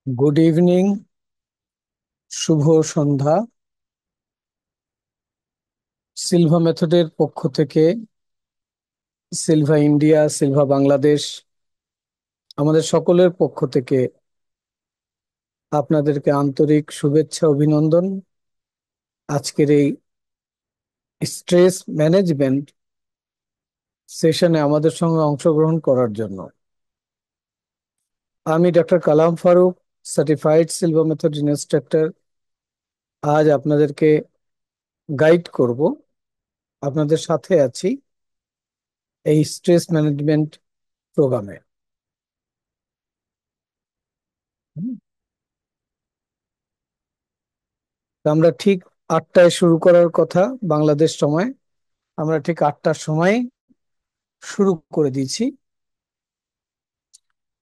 Good evening, শুভ সন্ধ্যা। Silva মেথডের পক্ষ থেকে, সিলভা ইন্ডিয়া, সিলভা বাংলাদেশ, আমাদের সকলের পক্ষ থেকে আপনাদেরকে আন্তরিক শুভেচ্ছা, অভিনন্দন। আজকের এই স্ট্রেস ম্যানেজমেন্ট সেশনে আমাদের সঙ্গে অংশগ্রহণ করার জন্য আমি doctor Kalam Faruk, certified Silva method instructor, আজ আপনাদেরকে গাইড করব। আপনাদের সাথে আছি এই স্ট্রেস ম্যানেজমেন্ট প্রোগ্রামে। তো আমরা ঠিক 8টায় শুরু করার কথা, বাংলাদেশ সময়। আমরা ঠিক 8টার সময় শুরু করে দিয়েছি।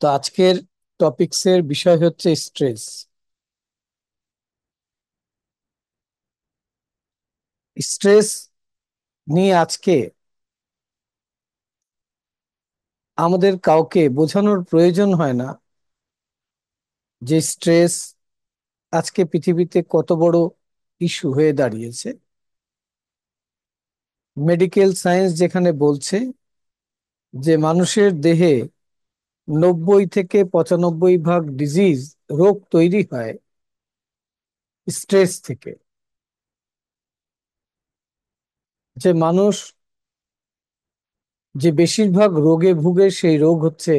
তো আজকের টপিকসের বিষয় হচ্ছে স্ট্রেস। স্ট্রেস নিয়ে আজকে আমাদের কাউকে বোঝানোর প্রয়োজন হয় না যে স্ট্রেস আজকে পৃথিবীতে কত বড় ইস্যু হয়ে দাঁড়িয়েছে। মেডিকেল সায়েন্স যেখানে বলছে যে মানুষের দেহে 90 থেকে 95 ভাগ ডিজিজ, রোগ তৈরি হয় স্ট্রেস থেকে। যে মানুষ যে বেশিরভাগ রোগে ভুগে সেই রোগ হচ্ছে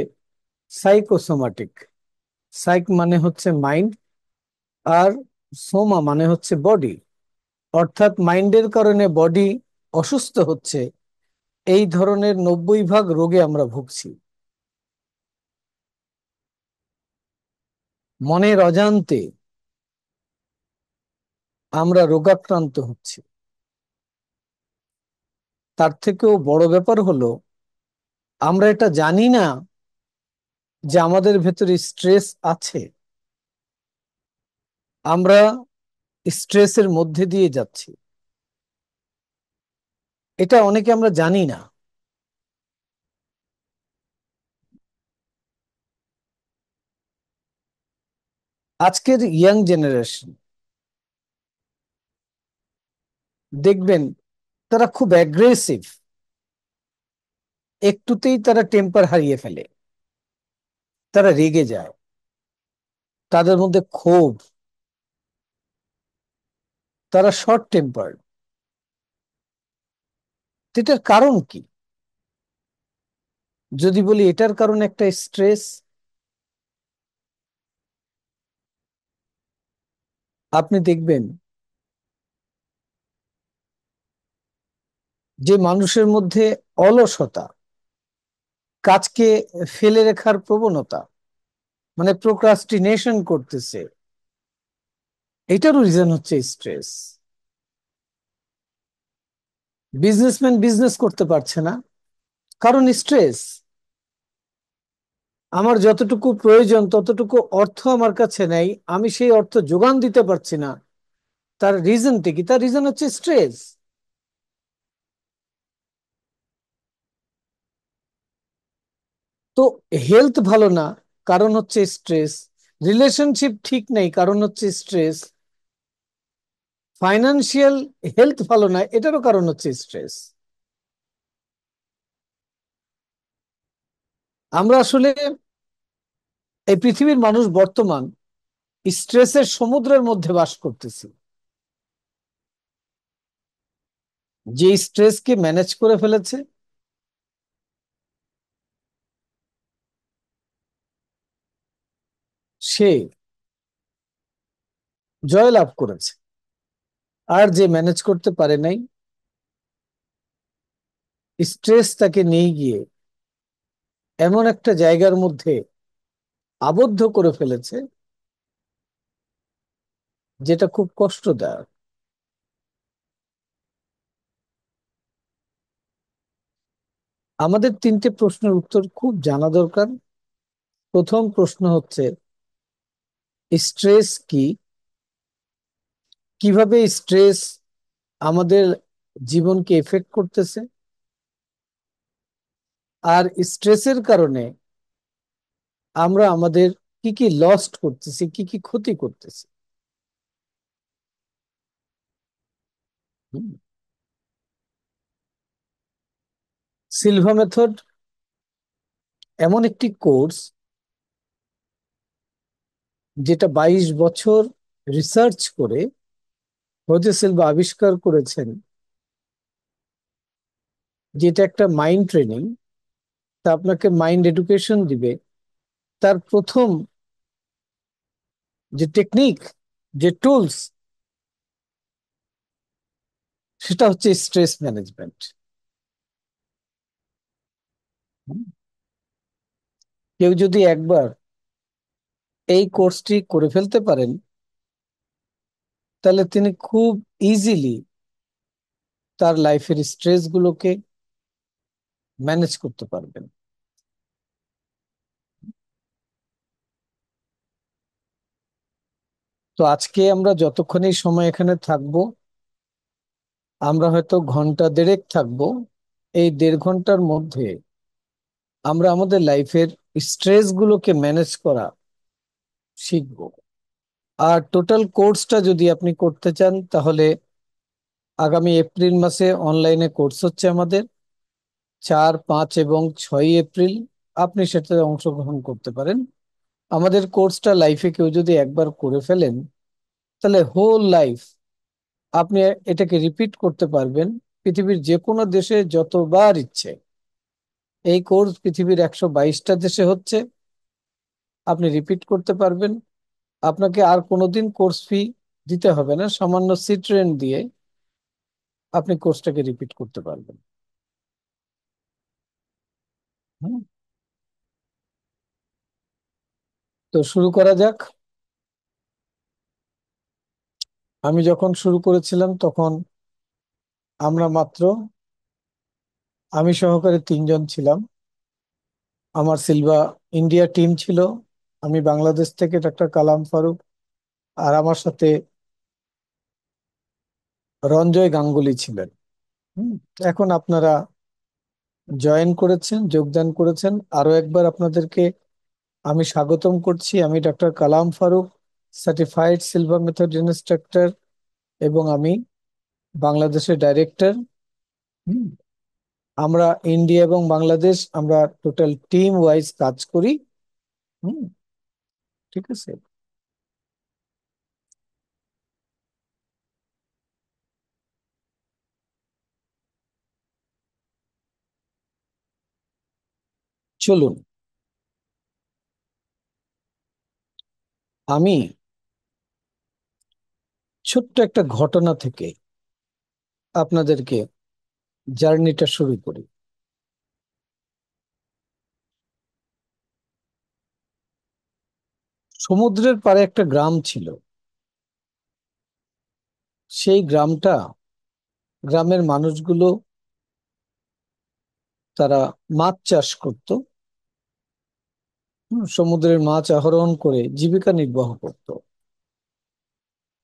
সাইকোসোমাটিক। সাইক মানে হচ্ছে মাইন্ড, আর সোমা মানে হচ্ছে বডি, অর্থাৎ মাইন্ডের কারণে বডি অসুস্থ হচ্ছে। এই ধরনের 90 ভাগ রোগে আমরা ভুগছি। মনের অজান্তে আমরা রোগাক্রান্ত হচ্ছি। তার থেকেও বড় ব্যাপার হলো আমরা এটা জানি না যে আমাদের ভেতরে স্ট্রেস আছে। আমরা স্ট্রেসের মধ্যে দিয়ে যাচ্ছি, এটা অনেকে আমরা জানি না। আজকের ইয়াং জেনারেশন দেখবেন তারা খুব অ্যাগ্রেসিভ। একটুতেই তারা টেম্পার হারিয়ে ফেলে, তারা রেগে যায়, তাদের মধ্যে ক্ষোভ, তারা শর্ট টেম্পার। এটার কারণ কি? যদি বলি এটার কারণ একটা স্ট্রেস, আপনি দেখবেন যে মানুষের মধ্যে অলসতা, কাজকে ফেলে রাখার প্রবণতা, মানে প্রোক্রাস্টিনেশন করতেছে, এটারও রিজন হচ্ছে স্ট্রেস। বিজনেসম্যান বিজনেস করতে পারছে না, কারণ স্ট্রেস। আমার যতটুকু প্রয়োজন ততটুকু অর্থ আমার কাছে নেই, আমি সেই অর্থ যোগান দিতে পারছি না। তার রিজনটা কি? তার রিজন হচ্ছে স্ট্রেস। তো হেলথ ভালো না, কারণ হচ্ছে স্ট্রেস। রিলেশনশিপ ঠিক নেই, কারণ হচ্ছে স্ট্রেস। ফাইনান্সিয়াল হেলথ ভালো না, এটারও কারণ হচ্ছে স্ট্রেস। আমরা আসলে এই পৃথিবীর মানুষ বর্তমান স্ট্রেসের সমুদ্রের মধ্যে বাস করতেছি। যে স্ট্রেসকে ম্যানেজ করে ফেলেছে, সে জয়লাভ করেছে। আর যে ম্যানেজ করতে পারে নাই, স্ট্রেস তাকে নিয়ে গিয়ে এমন একটা জায়গার মধ্যে আবদ্ধ করে ফেলেছে যেটা খুব কষ্টদায়ক। আমাদের 3টে প্রশ্নের উত্তর খুব জানা দরকার। প্রথম প্রশ্ন হচ্ছে স্ট্রেস কি, কিভাবে স্ট্রেস আমাদের জীবনকে এফেক্ট করতেছে, আর স্ট্রেসের কারণে আমরা আমাদের কি কি লস্ট করতেছি, কি কি ক্ষতি করতেছি। সিলভা মেথড এমন একটি কোর্স যেটা 22 বছর রিসার্চ করে হোজে সিলভা আবিষ্কার করেছেন, যেটা একটা মাইন্ড ট্রেনিং। তা আপনাকে মাইন্ড এডুকেশন দিবে। তার প্রথম যে টেকনিক, যে টুলস, সেটা হচ্ছে স্ট্রেস ম্যানেজমেন্ট। কেউ যদি একবার এই কোর্সটি করে ফেলতে পারেন, তাহলে তিনি খুব ইজিলি তার লাইফের স্ট্রেস গুলোকে ম্যানেজ করতে পারবেন। তো আজকে আমরা যতক্ষণই সময় এখানে থাকবো, আমরা হয়তো ঘন্টা দেড়েক থাকবো। এই 1.5 ঘন্টার মধ্যে আমরা আমাদের লাইফের স্ট্রেস গুলোকে ম্যানেজ করা শিখবো। আর টোটাল কোর্সটা যদি আপনি করতে চান, তাহলে আগামী এপ্রিল মাসে অনলাইনে কোর্স হচ্ছে আমাদের, 4, 5 এবং 6 এপ্রিল আপনি সেটাতে অংশগ্রহণ করতে পারেন। আমাদের কোর্সটা লাইফে কেউ যদি একবার করে ফেলেন, তাহলে হোল লাইফ আপনি এটাকে রিপিট করতে পারবেন। পৃথিবীর যে কোনো দেশে যতবার ইচ্ছে। এই কোর্স পৃথিবীর 122টা দেশে হচ্ছে। আপনি রিপিট করতে পারবেন। আপনাকে আর কোনোদিন কোর্স ফি দিতে হবে না, সামান্য সিট রেন্ট দিয়ে আপনি কোর্সটাকে রিপিট করতে পারবেন। হুম। তো শুরু করা যাক। আমি যখন শুরু করেছিলাম তখন আমরা মাত্র, আমি সহকারে 3 জন ছিলাম। আমার সিলভা ইন্ডিয়া টিম ছিল। আমি বাংলাদেশ থেকে ডাক্তার কালাম ফারুক, আর আমার সাথে রঞ্জয় গাঙ্গুলি ছিলেন। হুম। এখন আপনারা জয়েন করেছেন, যোগদান করেছেন, আরো একবার আপনাদেরকে আমি স্বাগতম করছি। আমি ডাক্তার Kalam Faruk, certified Silva method instructor, এবং আমি বাংলাদেশের ডাইরেক্টর। হুম। আমরা ইন্ডিয়া এবং বাংলাদেশ, আমরা টোটাল টিম ওয়াইজ কাজ করি। হুম। ঠিক আছে। চলুন, আমি ছোট্ট একটা ঘটনা থেকে আপনাদেরকে জার্নিটা শুরু করি। সমুদ্রের পাড়ে একটা গ্রাম ছিল। সেই গ্রামের মানুষগুলো, তারা মাছ চাষ করত। সমুদ্রের মাছ আহরণ করে জীবিকা নির্বাহ করত।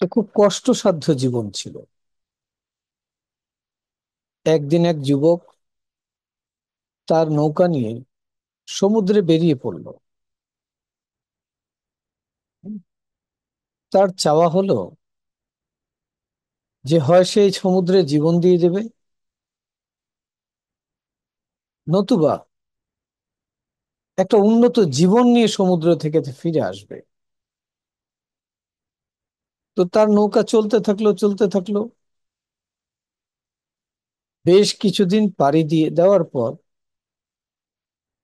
তো খুব কষ্টসাধ্য জীবন ছিল। একদিন এক যুবক তার নৌকা নিয়ে সমুদ্রে বেরিয়ে পড়ল। তার চাওয়া হলো যে হয় সেই সমুদ্রে জীবন দিয়ে দেবে, নতুবা একটা উন্নত জীবন নিয়ে সমুদ্র থেকে ফিরে আসবে। তো তার নৌকা চলতে থাকলো, চলতে থাকলো। বেশ কিছুদিন পাড়ি দিয়ে দেওয়ার পর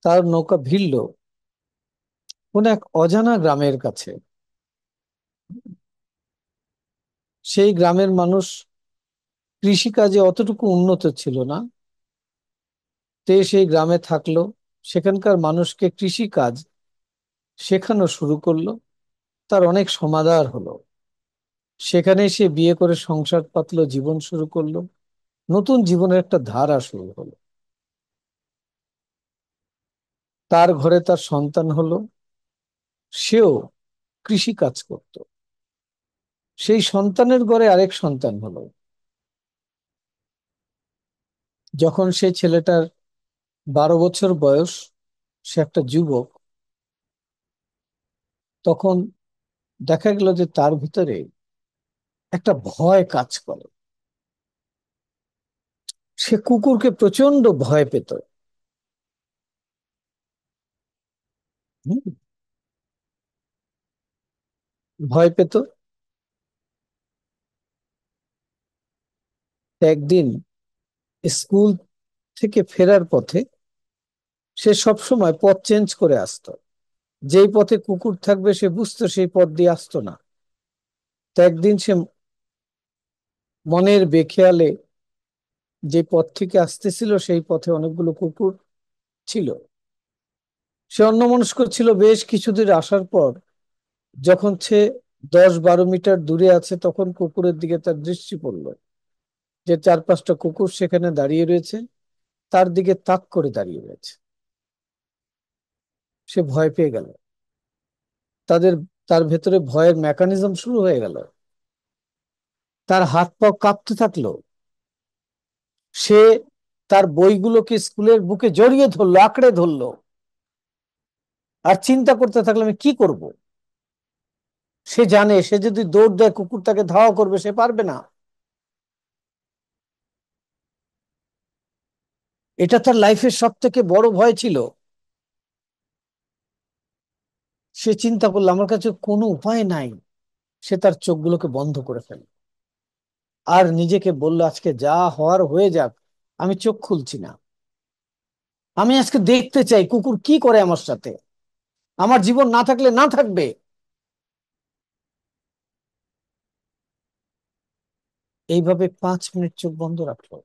তার নৌকা ভিড়ল কোন এক অজানা গ্রামের কাছে। সেই গ্রামের মানুষ কৃষিকাজে অতটুকু উন্নত ছিল না। তে সেই গ্রামে থাকলো, সেখানকার মানুষকে কৃষি কাজ শেখানো শুরু করলো। তার অনেক সমাদর হলো। সেখানে সে বিয়ে করে সংসার পাতলো, জীবন শুরু করলো। নতুন জীবনের একটা ধারা শুরু হলো। তার ঘরে তার সন্তান হলো। সেও কৃষি কাজ করত। সেই সন্তানের ঘরে আরেক সন্তান হলো। যখন সেই ছেলেটার 12 বছর বয়স, সে একটা যুবক, তখন দেখা গেল যে তার ভিতরে একটা ভয় কাজ করে। সে কুকুরকে প্রচন্ড ভয় পেত। হুম, ভয় পেত। একদিন স্কুল থেকে ফেরার পথে সে সব সময় পথ চেঞ্জ করে আসতো। যেই পথে কুকুর থাকবে সে বুঝতো সেই পথ দিয়ে আসতো না। তো একদিন সে মনের বেখেয়ালে যে পথ থেকে আসতেছিল সেই পথে অনেকগুলো কুকুর ছিল। সে অন্যমনস্ক ছিল। বেশ কিছুদূর আসার পর যখন সে 10-12 মিটার দূরে আছে তখন কুকুরের দিকে তার দৃষ্টি পড়লো যে 4-5টা কুকুর সেখানে দাঁড়িয়ে রয়েছে, তার দিকে তাক করে দাঁড়িয়ে রয়েছে। সে ভয় পেয়ে গেল। তাদের তার ভেতরে ভয়ের মেকানিজম শুরু হয়ে গেল। তার হাত পা কাঁপতে থাকলো। সে তার বইগুলোকে স্কুলের বুকে জড়িয়ে ধরলো, আঁকড়ে ধরলো, আর চিন্তা করতে থাকলো আমি কি করব। সে জানে সে যদি দৌড় দেয় কুকুর তাকে ধাওয়া করবে, সে পারবে না। এটা তার লাইফের সব থেকে বড় ভয় ছিল। সে চিন্তা করলো আমার কাছে কোনো উপায় নাই। সে তার চোখগুলোকে বন্ধ করে ফেলে আর নিজেকে বলল আজকে যা হওয়ার হয়ে যাক, আমি চোখ খুলছি না। আমি আজকে দেখতে চাই কুকুর কি করে আমার সাথে। আমার জীবন না থাকলে না থাকবে। এইভাবে 5 মিনিট চোখ বন্ধ রাখলো।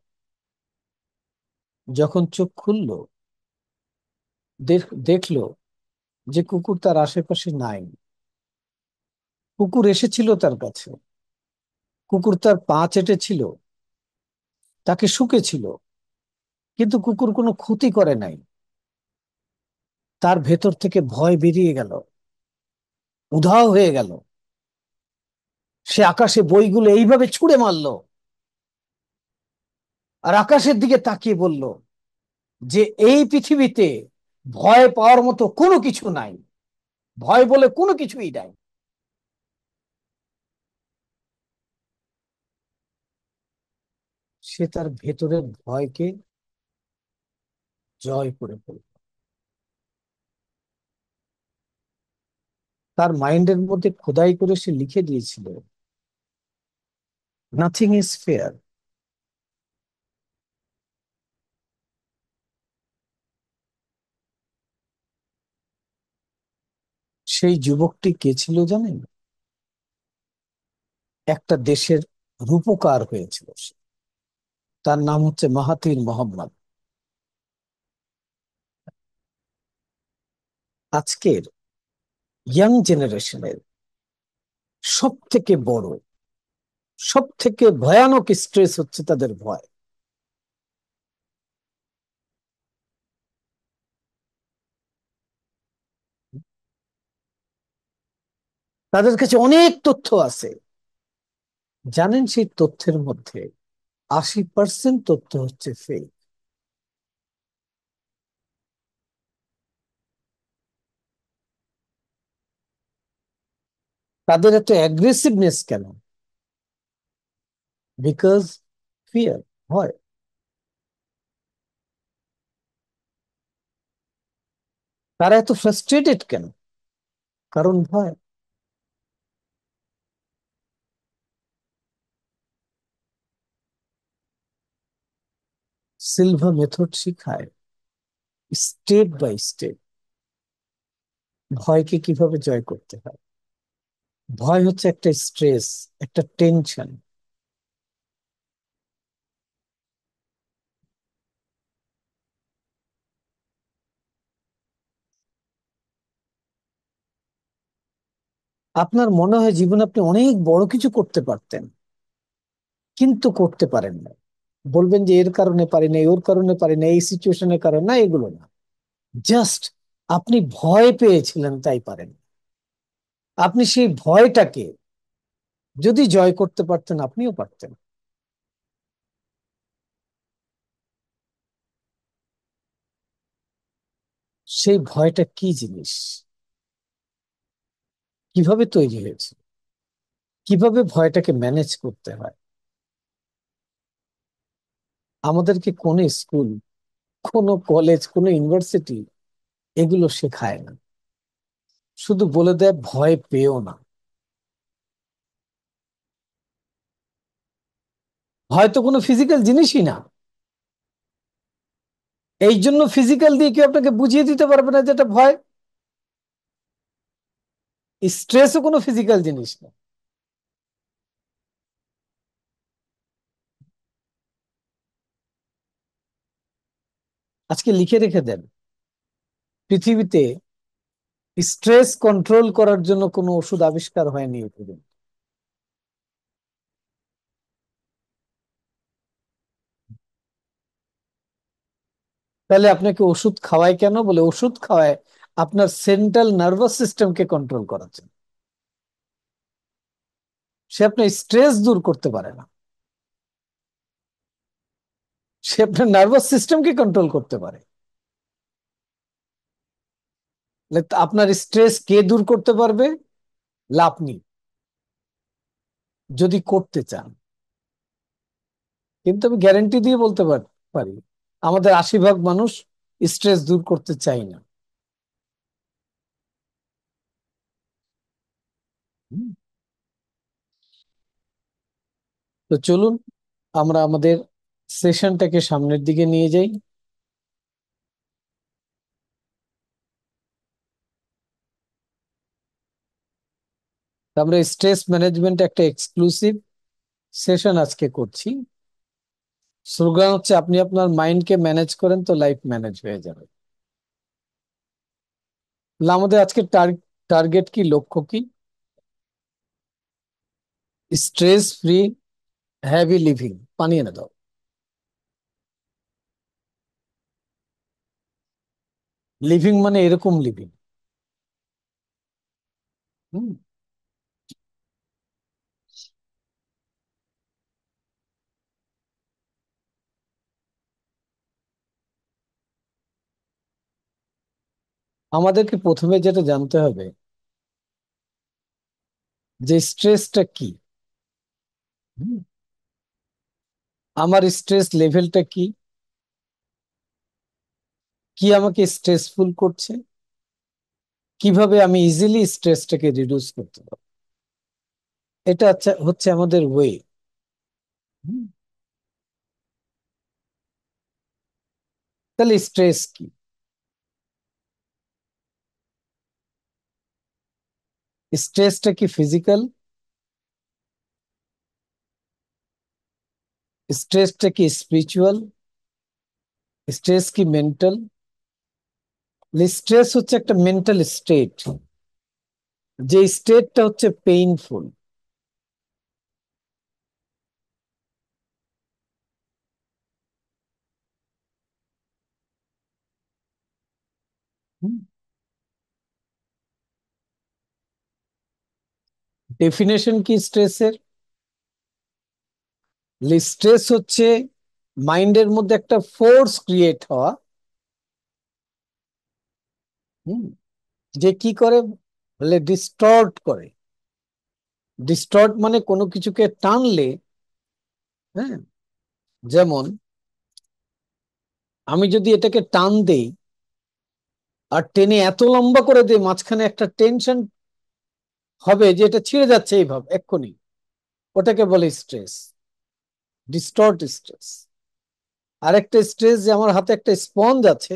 যখন চোখ খুললো দেখলো যে কুকুর তার আশেপাশে নাই। কুকুর এসেছিল তার কাছে। কুকুর তার পা চেটেছিল, তাকে শুকেছিল, কিন্তু কুকুর কোনো ক্ষতি করে নাই। তার ভেতর থেকে ভয় বেরিয়ে গেল, উধাও হয়ে গেল। সে আকাশে বইগুলো এইভাবে ছুঁড়ে মারলো আর আকাশের দিকে তাকিয়ে বলল যে এই পৃথিবীতে ভয় পাওয়ার মতো কোনো কিছু নাই। ভয় বলে কোনো কিছুই নাই। সে তার ভেতরের ভয়কে জয় করে ফেলল। তার মাইন্ডের মধ্যে খোদাই করে সে লিখে দিয়েছিল নাথিং ইজ ফেয়ার। সেই যুবকটি কে ছিল জানেন? একটা দেশের রূপকার হয়েছিল সে। তার নাম হচ্ছে মাহাথির মোহাম্মদ। আজকের ইয়াং জেনারেশনের সব থেকে বড়, সব থেকে ভয়ানক স্ট্রেস হচ্ছে তাদের ভয়। তাদের কাছে অনেক তথ্য আছে। জানেন সেই তথ্যের মধ্যে 80% তথ্য হচ্ছে ফেক। তাদের এত অ্যাগ্রেসিভনেস কেন? বিকজ ফিয়ার, ভয়। তারা এত ফ্রাস্ট্রেটেড কেন? কারণ ভয়। সিলভা মেথড শিখায় স্টেপ বাই স্টেপ ভয়কে কিভাবে জয় করতে হয়। ভয় হচ্ছে একটা স্ট্রেস, একটা টেনশন। আপনার মনে হয় জীবনে আপনি অনেক বড় কিছু করতে পারতেন, কিন্তু করতে পারেন না। বলবেন যে এর কারণে পারি না, ওর কারণে পারি না, এই সিচুয়েশনের কারণে না, এগুলো না। জাস্ট আপনি ভয় পেয়েছিলেন তাই পারেন। আপনি সেই ভয়টাকে যদি জয় করতে পারতেন আপনিও পারতেন। সেই ভয়টা কি জিনিস? কিভাবে তৈরি হয়েছে, কিভাবে ভয়টাকে ম্যানেজ করতে হয়। আমাদেরকে কোন স্কুল, কোন কলেজ, কোন ইউনিভার্সিটি এগুলো শেখায় না। শুধু বলে দেয় ভয় পেও না। ভয় তো কোনো ফিজিক্যাল জিনিসই না। এই জন্য ফিজিক্যাল দিয়ে কেউ আপনাকে বুঝিয়ে দিতে পারবে না যেটা ভয়। স্ট্রেসও কোনো ফিজিক্যাল জিনিস না। আজকে লিখে রেখে দেন, পৃথিবীতে স্ট্রেস কন্ট্রোল করার জন্য কোনো ওষুধ আবিষ্কার হয়নি এ পর্যন্ত। তাহলে আপনাকে ওষুধ খাওয়ায় কেন? বলে ওষুধ খাওয়ায় আপনার সেন্ট্রাল নার্ভাস সিস্টেমকে কন্ট্রোল করার জন্য। সে আপনার স্ট্রেস দূর করতে পারে না, সে আপনার নার্ভাস সিস্টেমকে কন্ট্রোল করতে পারে। আপনার স্ট্রেস কে দূর করতে পারবে? আপনি, যদি করতে চান। কিন্তু আমি গ্যারেন্টি দিয়ে বলতে পারি, আমাদের 80% মানুষ স্ট্রেস দূর করতে চাই না। হুম। তো চলুন আমরা আমাদের সেশনটাকে সামনের দিকে নিয়ে যাই। আমরা স্ট্রেস ম্যানেজমেন্ট একটা এক্সক্লুসিভ সেশন আজকে করছি। স্লোগান হচ্ছে, আপনি আপনার মাইন্ডকে ম্যানেজ করেন তো লাইফ ম্যানেজ হয়ে যাবে। তাহলে আমাদের আজকে টার্গেট কি, লক্ষ্য কি? Stress free heavy living. পানি এনে দাও। লিভিং মানে এরকম লিভিং। হুম। আমাদেরকে প্রথমে যেটা জানতে হবে যে স্ট্রেসটা কি। হুম। আমার স্ট্রেস লেভেলটা কি, কি আমাকে স্ট্রেসফুল করছে, কিভাবে আমি ইজিলি স্ট্রেসটাকে রিডিউস করতে পারবো। এটা হচ্ছে আমাদের ওয়ে। তাহলে স্ট্রেস কি? স্ট্রেসটা কি ফিজিক্যাল? স্ট্রেসটা কি স্পিরিচুয়াল? স্ট্রেস কি মেন্টাল? স্ট্রেস হচ্ছে একটা মেন্টাল স্টেট, যে স্টেটটা হচ্ছে পেইনফুল। ডেফিনেশন কি স্ট্রেসের? স্ট্রেস হচ্ছে মাইন্ডের মধ্যে একটা ফোর্স ক্রিয়েট হওয়া। হুম। যে কি করে? বলে ডিস্টর্ট করে। ডিস্টর্ট মানে কোনো কিছুকে টানলে, হ্যাঁ, যেমন আমি যদি এটাকে টান দেই আর টেনে এত লম্বা করে দেই, মাঝখানে একটা টেনশন হবে যে এটা ছিঁড়ে যাচ্ছে এইভাবে এক্ষুনি, ওটাকে বলে স্ট্রেস, ডিস্টর্ট স্ট্রেস। আরেকটা স্ট্রেস যে আমার হাতে একটা স্পঞ্জ আছে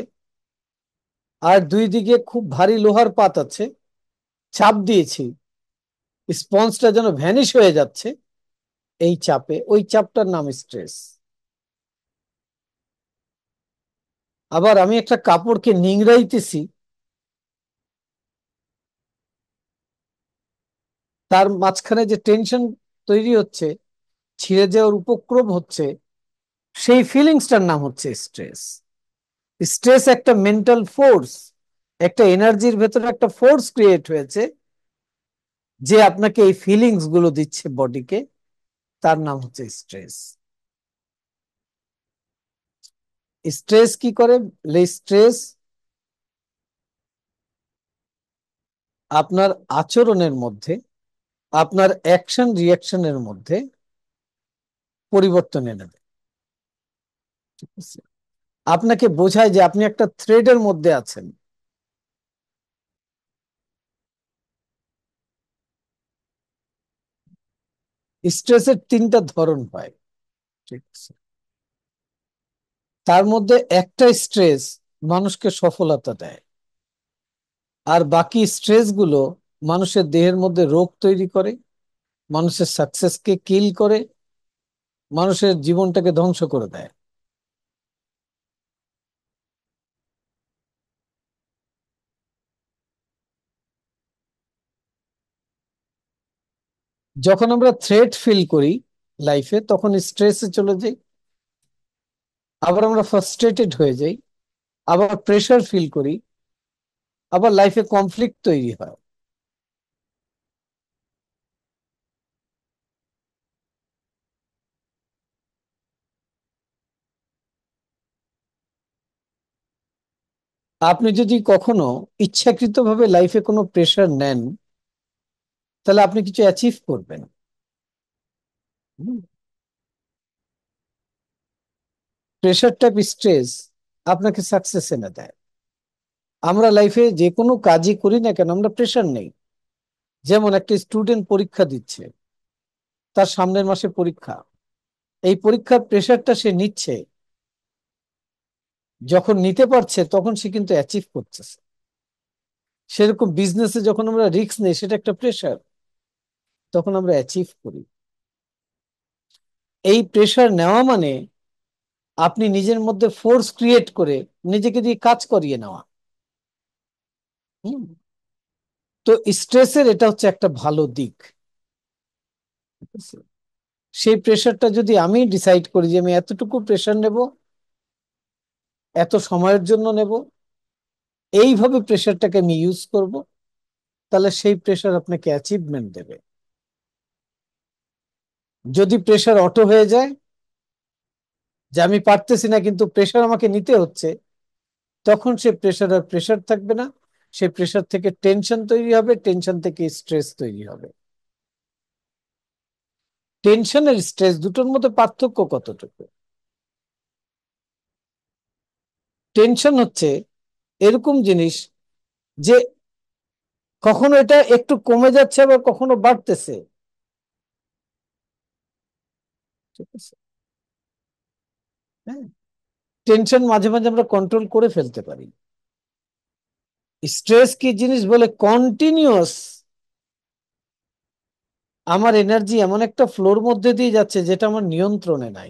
আর দুই দিকে খুব ভারী লোহার পাত আছে, চাপ দিয়েছি, স্পঞ্জটা যেন ভ্যানিশ হয়ে যাচ্ছে এই চাপে, ওই চাপটার নাম স্ট্রেস। আবার আমি একটা কাপড়কে নিংড়াইতেছি, তার মাঝখানে যে টেনশন তৈরি হচ্ছে, ছিঁড়ে যাওয়ার উপক্রম হচ্ছে, সেই ফিলিংসটার নাম হচ্ছে স্ট্রেস। স্ট্রেস একটা মেন্টাল ফোর্স, একটা এনার্জির ভেতরে একটা ফোর্স ক্রিয়েট হয়েছে যে আপনাকে এই ফিলিংস গুলো দিচ্ছে বডিকে, তার নাম হচ্ছে স্ট্রেস। স্ট্রেস কি করে? স্ট্রেস আপনার আচরণের মধ্যে, আপনার অ্যাকশন রিয়াকশনের মধ্যে পরিবর্তন এনে দেয়। ঠিক আছে? আপনাকে বোঝায় যে আপনি একটা থ্রেডের মধ্যে আছেন। স্ট্রেসের তিনটা ধরন হয়। ঠিক আছে? তার মধ্যে একটা স্ট্রেস মানুষকে সফলতা দেয়, আর বাকি স্ট্রেস গুলো মানুষের দেহের মধ্যে রোগ তৈরি করে, মানুষের সাকসেসকে কিল করে, মানুষের জীবনটাকে ধ্বংস করে দেয়। যখন আমরা থ্রেট ফিল করি লাইফে, তখন স্ট্রেসে চলে যাই, আবার আমরা ফ্রাস্ট্রেটেড হয়ে যাই, আবার প্রেশার ফিল করি, আবার লাইফে কনফ্লিক্ট তৈরি হয়। আপনি যদি কখনো ইচ্ছাকৃতভাবে লাইফে কোনো প্রেশার নেন, তাহলে আপনি কিছু অ্যাচিভ করবেন। প্রেশার টাইপ স্ট্রেস আপনাকে সাকসেস এনে দেয়। আমরা লাইফে যে কোনো কাজই করি না কেন, আমরা প্রেশার নেই। যেমন একটা স্টুডেন্ট পরীক্ষা দিচ্ছে, তার সামনের মাসে পরীক্ষা, এই পরীক্ষার প্রেশারটা সে নিচ্ছে। যখন নিতে পারছে তখন সে কিন্তু অ্যাচিভ করতেছে। সেরকম বিজনেসে যখন আমরা রিস্ক নেই, সেটা একটা প্রেশার, তখন আমরা অ্যাচিভ করি। এই প্রেশার নেওয়া মানে আপনি নিজের মধ্যে ফোর্স ক্রিয়েট করে নিজেকে দিয়ে কাজ করিয়ে নেওয়া। হুম। তো স্ট্রেসের এটা হচ্ছে একটা ভালো দিক। ঠিক আছে? সেই প্রেশারটা যদি আমি ডিসাইড করি যে আমি এতটুকু প্রেশার নেব, এত সময়ের জন্য নেব, এইভাবে প্রেশারটাকে আমি ইউজ করব, তাহলে সেই প্রেশার আপনাকে অ্যাচিভমেন্ট দেবে। যদি প্রেশার অটো হয়ে যায়, যে আমি পারতেছি না কিন্তু প্রেশার আমাকে নিতে হচ্ছে, তখন সে প্রেশার আর প্রেশার থাকবে না। সে প্রেশার থেকে টেনশন তৈরি হবে, টেনশন থেকে স্ট্রেস তৈরি হবে। টেনশন আর স্ট্রেস দুটোর মধ্যে পার্থক্য কতটুকু? টেনশন হচ্ছে এরকম জিনিস যে কখনো এটা একটু কমে যাচ্ছে, আবার কখনো বাড়তেছে। ঠিক আছে? হ্যাঁ। টেনশন মাঝে মাঝে আমরা কন্ট্রোল করে ফেলতে পারি। স্ট্রেস কি জিনিস বলে, কন্টিনিউয়াস আমার এনার্জি এমন একটা ফ্লোর মধ্যে দিয়ে যাচ্ছে যেটা আমার নিয়ন্ত্রণে নাই।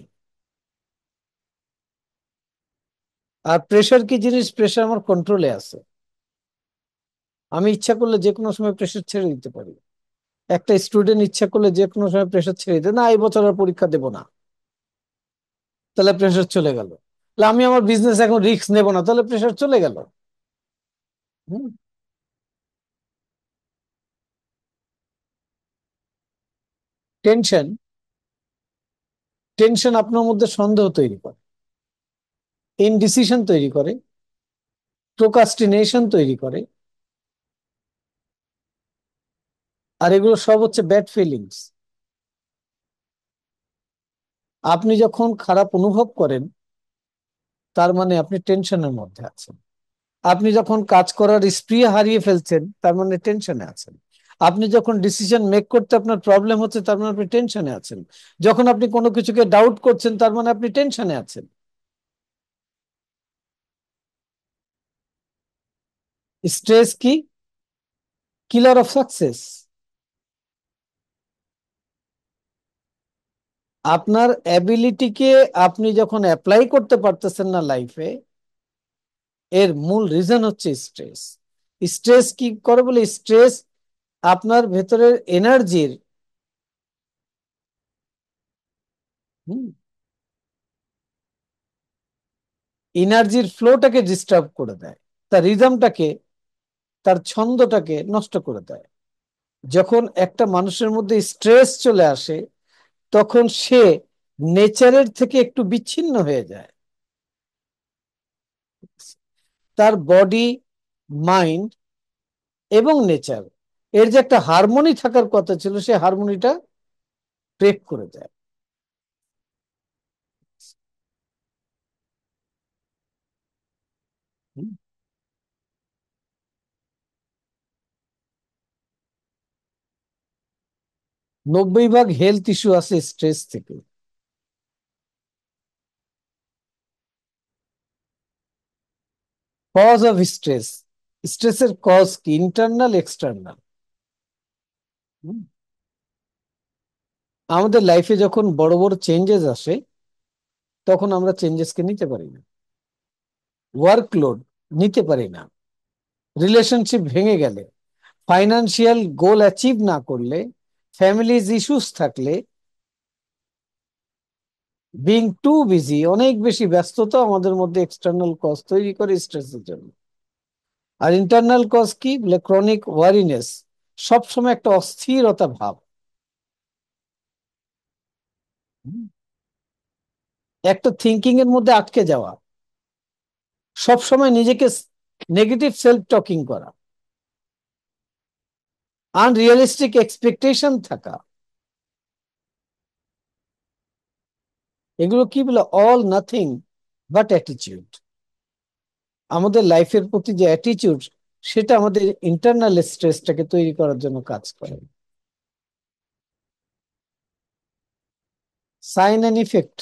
আর প্রেশার কি জিনিস, প্রেশার আমার কন্ট্রোলে আছে। আমি ইচ্ছা করলে যে কোনো সময় প্রেশার ছেড়ে দিতে পারি। একটা স্টুডেন্ট ইচ্ছা করলে যে কোনো সময় প্রেশার ছেড়ে দিতে, না এই বছর আর পরীক্ষা দেবো না, তাহলে প্রেশার চলে গেল। তাহলে আমি আমার বিজনেস এখন রিস্ক নেব না, তাহলে প্রেশার চলে গেল। হুম। টেনশন টেনশন আপনার মধ্যে সন্দেহ তৈরি করে, ইনডিসিশন তৈরি করে, প্রোকাস্টিনেশন তৈরি করে। আর এগুলো সব হচ্ছে ব্যাড ফিলিংস। আপনি যখন খারাপ অনুভব করেন, তার মানে আপনি টেনশনের মধ্যে আছেন। আপনি যখন কাজ করার স্পৃহা হারিয়ে ফেলছেন, তার মানে টেনশনে আছেন। আপনি যখন ডিসিশন মেক করতে আপনার প্রবলেম হচ্ছে, তার মানে আপনি টেনশনে আছেন। যখন আপনি কোনো কিছুকে ডাউট করছেন, তার মানে আপনি টেনশনে আছেন। স্ট্রেস কি? কিলার অফ সাকসেস। আপনার অ্যাবিলিটিকে আপনি যখন অ্যাপ্লাই করতে পারতেছেন না লাইফে, এর মূল রিজন হচ্ছে স্ট্রেস। স্ট্রেস কি করে বলে, স্ট্রেস আপনার ভেতরের এনার্জির ফ্লোটাকে ডিস্টার্ব করে দেয়, তার রিদমটাকে, তার ছন্দটাকে নষ্ট করে দেয়। যখন একটা মানুষের মধ্যে স্ট্রেস চলে আসে, তখন সে নেচারের থেকে একটু বিচ্ছিন্ন হয়ে যায়। তার বডি, মাইন্ড এবং নেচার, এর যে একটা হারমোনি থাকার কথা ছিল, সে হারমোনিটা ব্রেক করে দেয়। 90% হেলথ ইস্যু আছে স্ট্রেস থেকে। কজ অফ স্ট্রেস, স্ট্রেসের কজ কি, ইন্টারনাল এক্সটার্নাল। আমাদের লাইফে যখন বড় বড় চেঞ্জেস আসে, তখন আমরা চেঞ্জেসকে নিতে পারি না, ওয়ার্কলোড নিতে পারি না, রিলেশনশিপ ভেঙে গেলে, ফাইনান্সিয়াল গোল অ্যাচিভ না করলে, ফ্যামিলিজ ইস্যুস থাকলে, বিং টু বিজি, অনেক বেশি ব্যস্ততা আমাদের মধ্যে এক্সটার্নাল কজ তৈরি করে স্ট্রেসের জন্য। আর ইন্টারনাল কজ কি বলে, ক্রনিক ওয়ারিনেস, সবসময় একটা অস্থিরতা ভাব, একটা থিঙ্কিং এর মধ্যে আটকে যাওয়া, সবসময় নিজেকে নেগেটিভ সেলফ টকিং করা, আনরিয়ালিস্টিক এক্সপেকটেশন থাকা, এগুলো কি বলে, অল নাথিং বাট অ্যাটিটিউড। আমাদের লাইফের প্রতি যে অ্যাটিটিউড, সেটা আমাদের ইন্টারনাল স্ট্রেসটাকে তৈরি করার জন্য কাজ করে। Sign and effect: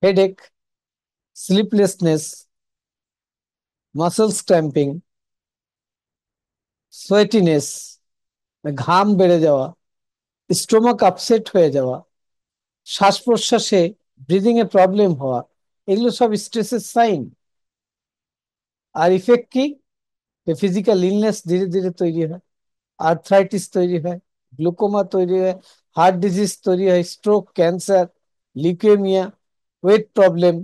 headache, sleeplessness, muscles cramping, sweatiness, ঘাম বেড়ে যাওয়া, স্টোমাক আপসেট হয়ে যাওয়া, শ্বাস প্রশ্বাসে ব্রিদিং এ প্রবলেম হওয়া, এগুলো সব স্ট্রেসের সাইন। আর ইফেক্ট কি, ফিজিক্যাল ইলনেস ধীরে ধীরে তৈরি হয়, আর্থ্রাইটিস তৈরি হয়, গ্লুকোমা তৈরি হয়, হার্ট ডিজিজ তৈরি হয়, stroke, cancer, leukaemia, weight problem,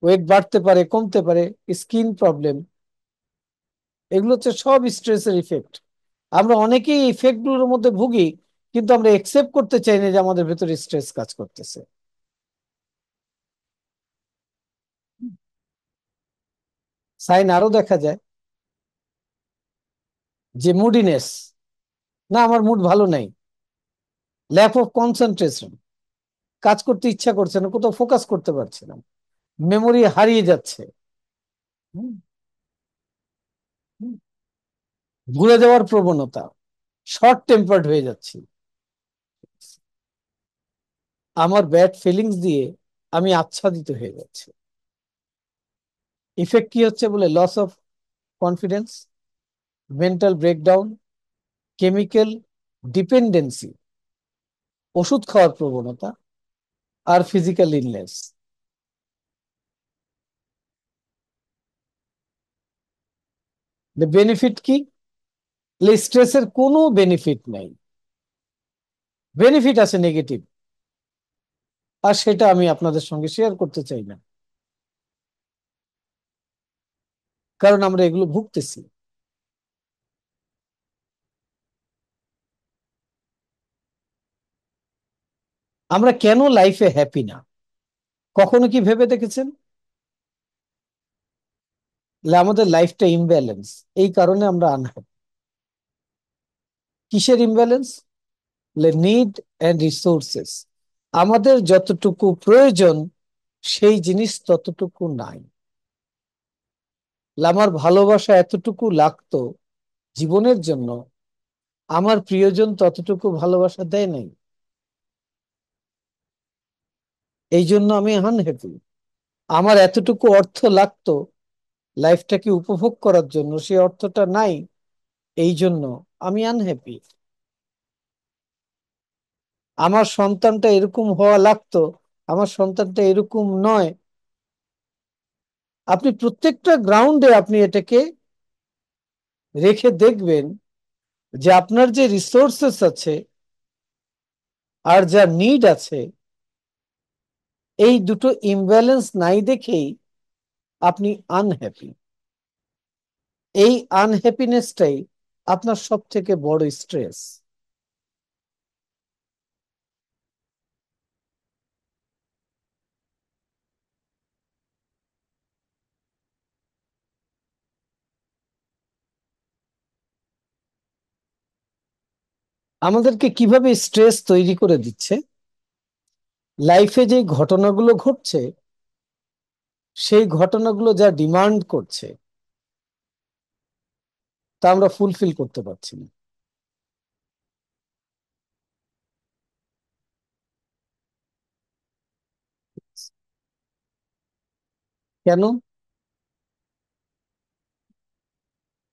weight বাড়তে পারে কমতে পারে, স্কিন প্রবলেম, এগুলো হচ্ছে সব স্ট্রেসের ইফেক্ট। আমরা অনেকেই ইফেক্ট গুলোর মধ্যে ভুগি, কিন্তু আমরা একসেপ্ট করতে চাই না যে আমাদের ভেতরে স্ট্রেস কাজ করতেছে। সাইন আরো দেখা যায়, যে মুডিনেস, না আমার মুড ভালো নাই, ল্যাক অফ কনসেন্ট্রেশন, কাজ করতে ইচ্ছা করছে না, কোথাও ফোকাস করতে পারছে না, মেমোরি হারিয়ে যাচ্ছে, হুম, হুম, ঘুরে যাওয়ার প্রবণতা, শর্ট টেম্পার্ড হয়ে যাচ্ছি, আমার ব্যাড ফিলিংস দিয়ে আমি আচ্ছাদিত হয়ে যাচ্ছি। ইফেক্ট কি হচ্ছে বলে, loss of confidence, mental breakdown, chemical dependency, ওষুধ খাওয়ার প্রবণতা, আর ফিজিক্যাল ইলনেস। বেনিফিট কি, স্ট্রেসের কোনো বেনিফিট নাই, বেনিফিট আছে নেগেটিভ, আর সেটা আমি আপনাদের সঙ্গে শেয়ার করতে চাই না, কারণ আমরা এগুলো ভুগতেছি। আমরা কেন লাইফে হ্যাপি না, কখনো কি ভেবে দেখেছেন? আমাদের লাইফটা ইমব্যালেন্স, এই কারণে আমরা আনহ্যাপি। কিসের ইমব্যালেন্স? নিড অ্যান্ড রিসোর্সেস, আমাদের যতটুকু প্রয়োজন সেই জিনিস ততটুকু নাই। আমার ভালোবাসা এতটুকু লাগতো জীবনের জন্য, আমার প্রিয়জন ততটুকু ভালোবাসা দেয় নাই, এই জন্য আমি আনহ্যাপি। আমার এতটুকু অর্থ লাগতো লাইফটাকে উপভোগ করার জন্য, সেই অর্থটা নাই, এই জন্য আমি আনহ্যাপি। আমার সন্তানটা এরকম হওয়া লাগতো, আমার সন্তানটা এরকম নয়। আপনি প্রত্যেকটা গ্রাউন্ডে আপনি এটাকে রেখে দেখবেন, যে আপনার যে রিসোর্সেস আছে আর যা নিড আছে, এই দুটো ইমব্যালেন্স নাই দেখেই আপনি আনহ্যাপি। এই আনহ্যাপিনেসটাই আপনার সব থেকে বড় স্ট্রেস। আমাদেরকে কিভাবে স্ট্রেস তৈরি করে দিচ্ছে, লাইফে যে ঘটনাগুলো ঘটছে সেই ঘটনাগুলো যা ডিমান্ড করছে তা আমরা ফুলফিল করতে পারছি না। কেন?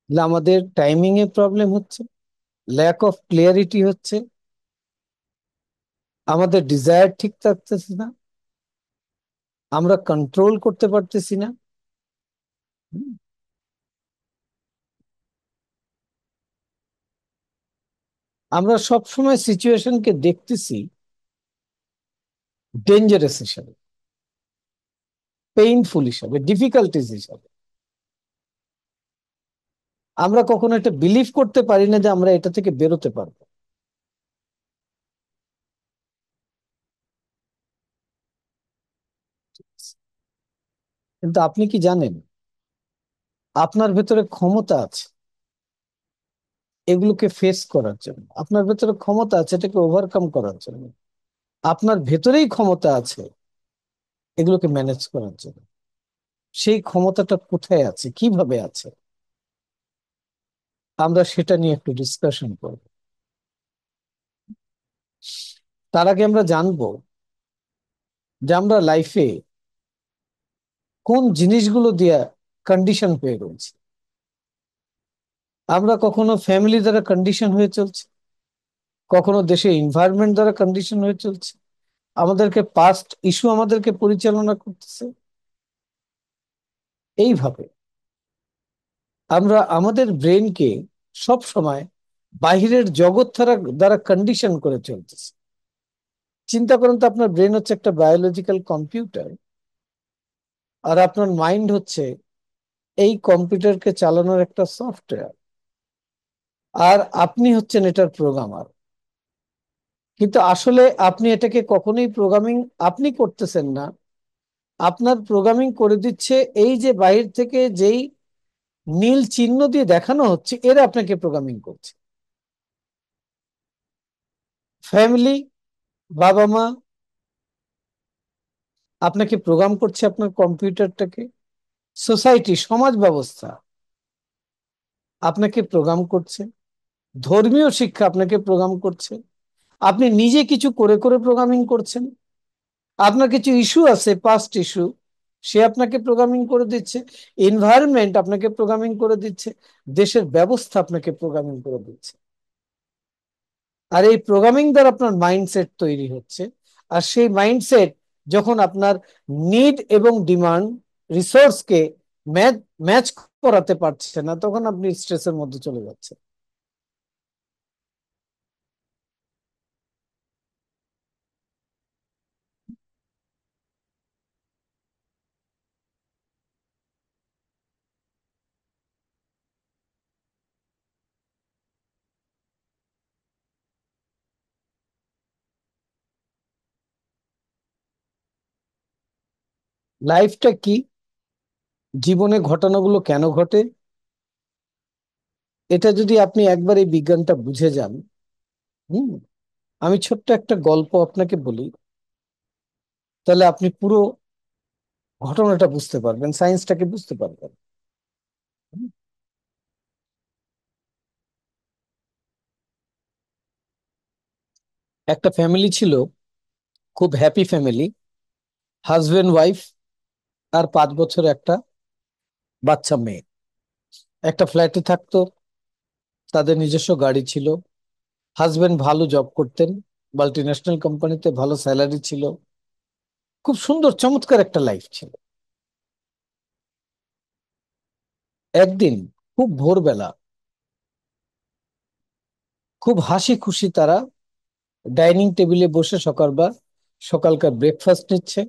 না, আমাদের টাইমিং এ প্রবলেম হচ্ছে, ল্যাক অফ ক্লিয়ারিটি হচ্ছে, আমাদের ডিজায়ার ঠিক থাকতেছে না, আমরা কন্ট্রোল করতে পারতেছি না। হুম, আমরা সব সময় সিচুয়েশনকে দেখতেছি ডেঞ্জারাস হিসাবে, পেইনফুল হিসাবে, ডিফিকাল্টিজ হিসাবে। আমরা কখনো এটা বিলিভ করতে পারি না যে আমরা এটা থেকে বেরোতে পারবো। কিন্তু আপনি কি জানেন, আপনার ভেতরে ক্ষমতা আছে এগুলোকে ফেস করার জন্য, আপনার ভেতরে ক্ষমতা আছে এটাকে ওভারকাম করার জন্য, আপনার ভেতরেই ক্ষমতা আছে এগুলোকে ম্যানেজ করার জন্য। সেই ক্ষমতাটা কোথায় আছে, কিভাবে আছে, আমরা সেটা নিয়ে একটু ডিসকাশন করব। তার আগে আমরা জানবো যে আমরা লাইফে কোন জিনিসগুলো দিয়ে কন্ডিশন হয়ে রয়েছে। আমরা কখনো ফ্যামিলি দ্বারা কন্ডিশন হয়ে চলছি, কখনো দেশে এনভায়রনমেন্ট দ্বারা কন্ডিশন হয়ে চলছে, আমাদেরকে পাস্ট ইস্যু আমাদেরকে পরিচালনা করতেছে। এইভাবে আমরা আমাদের ব্রেনকে সব সময় বাহিরের জগৎ দ্বারা দ্বারা কন্ডিশন করে চলতেছি। চিন্তা করুন তো, আপনার ব্রেন হচ্ছে একটা বায়োলজিক্যাল কম্পিউটার, আর আপনার মাইন্ড হচ্ছে এই কম্পিউটারকে চালানোর একটা সফটওয়্যার, আর আপনি হচ্ছেন এটার প্রোগ্রামার। কিন্তু আসলে আপনি এটাকে কখনোই প্রোগ্রামিং আপনি করতেছেন না, আপনার প্রোগ্রামিং করে দিচ্ছে এই যে বাহির থেকে যেই নীল চিহ্ন দিয়ে দেখানো হচ্ছে, এরা আপনাকে প্রোগ্রামিং করছে। ফ্যামিলি, বাবা মা আপনাকে প্রোগ্রাম করছে, আপনার কম্পিউটারটাকে। সোসাইটি, সমাজ ব্যবস্থা আপনাকে প্রোগ্রাম করছে। ধর্মীয় শিক্ষা আপনাকে প্রোগ্রাম করছে। আপনি নিজে কিছু করে করে প্রোগ্রামিং করছেন। আপনার কিছু ইস্যু আছে, পাস্ট ইস্যু, সে আপনাকে প্রোগ্রামিং করে দিচ্ছে। এনভায়রনমেন্ট আপনাকে প্রোগ্রামিং করে দিচ্ছে। দেশের ব্যবস্থা আপনাকে প্রোগ্রামিং করে দিচ্ছে। আর এই প্রোগ্রামিং দ্বারা আপনার মাইন্ডসেট তৈরি হচ্ছে। আর সেই মাইন্ডসেট যখন আপনার নিড এবং ডিমান্ড, রিসোর্সকে ম্যাচ ম্যাচ করাতে পারছে না, তখন আপনি স্ট্রেসের মধ্যে চলে যাচ্ছেন। লাইফটা কি, জীবনে ঘটনাগুলো কেন ঘটে, এটা যদি আপনি একবার এই বিজ্ঞানটা বুঝে যান। হুম, আমি ছোট্ট একটা গল্প আপনাকে বলি, তাহলে আপনি পুরো ঘটনাটা বুঝতে পারবেন, সায়েন্সটাকে বুঝতে পারবেন। হুম, একটা ফ্যামিলি ছিল, খুব হ্যাপি ফ্যামিলি, হাজবেন্ড ওয়াইফ আর 5 বছর একটা বাচ্চা মেয়ে। একটা ফ্ল্যাটে থাকতো, তাদের নিজস্ব গাড়ি ছিল। হাজবেন্ড ভালো জব করতেন, মাল্টি ন্যাশনাল কোম্পানিতে ভালো স্যালারি ছিল। খুব সুন্দর চমৎকার একটা লাইফ ছিল। একদিন খুব ভোরবেলা, খুব হাসি খুশি তারা ডাইনিং টেবিলে বসে সকালকার ব্রেকফাস্ট নিচ্ছে।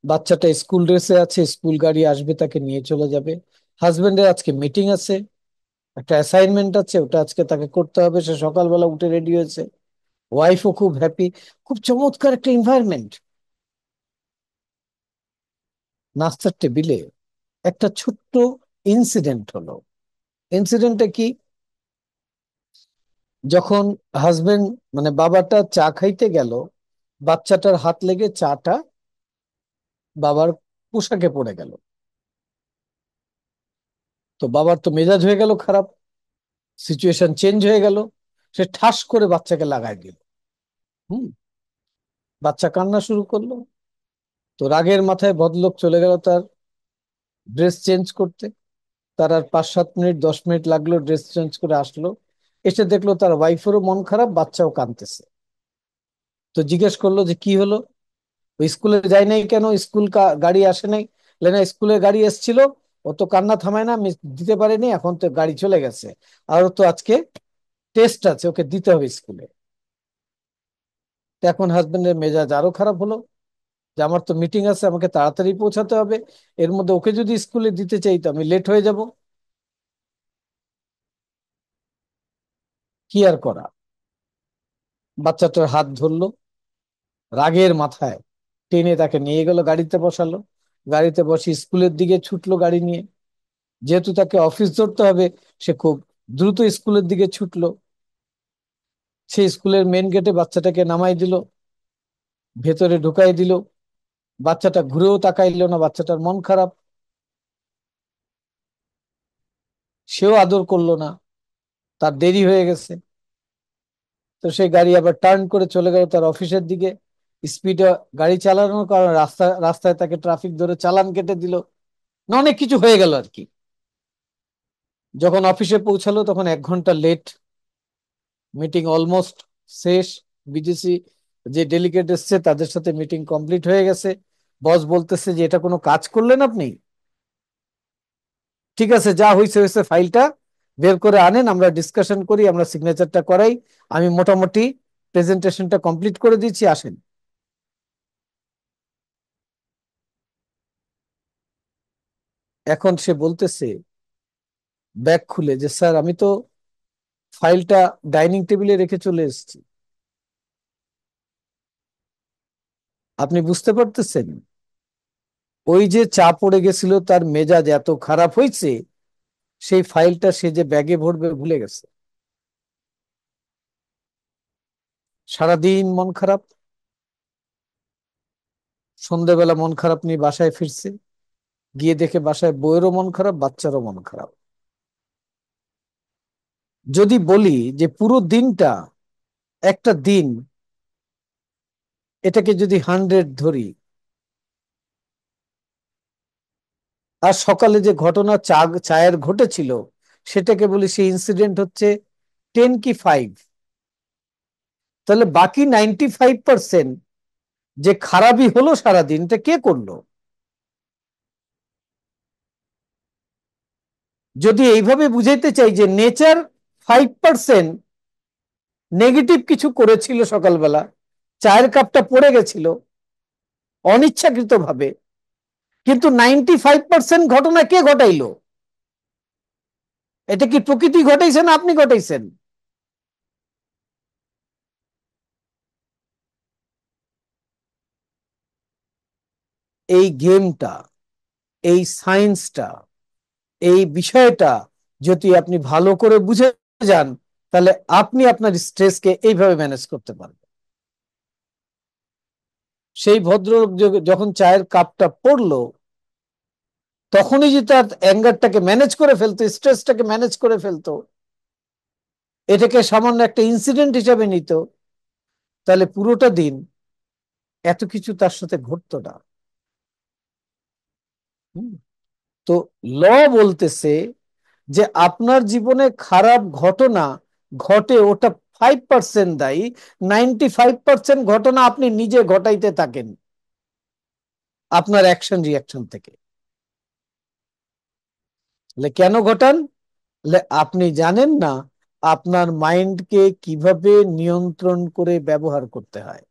বাচ্চাটা স্কুল ড্রেসে আছে, স্কুল গাড়ি আসবে তাকে নিয়ে চলে যাবে। হাজবেন্ডের আজকে মিটিং আছে, একটা অ্যাসাইনমেন্ট আছে, ওটা আজকে তাকে করতে হবে, সে সকালবেলা উঠে রেডি হয়েছে। ওয়াইফও খুব হ্যাপি, খুব চমৎকার একটা এনভায়রনমেন্ট। নাস্তার টেবিলে একটা ছোট্ট ইনসিডেন্ট হলো। ইনসিডেন্টটা কি? যখন হাজবেন্ড মানে বাবাটা চা খাইতে গেল, বাচ্চাটার হাত লেগে চাটা বাবার পোশাকে পড়ে গেল। তো বাবার তো মেজাজ হয়ে গেল খারাপ, সিচুয়েশন চেঞ্জ হয়ে গেল। সে ঠাস করে বাচ্চাকে লাগাই দিল। হুম। বাচ্চা কান্না শুরু করলো। তো রাগের মাথায় ভদ্রলোক চলে গেল তার ড্রেস চেঞ্জ করতে। তার আর 5-7 মিনিট 10 মিনিট লাগলো, ড্রেস চেঞ্জ করে আসলো। এসে দেখলো তার ওয়াইফেরও মন খারাপ, বাচ্চাও কাঁদতেছে। তো জিজ্ঞেস করলো যে কি হলো, ওই স্কুলে যায় নাই কেন, স্কুল গাড়ি আসে নাই? না, স্কুলের গাড়ি এসেছিল, ও তো কান্না থামায় না, আমি দিতে পারিনি, এখন তো গাড়ি চলে গেছে। আর ও তো আজকে টেস্ট আছে, ওকে দিতে হবে স্কুলে। তো এখন হাজবেন্ডের মেজাজ আরো খারাপ হলো, যে আমার তো মিটিং আছে, আমাকে তাড়াতাড়ি পৌঁছাতে হবে, এর মধ্যে ওকে যদি স্কুলে দিতে চাই তো আমি লেট হয়ে যাব। কি আর করা, বাচ্চাটার হাত ধরলো, রাগের মাথায় টেনে তাকে নিয়ে গেল, গাড়িতে বসালো। গাড়িতে বসে স্কুলের দিকে ছুটলো গাড়ি নিয়ে। যেহেতু তাকে অফিস ধরতে হবে, সে খুব দ্রুত স্কুলের দিকে ছুটলো। সে স্কুলের মেন গেটে বাচ্চাটাকে নামাই দিল, ভেতরে ঢুকাই দিল। বাচ্চাটা ঘুরেও তাকাইলো না, বাচ্চাটার মন খারাপ, সেও আদর করলো না, তার দেরি হয়ে গেছে। তো সেই গাড়ি আবার টার্ন করে চলে গেল তার অফিসের দিকে। স্পিডে গাড়ি চালানোর কারণে রাস্তায় তাকে ট্রাফিক ধরে চালান কেটে দিল। না, অনেক কিছু হয়ে গেল আর কি। যখন অফিসে পৌঁছালো তখন 1 ঘন্টা লেট, মিটিং অলমোস্ট শেষ। বিজিসি যে ডেলিগেট এসছে তাদের সাথে মিটিং কমপ্লিট হয়ে গেছে। বস বলতেছে যে এটা কোনো কাজ করলেন আপনি? ঠিক আছে, যা হয়েছে হয়েছে, ফাইলটা বের করে আনেন, আমরা ডিসকাশন করি, আমরা সিগনেচারটা করাই। আমি মোটামুটি প্রেজেন্টেশনটা কমপ্লিট করে দিচ্ছি, আসেন। এখন সে বলতেছে ব্যাগ খুলে যে স্যার আমি তো ফাইলটা ডাইনিং টেবিলে রেখে চলে এসেছি। আপনি বুঝতে পারতেছেন, ওই যে চা পড়ে গেছিল তার মেজাজ এত খারাপ হয়েছে, সেই ফাইলটা সে যে ব্যাগে ভরবে ভুলে গেছে। সারাদিন মন খারাপ, সন্ধ্যেবেলা মন খারাপ নিয়ে বাসায় ফিরছে। গিয়ে দেখে বাসায় বউয়েরও মন খারাপ, বাচ্চারও মন খারাপ। যদি বলি যে পুরো দিনটা, একটা দিন, এটাকে যদি 100 ধরি, আর সকালে যে ঘটনা চায়ের ঘটেছিল সেটাকে বলি সেই ইনসিডেন্ট হচ্ছে 10 কি 5, তাহলে বাকি 95% যে খারাপই হলো সারাদিন, এটা কে করলো? যদি এইভাবে বুঝাইতে চাই যে নেচার 5% নেগেটিভ কিছু করেছিল সকালবেলা, চায়ের কাপটা পড়ে গেছিল অনিচ্ছাকৃত ভাবে, কিন্তু 95% ঘটনা কে ঘটাইলো? এটা কি প্রকৃতি ঘটাইছেন, আপনি ঘটাইছেন? এই গেমটা, এই সায়েন্সটা, এই বিষয়টা যদি আপনি ভালো করে বুঝে যান, তাহলে আপনি আপনার স্ট্রেসকে এইভাবে ম্যানেজ করতে পারবেন। সেই ভদ্রলোক যখন চায়ের কাপটা পড়লো, তখনই যে তার অ্যাঙ্গারটাকে ম্যানেজ করে ফেলতো, স্ট্রেসটাকে ম্যানেজ করে ফেলতো, এটাকে সামান্য একটা ইনসিডেন্ট হিসাবে নিত, তাহলে পুরোটা দিন এত কিছু তার সাথে ঘটতো না। হুম। তো ল বলতেছে যে আপনার জীবনে খারাপ ঘটনা ঘটে, ওটা 5% দায়ী, 95% ঘটনা আপনি নিজে ঘটাইতে থাকেন আপনার অ্যাকশন রিয়াকশন থেকে। কেন ঘটান? আপনি জানেন না আপনার মাইন্ডকে কিভাবে নিয়ন্ত্রণ করে ব্যবহার করতে হয়।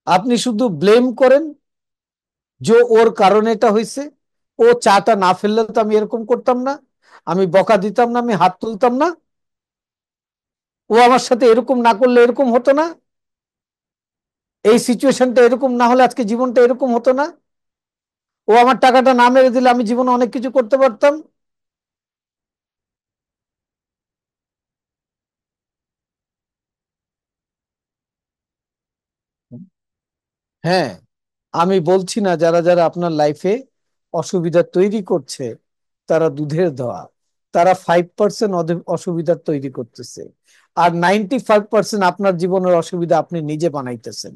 আপনি শুধু ব্লেম করেন যে ওর কারণে এটা হয়েছে, ও চাটা না ফেললে তো আমি এরকম করতাম না, আমি বকা দিতাম না, আমি হাত তুলতাম না, ও আমার সাথে এরকম না করলে এরকম হতো না, এই সিচুয়েশনটা এরকম না হলে আজকে জীবনটা এরকম হতো না, ও আমার টাকাটা না মেরে দিলে আমি জীবনে অনেক কিছু করতে পারতাম। হ্যাঁ, আমি বলছি না যারা যারা আপনার লাইফে অসুবিধা তৈরি করছে তারা দুধের ধোয়া, তারা 5% অসুবিধা তৈরি করতেছে, আর 95% আপনার জীবনের অসুবিধা আপনি নিজে বানাইতেছেন।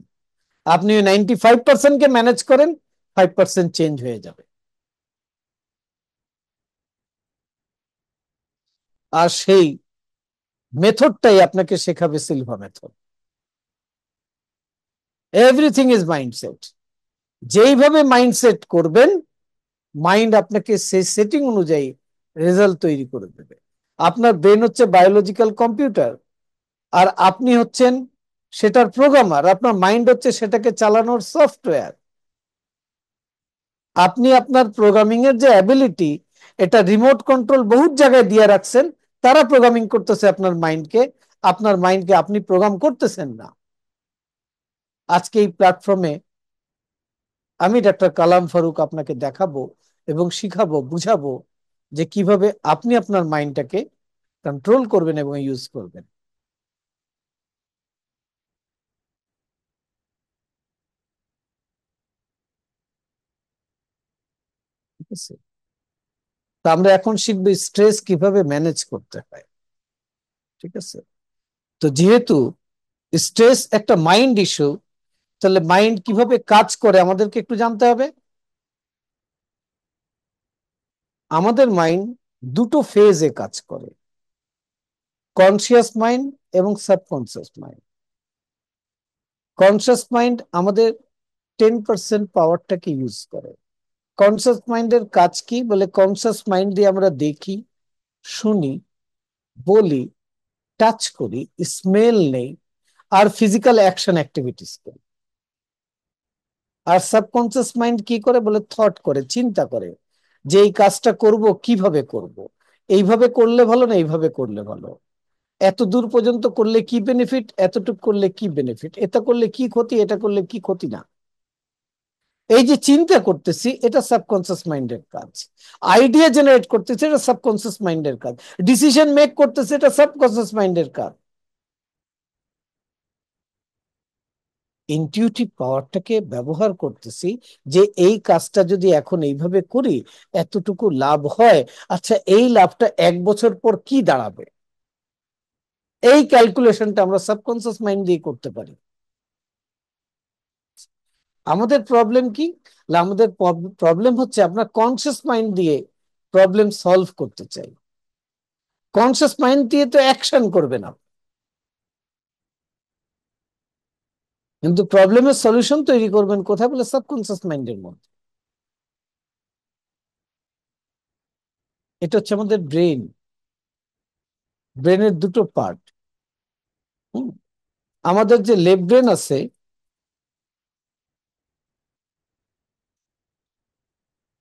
আপনি ওই 95%-কে ম্যানেজ করেন, 5% চেঞ্জ হয়ে যাবে। আর সেই মেথডটাই আপনাকে শেখাবে Silva method. Everything is mindset. যেইভাবে মাইন্ডসেট করবেন, মাইন্ড আপনাকে সেই সেটিং অনুযায়ী রেজাল্ট তৈরি করে দেবে। আপনার ব্রেন হচ্ছে বায়োলজিক্যাল কম্পিউটার, আর আপনি হচ্ছেন সেটার প্রোগ্রামার। আপনার মাইন্ড হচ্ছে সেটাকে চালানোর সফটওয়্যার। আপনি আপনার প্রোগ্রামিং এর যে অ্যাবিলিটি, এটা রিমোট কন্ট্রোল বহুত জায়গায় দিয়ে রাখছেন। তারা প্রোগ্রামিং করতেছে আপনার মাইন্ডকে, আপনার মাইন্ডকে আপনি প্রোগ্রাম করতেছেন না। আজকে এই প্ল্যাটফর্মে আমি ডাক্তার কালাম ফারুক আপনাকে দেখাবো এবং শিখাবো, বুঝাবো যে কিভাবে আপনি আপনার মাইন্ডটাকে কন্ট্রোল করবেন এবং ইউজ করবেন। ঠিক আছে, তো আমরা এখন শিখবো স্ট্রেস কিভাবে ম্যানেজ করতে হয়। ঠিক আছে, তো যেহেতু স্ট্রেস একটা মাইন্ড ইস্যু, তাহলে মাইন্ড কিভাবে কাজ করে আমাদেরকে একটু জানতে হবে। আমাদের মাইন্ড দুটো ফেজে কাজ করে, কনসিয়াস মাইন্ড এবং সাবকনসিয়াস মাইন্ড। কনসিয়াস মাইন্ড আমাদের 10% পাওয়ারটাকে ইউজ করে। কনসিয়াস মাইন্ডের কাজ কি বলে, কনসিয়াস মাইন্ড দিয়ে আমরা দেখি, শুনি, বলি, টাচ করি, স্মেল নেই, আর ফিজিক্যাল অ্যাকশন অ্যাক্টিভিটিস করি। আর সাবকনসিয়াস মাইন্ড কি করে বলে, থট করে, চিন্তা করে যে এই কাজটা করব, কিভাবে করব, এইভাবে করলে ভালো না এইভাবে করলে ভালো, এত দূর পর্যন্ত করলে কি বেনিফিট, এতটুকু করলে কি বেনিফিট, এটা করলে কি ক্ষতি, এটা করলে কি ক্ষতি না। এই যে চিন্তা করতেছি, এটা সাবকনসিয়াস মাইন্ডের কাজ। আইডিয়া জেনারেট করতেছে, এটা সাবকনসিয়াস মাইন্ডের কাজ। ডিসিশন মেক করতেছে, এটা সাবকনসিয়াস মাইন্ডের কাজ। ইনটিউটিভ পাওয়ারটাকে ব্যবহার করতেছি যে এই কাজটা যদি এখন এইভাবে করি এতটুকু লাভ হয়, আচ্ছা এই লাভটা 1 বছর পর কি দাঁড়াবে। এই ক্যালকুলেশনটা আমরা সাবকনসিয়াস মাইন্ড দিয়ে করতে পারি। আমাদের প্রবলেম কি, আমাদের প্রবলেম হচ্ছে আপনার কনসিয়াস মাইন্ড দিয়ে প্রবলেম সলভ করতে চাই। কনসিয়াস মাইন্ড দিয়ে তো অ্যাকশন করবে না, কিন্তু প্রবলেমের সলিউশন তৈরি করবেন কোথায় বলে, সাবকনসিয়াস মাইন্ডের মধ্যে। এটা হচ্ছে আমাদের ব্রেন। ব্রেনের দুটো পার্ট। আমাদের যে লেফট ব্রেন আছে,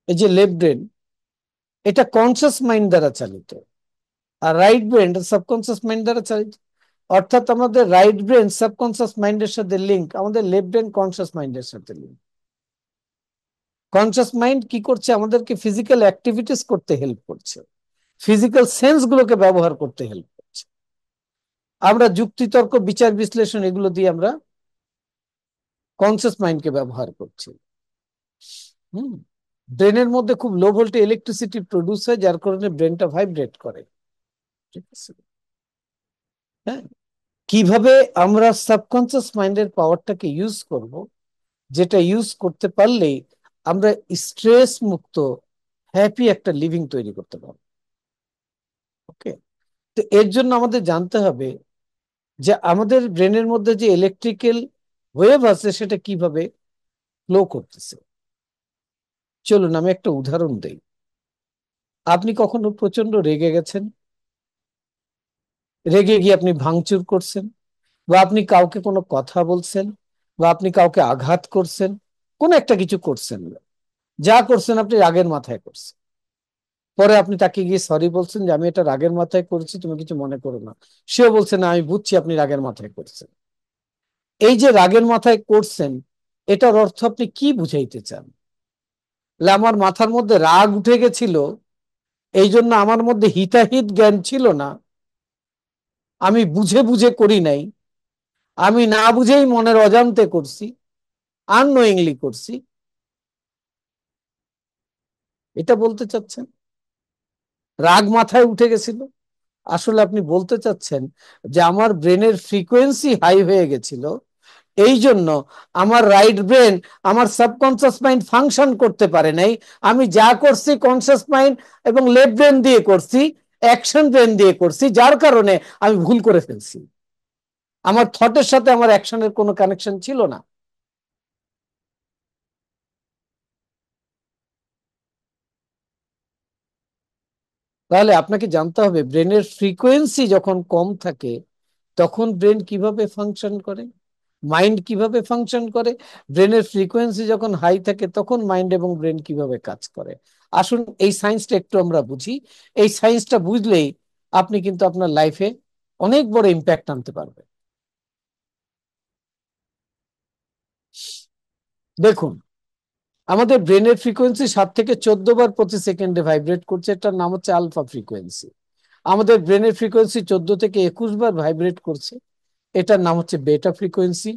এই যে লেফট ব্রেন, এটা কনসিয়াস মাইন্ড দ্বারা চালিত, আর রাইট ব্রেন সাবকনসিয়াস মাইন্ড দ্বারা চালিত। অর্থাৎ আমাদের রাইট ব্রেন সাবকনসিয়াস মাইন্ডের সাথে লিঙ্ক, আমাদের লেফট ব্রেন কনসিয়াস মাইন্ডের সাথে লিঙ্ক। কনসিয়াস মাইন্ড কি করছে, আমাদেরকে ফিজিক্যাল অ্যাক্টিভিটিস করতে হেল্প করছে, ফিজিক্যাল সেন্স গুলোকে ব্যবহার করতে হেল্প করছে। আমরা যুক্তিতর্ক, বিচার বিশ্লেষণ এগুলো দিয়ে আমরা কনসিয়াস মাইন্ডকে ব্যবহার করছি। হুম, ব্রেনের মধ্যে খুব লো ভোল্টেজ ইলেকট্রিসিটি প্রডিউস হয়, যার কারণে ব্রেনটা ভাইব্রেট করে। ঠিক আছে, হ্যাঁ। কিভাবে আমরা সাবকনসিয়াস মাইন্ডের পাওয়ারটাকে ইউজ করব, যেটা ইউজ করতে পারলেই আমরা স্ট্রেস মুক্ত হ্যাপি একটা লিভিং তৈরি করতে পারবো। ওকে, তো এর জন্য আমাদের জানতে হবে যে আমাদের ব্রেনের মধ্যে যে ইলেকট্রিক্যাল ওয়েভ আছে সেটা কিভাবে ফ্লো করতেছে। চলুন আমি একটা উদাহরণ দেই। আপনি কখনো প্রচন্ড রেগে গেছেন, রেগে গিয়ে আপনি ভাঙচুর করছেন, বা আপনি কাউকে কোনো কথা বলছেন, বা আপনি কাউকে আঘাত করছেন, কোন একটা কিছু করছেন, যা করছেন আপনি রাগের মাথায় করছেন। পরে আপনি তাকে গিয়ে সরি বলছেন যে আমি এটা রাগের মাথায় করেছি, তুমি কিছু মনে করো না। সেও বলছে না, আমি বুঝছি আপনি রাগের মাথায় করছেন। এই যে রাগের মাথায় করছেন, এটার অর্থ আপনি কি বুঝাইতে চান? আমার মাথার মধ্যে রাগ উঠে গেছিল, এই জন্য আমার মধ্যে হিতাহিত জ্ঞান ছিল না, আমি বুঝে বুঝে করি নাই, আমি না বুঝেই মনের অজান্তে করছি। আননোয়িংলি করছি, এটা বলতে চাচ্ছেন? রাগ মাথায় উঠে গেছিল? আসলে আপনি বলতে চাচ্ছেন যে আমার ব্রেনের ফ্রিকোয়েন্সি হাই হয়ে গেছিল, এই জন্য আমার রাইট ব্রেন, আমার সাবকনসিয়াস মাইন্ড ফাংশন করতে পারে নাই। আমি যা করছি কনসিয়াস মাইন্ড এবং লেফট ব্রেন দিয়ে করছি, অ্যাকশন ব্রেন দিয়ে করছি, যার কারণে আমি ভুল করে ফেলছি। আমার থটের সাথে আমার অ্যাকশনের কোনো কানেকশন ছিল না। তাহলে আপনাকে জানতে হবে ব্রেনের ফ্রিকোয়েন্সি যখন কম থাকে তখন ব্রেন কিভাবে ফাংশন করে, মাইন্ড কিভাবে ফাংশন করে। ব্রেনের ফ্রিকোয়েন্সি যখন হাই থাকে তখন মাইন্ড এবং ব্রেন কিভাবে কাজ করে। আসুন এই সায়েন্সটা একটু আমরা বুঝি। এই সায়েন্সটা বুঝলেই আপনি কিন্তু আপনার লাইফে অনেক বড় ইম্প্যাক্ট আনতে পারবেন। দেখুন, আমাদের ব্রেনের ফ্রিকোয়েন্সি 7 থেকে 14 বার প্রতি সেকেন্ডে ভাইব্রেট করছে, এটার নাম হচ্ছে আলফা ফ্রিকোয়েন্সি। আমাদের ব্রেনের ফ্রিকোয়েন্সি 14 থেকে 21 বার ভাইব্রেট করছে, এটার নাম হচ্ছে বেটা ফ্রিকোয়েন্সি।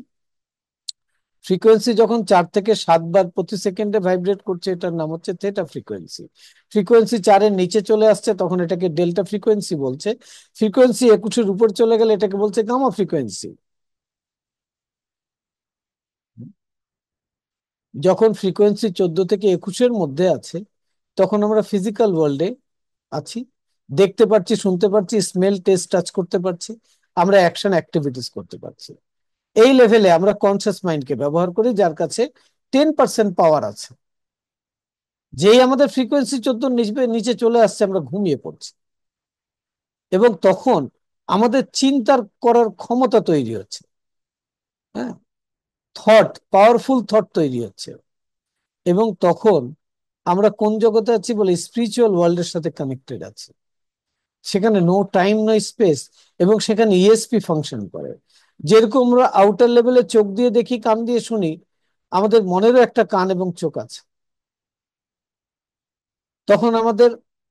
ফ্রিকোয়েন্সি যখন 4 থেকে 7 বার প্রতি সেকেন্ডে ভাইব্রেট করছে, এটার নাম হচ্ছে থেটা ফ্রিকোয়েন্সি। ফ্রিকোয়েন্সি 4-এর নিচে চলে আসছে তখন এটাকে ডেল্টা ফ্রিকোয়েন্সি বলছে। ফ্রিকোয়েন্সি 21-এর উপর চলে গেলে এটাকে বলছে গামা ফ্রিকোয়েন্সি। যখন ফ্রিকোয়েন্সি 14 থেকে 21-এর মধ্যে আছে তখন আমরা ফিজিক্যাল ওয়ার্ল্ডে আছি, দেখতে পাচ্ছি, শুনতে পাচ্ছি, স্মেল, টেস্ট, টাচ করতে পারছি, আমরা অ্যাকশন অ্যাক্টিভিটিস করতে পারছি। এই লেভেলে আমরা কনসিয়াস মাইন্ডকে ব্যবহার করি, যার কাছে 10% পাওয়ার আছে। যেই আমাদের ফ্রিকোয়েন্সি 14 নিচে চলে আসছে আমরা ঘুমিয়ে পড়ছি, এবং তখন আমাদের চিন্তার করার ক্ষমতা তৈরি হচ্ছে। হ্যাঁ, থট, পাওয়ারফুল থট তৈরি হচ্ছে, এবং তখন আমরা কোন জগতে আছি বলে স্পিরিচুয়াল ওয়ার্ল্ডের সাথে কানেক্টেড আছি। সেখানে নো টাইম নো স্পেস, এবং সেখানে ইএসপি ফাংশন করে। যেরকম আমরা আউটার লেভেলে চোখ দিয়ে দেখি, কান দিয়ে শুনি, আমাদের মনেরও একটা কান এবং চোখ আছে। তখন আমাদের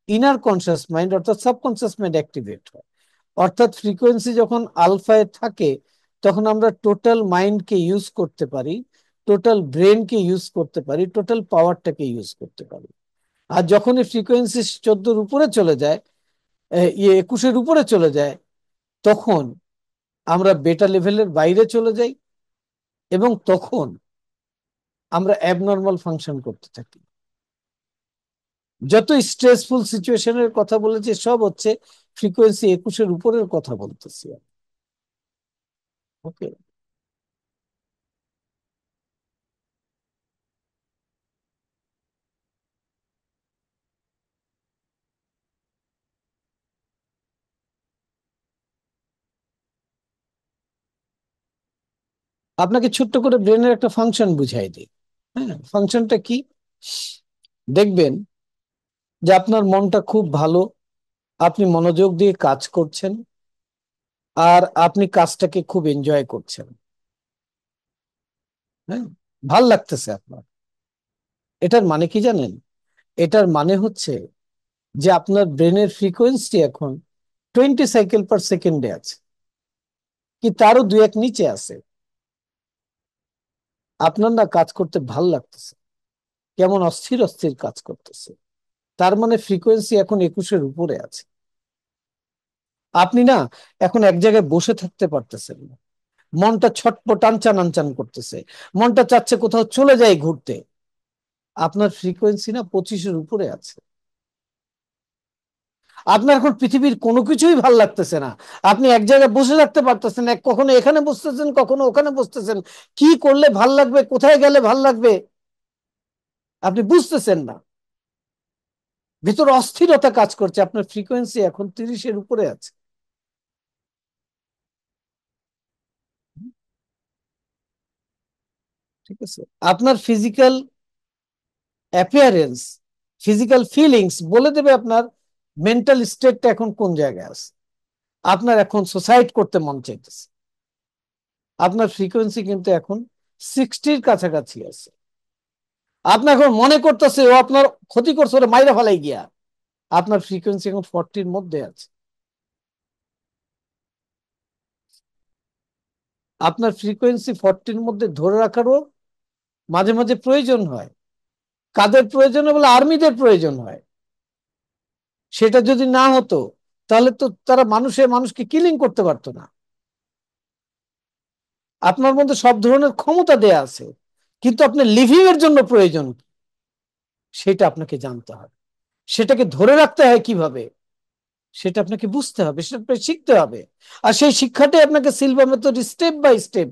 ইনার কনসিয়াস মাইন্ড অর্থাৎ সাবকনসিয়াস মাইন্ড অ্যাক্টিভেট হয়। অর্থাৎ ফ্রিকোয়েন্সি যখন আলফায় থাকে তখন আমরা টোটাল মাইন্ডকে ইউজ করতে পারি, টোটাল ব্রেনকে ইউজ করতে পারি, টোটাল পাওয়ারটাকে ইউজ করতে পারি। আর যখনই ফ্রিকোয়েন্সি 14-র উপরে চলে যায়, 21-এর উপরে চলে যায়, তখন আমরা বেটা লেভেলের বাইরে চলে যাই, এবং তখন আমরা অ্যাবনর্মাল ফাংশন করতে থাকি। যত স্ট্রেসফুল সিচুয়েশনের কথা বলেছি সব হচ্ছে ফ্রিকোয়েন্সি 21-এর উপরের কথা বলতেছি। ওকে, আপনাকে ছোট্ট করে ব্রেনের একটা ফাংশন বুঝাই দিই। হ্যাঁ, ফাংশনটা কি? দেখবেন যে আপনার মনটা খুব ভালো, আপনি মনোযোগ দিয়ে কাজ করছেন, আর আপনি কাজটাকে খুব এনজয় করছেন। হ্যাঁ, ভাল লাগতেছে আপনার। এটার মানে কি জানেন? এটার মানে হচ্ছে যে আপনার ব্রেনের ফ্রিকোয়েন্সি এখন 20 সাইকেল পার সেকেন্ডে আছে, কি তারও 2-1 নিচে আছে। আপনার না কাজ করতে ভাল লাগতেছে, কেমন অস্থির অস্থির কাজ করতেছে। তার মানে ফ্রিকোয়েন্সি এখন 21-এর উপরে আছে। আপনি না এখন এক জায়গায় বসে থাকতে পারতেছেন না, মনটা ছটপট আনচান আনচান করতেছে, মনটা চাচ্ছে কোথাও চলে যায় ঘুরতে। আপনার ফ্রিকোয়েন্সি না 25-এর উপরে আছে। আপনার এখন পৃথিবীর কোনো কিছুই ভাল লাগতেছে না, আপনি এক জায়গায় বসে থাকতে পারতেছেন না, কখনো এখানে বসতেছেন, কখনো ওখানে বসতেছেন। কি করলে ভাল লাগবে, কোথায় গেলে ভাল লাগবে আপনি বুঝতেছেন না। ভিতরে অস্থিরতা কাজ করছে, আপনার ফ্রিকোয়েন্সি এখন 30-এর উপরে আছে। ঠিক আছে, আপনার ফিজিক্যাল অ্যাপিয়ারেন্স, ফিজিক্যাল ফিলিংস বলে দেবে আপনার মেন্টাল স্টেটটা এখন কোন জায়গায় আছে। আপনার এখন সুসাইড করতে মন চাইতেছে, আপনার ফ্রিকোয়েন্সি কিন্তু এখন 60-র কাছাকাছি আছে। আপনার এখন মনে করতেছে ও আপনার ক্ষতি করছে, ওরা মাইরা ফেলাই গিয়া। আপনার ফ্রিকোয়েন্সি এখন 40-র মধ্যে আছে। আপনার ফ্রিকোয়েন্সি 40-র মধ্যে ধরে রাখারও মাঝে মাঝে প্রয়োজন হয়। কাদের প্রয়োজন হয়? বলে আর্মিদের প্রয়োজন হয়। সেটা যদি না হতো তাহলে তো তারা মানুষকে কিলিং করতে পারতো না। আপনার মধ্যে সব ধরনের ক্ষমতা দেয়া আছে, কিন্তু আপনার লিভিং এর জন্য প্রয়োজন কি? সেটা আপনাকে জানতে হবে। সেটাকে ধরে রাখতে হয় কিভাবে, সেটা আপনাকে বুঝতে হবে, সেটা আপনাকে শিখতে হবে। আর সেই শিক্ষাটাই আপনাকে Silva method step by step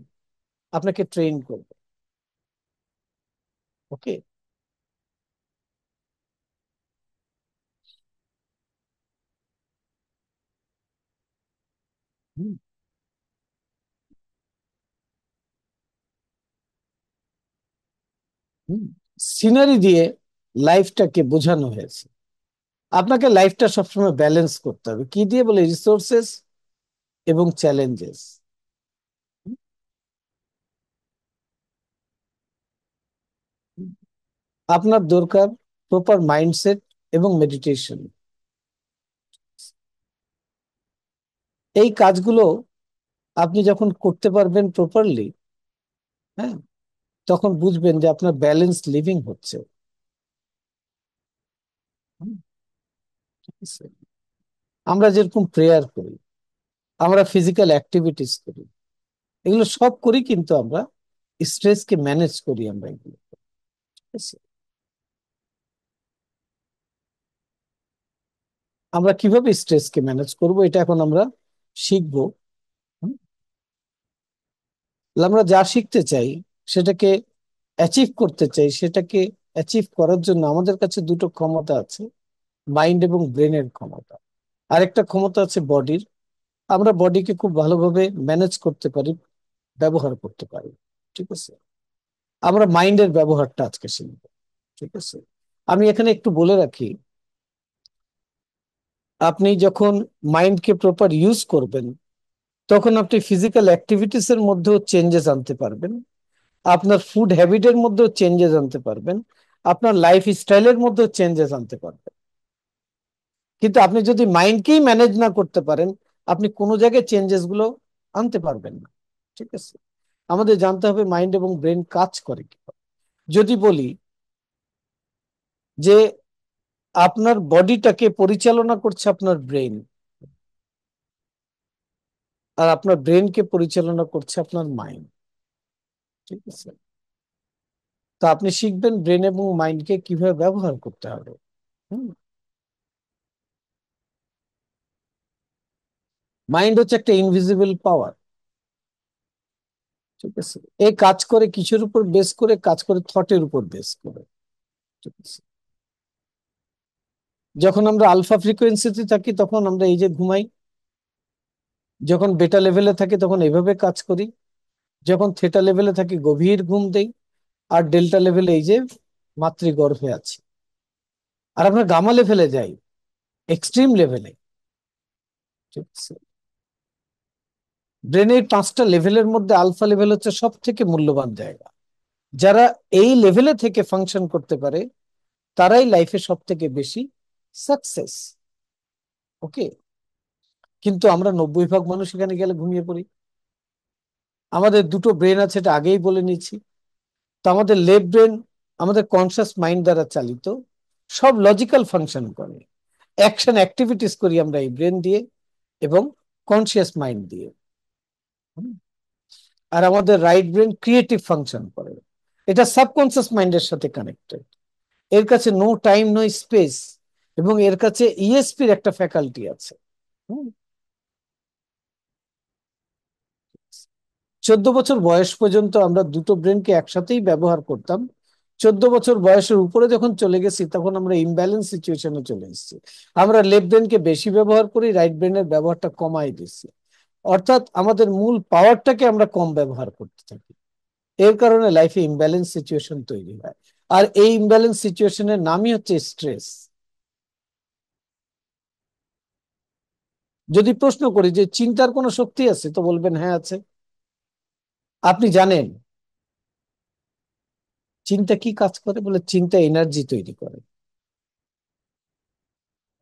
আপনাকে ট্রেন করবে। ওকে। সিনারি দিয়ে লাইফটাকে বোঝানো হয়েছে। আপনাকে লাইফটা সবসময় ব্যালেন্স করতে হবে কি দিয়ে? বলে রিসোর্সেস এবং চ্যালেঞ্জেস। আপনার দরকার প্রপার মাইন্ডসেট এবং মেডিটেশন। এই কাজগুলো আপনি যখন করতে পারবেন প্রপারলি, হ্যাঁ, তখন বুঝবেন যে আপনার ব্যালেন্স লিভিং হচ্ছে। হুম, ঠিক আছে? আমরা যেরকম প্রেয়ার করি, আমরা ফিজিক্যাল অ্যাক্টিভিটিস করি, এগুলো সব করি কিন্তু আমরা স্ট্রেসকে ম্যানেজ করি আমরা এগুলো। ঠিক আছে? আমরা কিভাবে স্ট্রেসকে ম্যানেজ করব এটা এখন আমরা শিখবো। হুম, আমরা যা শিখতে চাই, সেটাকে অ্যাচিভ করতে চাই, সেটাকে অ্যাচিভ করার জন্য আমাদের কাছে দুটো ক্ষমতা আছে: মাইন্ড এবং ব্রেনের ক্ষমতা। আরেকটা ক্ষমতা আছে বডির। আমরা বডিকে খুব ভালোভাবে ম্যানেজ করতে পারি, ব্যবহার করতে পারি। ঠিক আছে? আমরা মাইন্ডের ব্যবহারটা আজকে শিখবো। ঠিক আছে? আমি এখানে একটু বলে রাখি, আপনি যখন মাইন্ডকে প্রপার ইউজ করবেন, তখন আপনি ফিজিক্যাল অ্যাক্টিভিটিস এর মধ্যেও চেঞ্জেস আনতে পারবেন, আপনার ফুড হ্যাবিটের মধ্যেও চেঞ্জেস আনতে পারবেন, আপনার লাইফ স্টাইলের মধ্যেও চেঞ্জেস আনতে পারবেন। কিন্তু আপনি যদি মাইন্ডকেই ম্যানেজ না করতে পারেন, আপনি কোনো জায়গায় চেঞ্জেস গুলো আনতে পারবেন না। ঠিক আছে? আমাদের জানতে হবে মাইন্ড এবং ব্রেন কাজ করে কিভাবে। যদি বলি যে আপনার বডিটাকে পরিচালনা করছে আপনার ব্রেন, আর আপনার ব্রেনকে পরিচালনা করছে আপনার মাইন্ড। ঠিক আছে? তো আপনি শিখবেন ব্রেন এবং মাইন্ডকে কিভাবে ব্যবহার করতে হবে। হুম। মাইন্ড হচ্ছে একটা ইনভিজিবল পাওয়ার। ঠিক আছে? এই কাজ করে কিসের উপর বেস করে? কাজ করে থটের উপর বেস করে। ঠিক আছে? যখন আমরা আলফা ফ্রিকোয়েন্সিতে থাকি তখন আমরা এই যে ঘুমাই, যখন বেটা লেভেলে থাকি তখন এইভাবে কাজ করি, যখন থেটা লেভেলে থাকি গভীর ঘুম দেই, আর ডেল্টা লেভেলে এই যে মাতৃগর্ভে আছি। আর আমরা গামা লেভেলে যাই, এক্সট্রিম লেভেলে। ঠিক আছে? ব্রেনের 5টা লেভেলের মধ্যে আলফা লেভেল হচ্ছে সব থেকে মূল্যবান জায়গা। যারা এই লেভেলে থেকে ফাংশন করতে পারে, তারাই লাইফে সব থেকে বেশি সাকসেস। ওকে। কিন্তু আমরা 90% মানুষ এখানে গেলে ঘুমিয়ে পড়ি। আমাদের দুটো ব্রেন আছে, এটা আগেই বলে নিয়েছি। তো আমাদের লেফট ব্রেন আমাদের কনসিয়াস মাইন্ড দ্বারা চালিত, সব লজিক্যাল ফাংশন করে, অ্যাকশন অ্যাক্টিভিটিস করি আমরা এই ব্রেন দিয়ে এবং কনসিয়াস মাইন্ড দিয়ে। হুম। আর আমাদের রাইট ব্রেন ক্রিয়েটিভ ফাংশন করে, এটা সাবকনসিয়াস মাইন্ডের সাথে কানেক্টেড। এর কাছে নো টাইম নো স্পেস, এবং এর কাছে ইএসপির একটা ফ্যাকাল্টি আছে। হুম। 14 বছর বয়স পর্যন্ত আমরা দুটো ব্রেনকে একসাথেই ব্যবহার করতাম। 14 বছর বয়সের উপরে যখন চলে গেছি তখন আমরা ইমব্যালেন্স সিচুয়েশনে চলে এসেছি। আমরা লেফট ব্রেনকে বেশি ব্যবহার করি, রাইট ব্রেনের ব্যবহারটা কমাই দিচ্ছি। অর্থাৎ আমাদের মূল পাওয়ারটাকে আমরা কম ব্যবহার করতে থাকি। এর কারণে লাইফে ইমব্যালেন্স সিচুয়েশন তৈরি হয়। আর এই ইমব্যালেন্স সিচুয়েশনের নামই হচ্ছে স্ট্রেস। যদি প্রশ্ন করি যে চিন্তার কোনো শক্তি আছে, তো বলবেন হ্যাঁ আছে। আপনি জানেন চিন্তা কি কাজ করে? বলে চিন্তা এনার্জি তৈরি করে।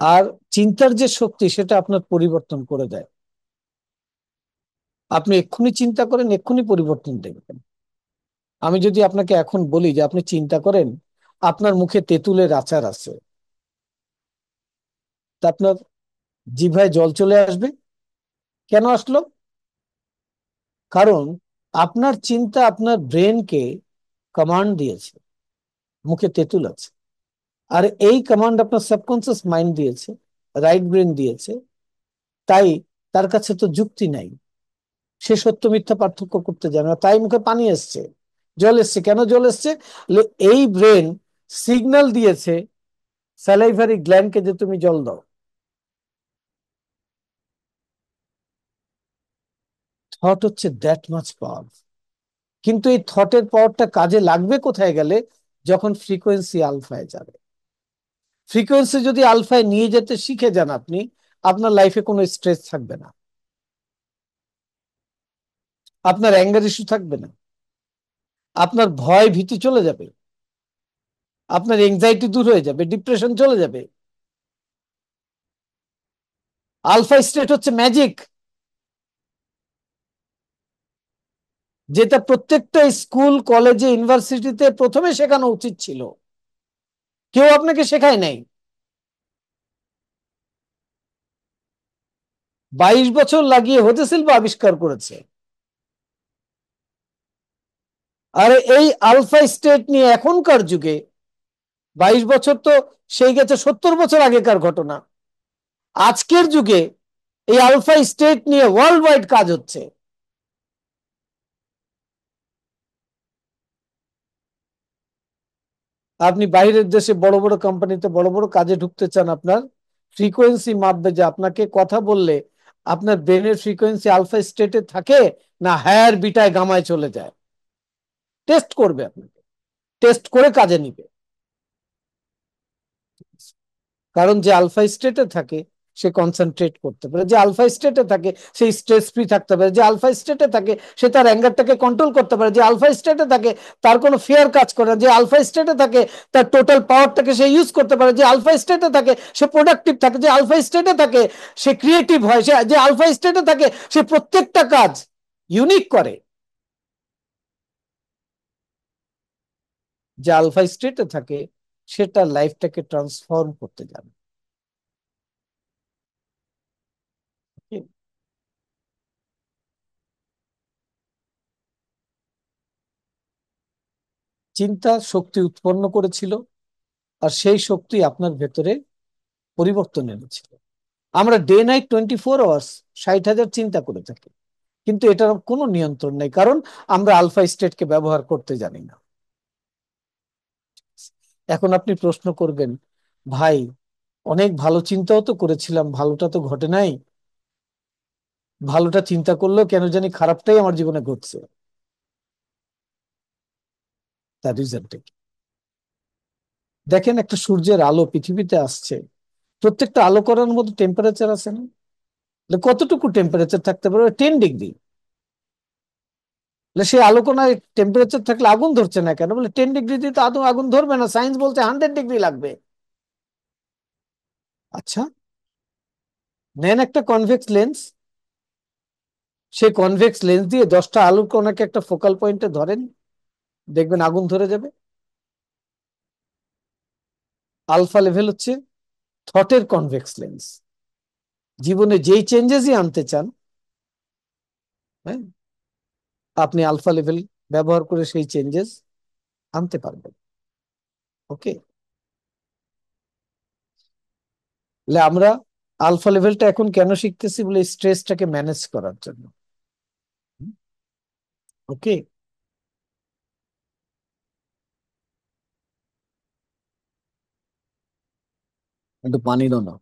আর চিন্তার যে শক্তি সেটা আপনার পরিবর্তন করে দেয়। আপনি এক্ষুনি চিন্তা করেন, এক্ষুনি পরিবর্তন দেখবেন। আমি যদি আপনাকে এখন বলি যে আপনি চিন্তা করেন আপনার মুখে তেঁতুলের আচার আছে, তা আপনার জিহ্বায় জল চলে আসবে। কেন আসলো? কারণ আপনার চিন্তা আপনার ব্রেনকে কমান্ড দিয়েছে মুখে তেঁতুল আছে। আর এই কমান্ড আপনার সাবকনসিয়াস মাইন্ড দিয়েছে, রাইট ব্রেন দিয়েছে। তাই তার কাছে তো যুক্তি নাই, সে সত্য মিথ্যা পার্থক্য করতে জানে না, তাই মুখে পানি এসছে, জল এসছে। কেন জল এসছে? এই ব্রেন সিগন্যাল দিয়েছে স্যালাইভারি গ্ল্যান্ডকে যে তুমি জল দাও। থট হচ্ছে দ্যাট মাচ পাওয়ার। কিন্তু এই থটের পাওয়ারটা কাজে লাগবে কোথায় গেলে? যখন ফ্রিকোয়েন্সি আলফায় যাবে। ফ্রিকোয়েন্সি যদি আলফায় নিয়ে যেতে শিখে যান আপনি, আপনার লাইফে কোনো স্ট্রেস থাকবে না, আপনার অ্যাঙ্গার ইস্যু থাকবে না, আপনার ভয় ভীতি চলে যাবে, আপনার এংজাইটি দূর হয়ে যাবে, ডিপ্রেশন চলে যাবে। আলফা স্টেট হচ্ছে ম্যাজিক, যেটা প্রত্যেকটা স্কুল কলেজে ইউনিভার্সিটিতে প্রথমে শেখানো উচিত ছিল। কেউ আপনাকে শেখায় নাই। 22 বছর লাগিয়ে হোজে সিলভা আবিষ্কার করেছে। আর এই আলফা স্টেট নিয়ে এখনকার যুগে, 22 বছর তো সেই গেছে 70 বছর আগেকার ঘটনা, আজকের যুগে এই আলফা স্টেট নিয়ে ওয়ার্ল্ড ওয়াইড কাজ হচ্ছে। আপনি বাইরের দেশে বড় বড় কোম্পানিতে বড় বড় কাজে ঢুকতে চান, আপনার ফ্রিকোয়েন্সি মাপবে যে আপনাকে কথা বললে আপনার ব্রেনের ফ্রিকোয়েন্সি আলফা স্টেটে থাকে না হায়ার বিটায় গামায় চলে যায়। টেস্ট করবে আপনাকে, টেস্ট করে কাজে নিবে। কারণ যে আলফা স্টেটে থাকে সে কনসেন্ট্রেট করতে পারে, যে আলফা স্টেটে থাকে সে স্ট্রেস ফ্রি থাকতে পারে, যে আলফা স্টেটে থাকে সে তার অ্যাঙ্গারটাকে কন্ট্রোল করতে পারে, যে আলফা স্টেটে থাকে তার কোনো ফিয়ার কাজ করে না, যে আলফা স্টেটে থাকে তার টোটাল পাওয়ারটাকে সে ইউজ করতে পারে, যে আলফা স্টেটে থাকে সে প্রোডাক্টিভ থাকে, যে আলফা স্টেটে থাকে সে ক্রিয়েটিভ হয়, সে যে আলফা স্টেটে থাকে সে প্রত্যেকটা কাজ ইউনিক করে। যে আলফা স্টেটে থাকে সেটা লাইফটাকে ট্রান্সফর্ম করতে জানে। চিন্তা শক্তি উৎপন্ন করেছিল, আর সেই শক্তি আপনার ভেতরে পরিবর্তন এনেছিল। আমরা ডে নাইট 24 আওয়ার্স 60,000 চিন্তা করে থাকি, কিন্তু এটার কোনো নিয়ন্ত্রণ নেই, কারণ আমরা আলফা স্টেটকে ব্যবহার করতে জানি না। এখন আপনি প্রশ্ন করবেন, ভাই অনেক ভালো চিন্তাও তো করেছিলাম, ভালোটা তো ঘটে নাই, ভালোটা চিন্তা করলেও কেন জানি খারাপটাই আমার জীবনে ঘটছে। তার রিজনটা কি? দেখেন, একটা সূর্যের আলো পৃথিবীতে আসছে, প্রত্যেকটা আলো করার মতো টেম্পারেচার আছে না? কতটুকু টেম্পারেচার থাকতে পারে? 10 ডিগ্রি। সে আলোকনায় টেম্পারেচার থাকলে আগুন ধরছে না কেন? বলে 10 ডিগ্রিতে তো আদৌ আগুন ধরবে না, সায়েন্স বলছে 100 ডিগ্রি লাগবে। আচ্ছা, নেন একটা কনভেক্স লেন্স, সেই কনভেক্স লেন্স দিয়ে 10টা আলোর কণাকে একটা ফোকাল পয়েন্টে ধরেন, দেখবেন আগুন ধরে যাবে। আলফা লেভেল হচ্ছে থটের কনভেক্স লেন্স। জীবনে যেই চেঞ্জেসই আনতে চান, হ্যাঁ, আপনি আলফা লেভেল ব্যবহার করে সেই চেঞ্জেস আনতে পারবেন। ওকে, আমরা আলফা লেভেলটা এখন কেন শিখতেছি? বলে স্ট্রেসটাকে ম্যানেজ করার জন্য। ওকে, একটু পানি দাও না।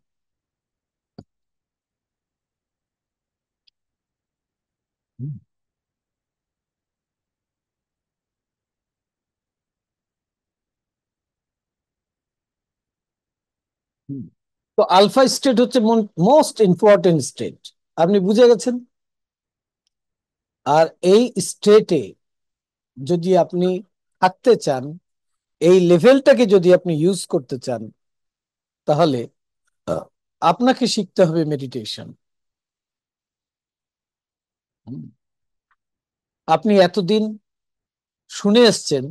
হুম, হুম। তো আলফা স্টেট হচ্ছে মোস্ট ইম্পর্টেন্ট স্টেট, আপনি বুঝে গেছেন। আর এই স্টেটে যদি আপনি থাকতে চান, এই লেভেলটাকে যদি আপনি ইউজ করতে চান, তাহলে আহ, আপনাকে শিখতে হবে মেডিটেশন। আপনি এতদিন শুনে এসছেন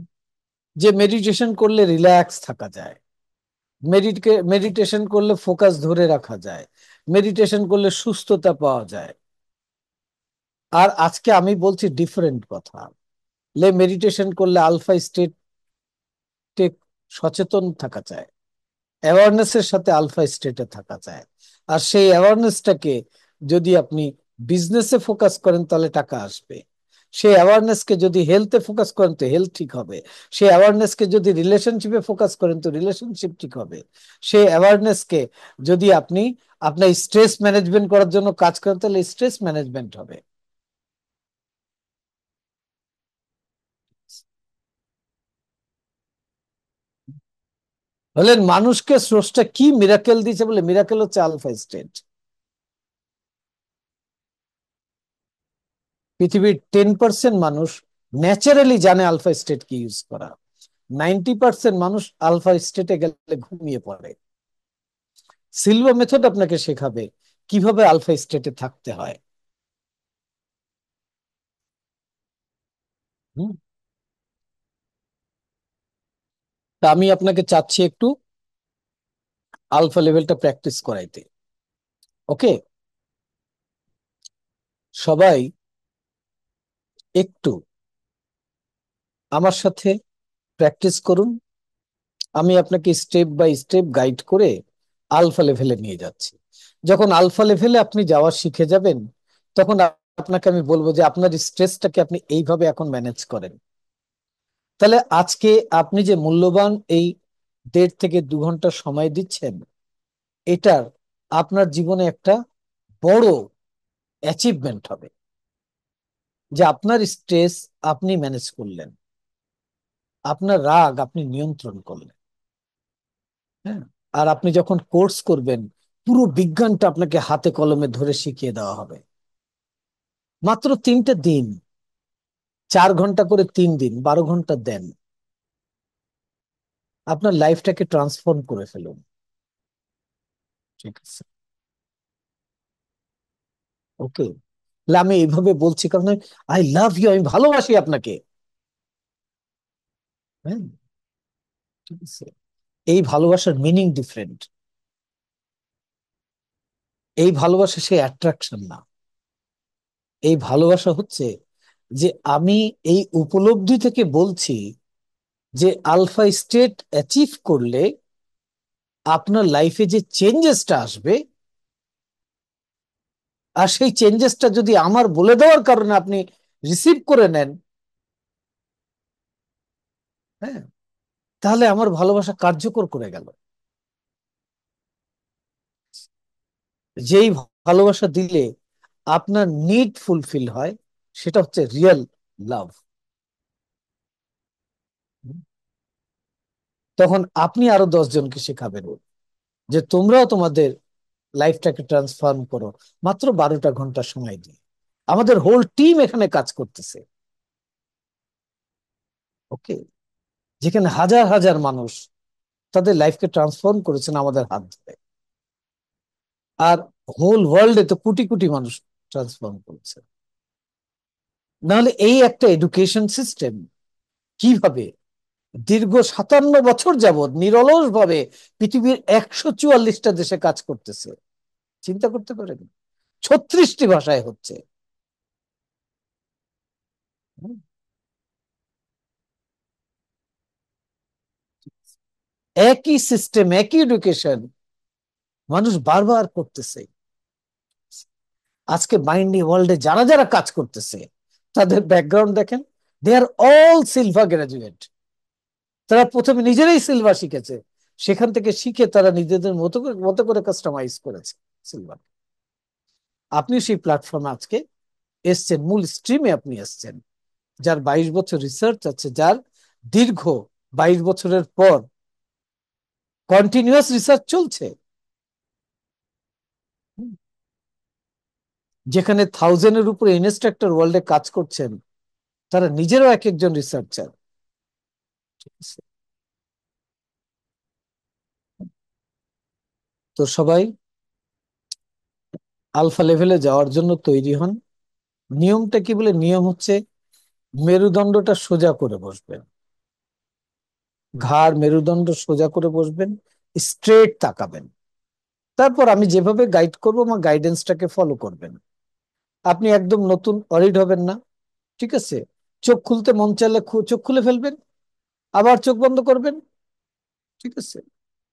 যে মেডিটেশন করলে রিল্যাক্স থাকা যায়, মেডিটেশন করলে ফোকাস ধরে রাখা যায়, মেডিটেশন করলে সুস্থতা পাওয়া যায়। আর আজকে আমি বলছি ডিফারেন্ট কথা। মেডিটেশন করলে আলফা স্টেটে সচেতন থাকা যায়, অ্যাওয়ারনেসের সাথে আলফা স্টেটে থাকা যায়। আর সেই অ্যাওয়ারনেসটাকে যদি আপনি বিজনেসে ফোকাস করেন তাহলে টাকা আসবে, সেই অ্যাওয়ারনেসকে যদি হেলথে ফোকাস করেন তো হেলথ ঠিক হবে, সেই অ্যাওয়ারনেসকে যদি রিলেশনশিপে ফোকাস করেন তো রিলেশনশিপ ঠিক হবে, সেই অ্যাওয়ারনেসকে যদি আপনি আপনার স্ট্রেস ম্যানেজমেন্ট করার জন্য কাজ করেন তাহলে স্ট্রেস ম্যানেজমেন্ট হবে। বলেন মানুষকে স্রষ্টা কি মিরাকেল দিয়েছে, বলে মিরাকেল হচ্ছে আলফা স্টেট। পৃথিবীর 10% মানুষ ন্যাচারালি জানে আলফা স্টেট কি ইউজ করা, 90% মানুষ আলফা স্টেটে গেলে ঘুমিয়ে পড়ে। সিলভা মেথড আপনাকে শেখাবে কিভাবে আলফা স্টেটে থাকতে হয়। হুম। তা আমি আপনাকে চাচ্ছি একটু আলফা লেভেলটা প্র্যাকটিস করাইতে। ওকে, সবাই একটু আমার সাথে প্র্যাকটিস করুন। আমি আপনাকে স্টেপ বাই স্টেপ গাইড করে আলফা লেভেলে নিয়ে যাচ্ছি। যখন আলফা লেভেলে আপনি যাওয়া শিখে যাবেন, তখন আপনাকে আমি বলবো যে আপনার স্ট্রেসটাকে আপনি এইভাবে এখন ম্যানেজ করেন। তাহলে আজকে আপনি যে মূল্যবান এই 1.5 থেকে 2 ঘন্টা সময় দিচ্ছেন, এটার আপনার জীবনে একটা বড় অ্যাচিভমেন্ট হবে, যে আপনার স্ট্রেস আপনি ম্যানেজ করলেন, আপনার রাগ আপনি নিয়ন্ত্রণ করলেন। হ্যাঁ। আর আপনি যখন কোর্স করবেন, পুরো বিজ্ঞানটা আপনাকে হাতে কলমে ধরে শিখিয়ে দেওয়া হবে। মাত্র 3টে দিন, 4 ঘন্টা করে 3 দিন, 12 ঘন্টা দেন, আপনার লাইফটাকে ট্রান্সফর্ম করে ফেলুন। ঠিক আছে। ওকে। তাহলে আমি এইভাবে বলছি কারণ আই লাভ ইউ, আমি ভালোবাসি আপনাকে। হ্যাঁ। ঠিক আছে। এই ভালোবাসার মিনিং ডিফারেন্ট। এই ভালোবাসা সে অ্যাট্রাকশন না। এই ভালোবাসা হচ্ছে যে আমি এই উপলব্ধি থেকে বলছি যে আলফা স্টেট অ্যাচিভ করলে আপনার লাইফে যে চেঞ্জেসটা আসবে, আর সেই চেঞ্জেসটা যদি আমার বলে দেওয়ার কারণে আপনি রিসিভ করে নেন, হ্যাঁ, তাহলে আমার ভালোবাসা কার্যকর করে গেল। যেই ভালোবাসা দিলে আপনার নিড ফুলফিল হয়, সেটা হচ্ছে রিয়েল লাভ। তখন আপনি আরো 10 জনকে শেখাবেন যে তোমরাও তোমাদের লাইফটাকে ট্রান্সফর্ম করো, মাত্র 12টা ঘন্টা সময় দিয়ে। আমাদের হোল টিম এখানে কাজ করতেছে। ওকে। যেখানে হাজার হাজার মানুষ তাদের লাইফকে ট্রান্সফর্ম করেছেন আমাদের হাত ধরে। আর হোল ওয়ার্ল্ডে তো কোটি কোটি মানুষ ট্রান্সফর্ম করেছে। নাহলে এই একটা এডুকেশন সিস্টেম কিভাবে দীর্ঘ 57 বছর যাবৎ নিরলস ভাবে পৃথিবীর 144টা দেশে কাজ করতেছে, চিন্তা করতে পারেন। 36টি ভাষায় হচ্ছে। হুম। একই সিস্টেম, একই এডুকেশন মানুষ বারবার করতেছে। আজকে মাইন্ডি ওয়ার্ল্ডে যারা যারা কাজ করতেছে তাদের ব্যাকগ্রাউন্ড দেখেন, দে আর অল সিলভার গ্রাজুয়েট। তারা প্রথমে নিজেরাই সিলভার শিখেছে, সেখান থেকে শিখে তারা নিজেদের মতো করে কাস্টমাইজ করেছে সিলভার। আপনি সেই প্ল্যাটফর্মে আজকে এসছেন, মূল স্ট্রিমে আপনি এসছেন, যার 22 বছর রিসার্চ আছে, যার দীর্ঘ 22 বছরের পর কন্টিনিউয়াস রিসার্চ চলছে। যেখানে 1000-এর উপরে ইনস্ট্রাক্টর ওয়ার্ল্ডে কাজ করছেন, তারা নিজেরাও এক একজন রিসার্চার। ঠিক আছে। তো সবাই আলফা লেভেলে যাওয়ার জন্য তৈরি হন। নিয়মটা কি বলে, নিয়ম হচ্ছে মেরুদণ্ডটা সোজা করে বসবেন, ঘাড় মেরুদণ্ড সোজা করে বসবেন, স্ট্রেট তাকাবেন। তারপর আমি যেভাবে গাইড করবো আমার গাইডেন্সটাকে ফলো করবেন। আপনি একদম নতুন, অরিড হবেন না। ঠিক আছে? চোখ খুলতে মন চাইলে চোখ খুলে ফেলবেন, আবার চোখ বন্ধ করবেন। ঠিক আছে?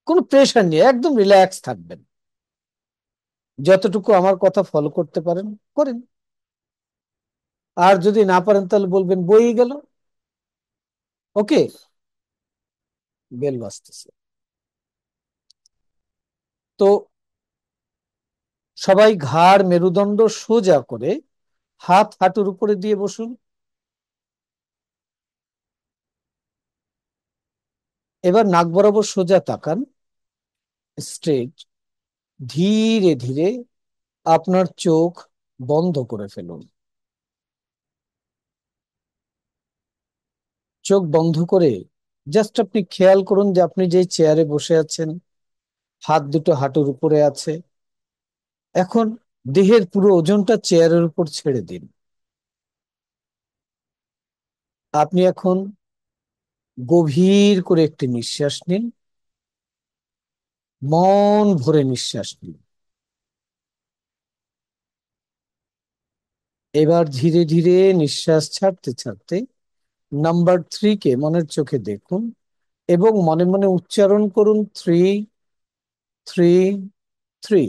কোনো প্রেশার নেই, একদম রিল্যাক্স থাকবেন। যতটুকু আমার কথা ফলো করতে পারেন করেন। আর যদি না পারেন তাহলে বলবেন বই গেল। ওকে? বেল বাজতেছে। তো সবাই ঘাড় মেরুদণ্ড সোজা করে হাত হাঁটুর উপরে দিয়ে বসুন। এবার নাক বরাবর সোজা তাকান, স্ট্রেট। ধীরে ধীরে আপনার চোখ বন্ধ করে ফেলুন। চোখ বন্ধ করে জাস্ট আপনি খেয়াল করুন যে আপনি যে চেয়ারে বসে আছেন, হাত দুটো হাঁটুর উপরে আছে। এখন দেহের পুরো ওজনটা চেয়ারের উপর ছেড়ে দিন। আপনি এখন গভীর করে একটি নিঃশ্বাস নিন, মন ভরে নিঃশ্বাস নিন। এবার ধীরে ধীরে নিঃশ্বাস ছাড়তে ছাড়তে নাম্বার 3 কে মনের চোখে দেখুন এবং মনে মনে উচ্চারণ করুন 3, 3, 3।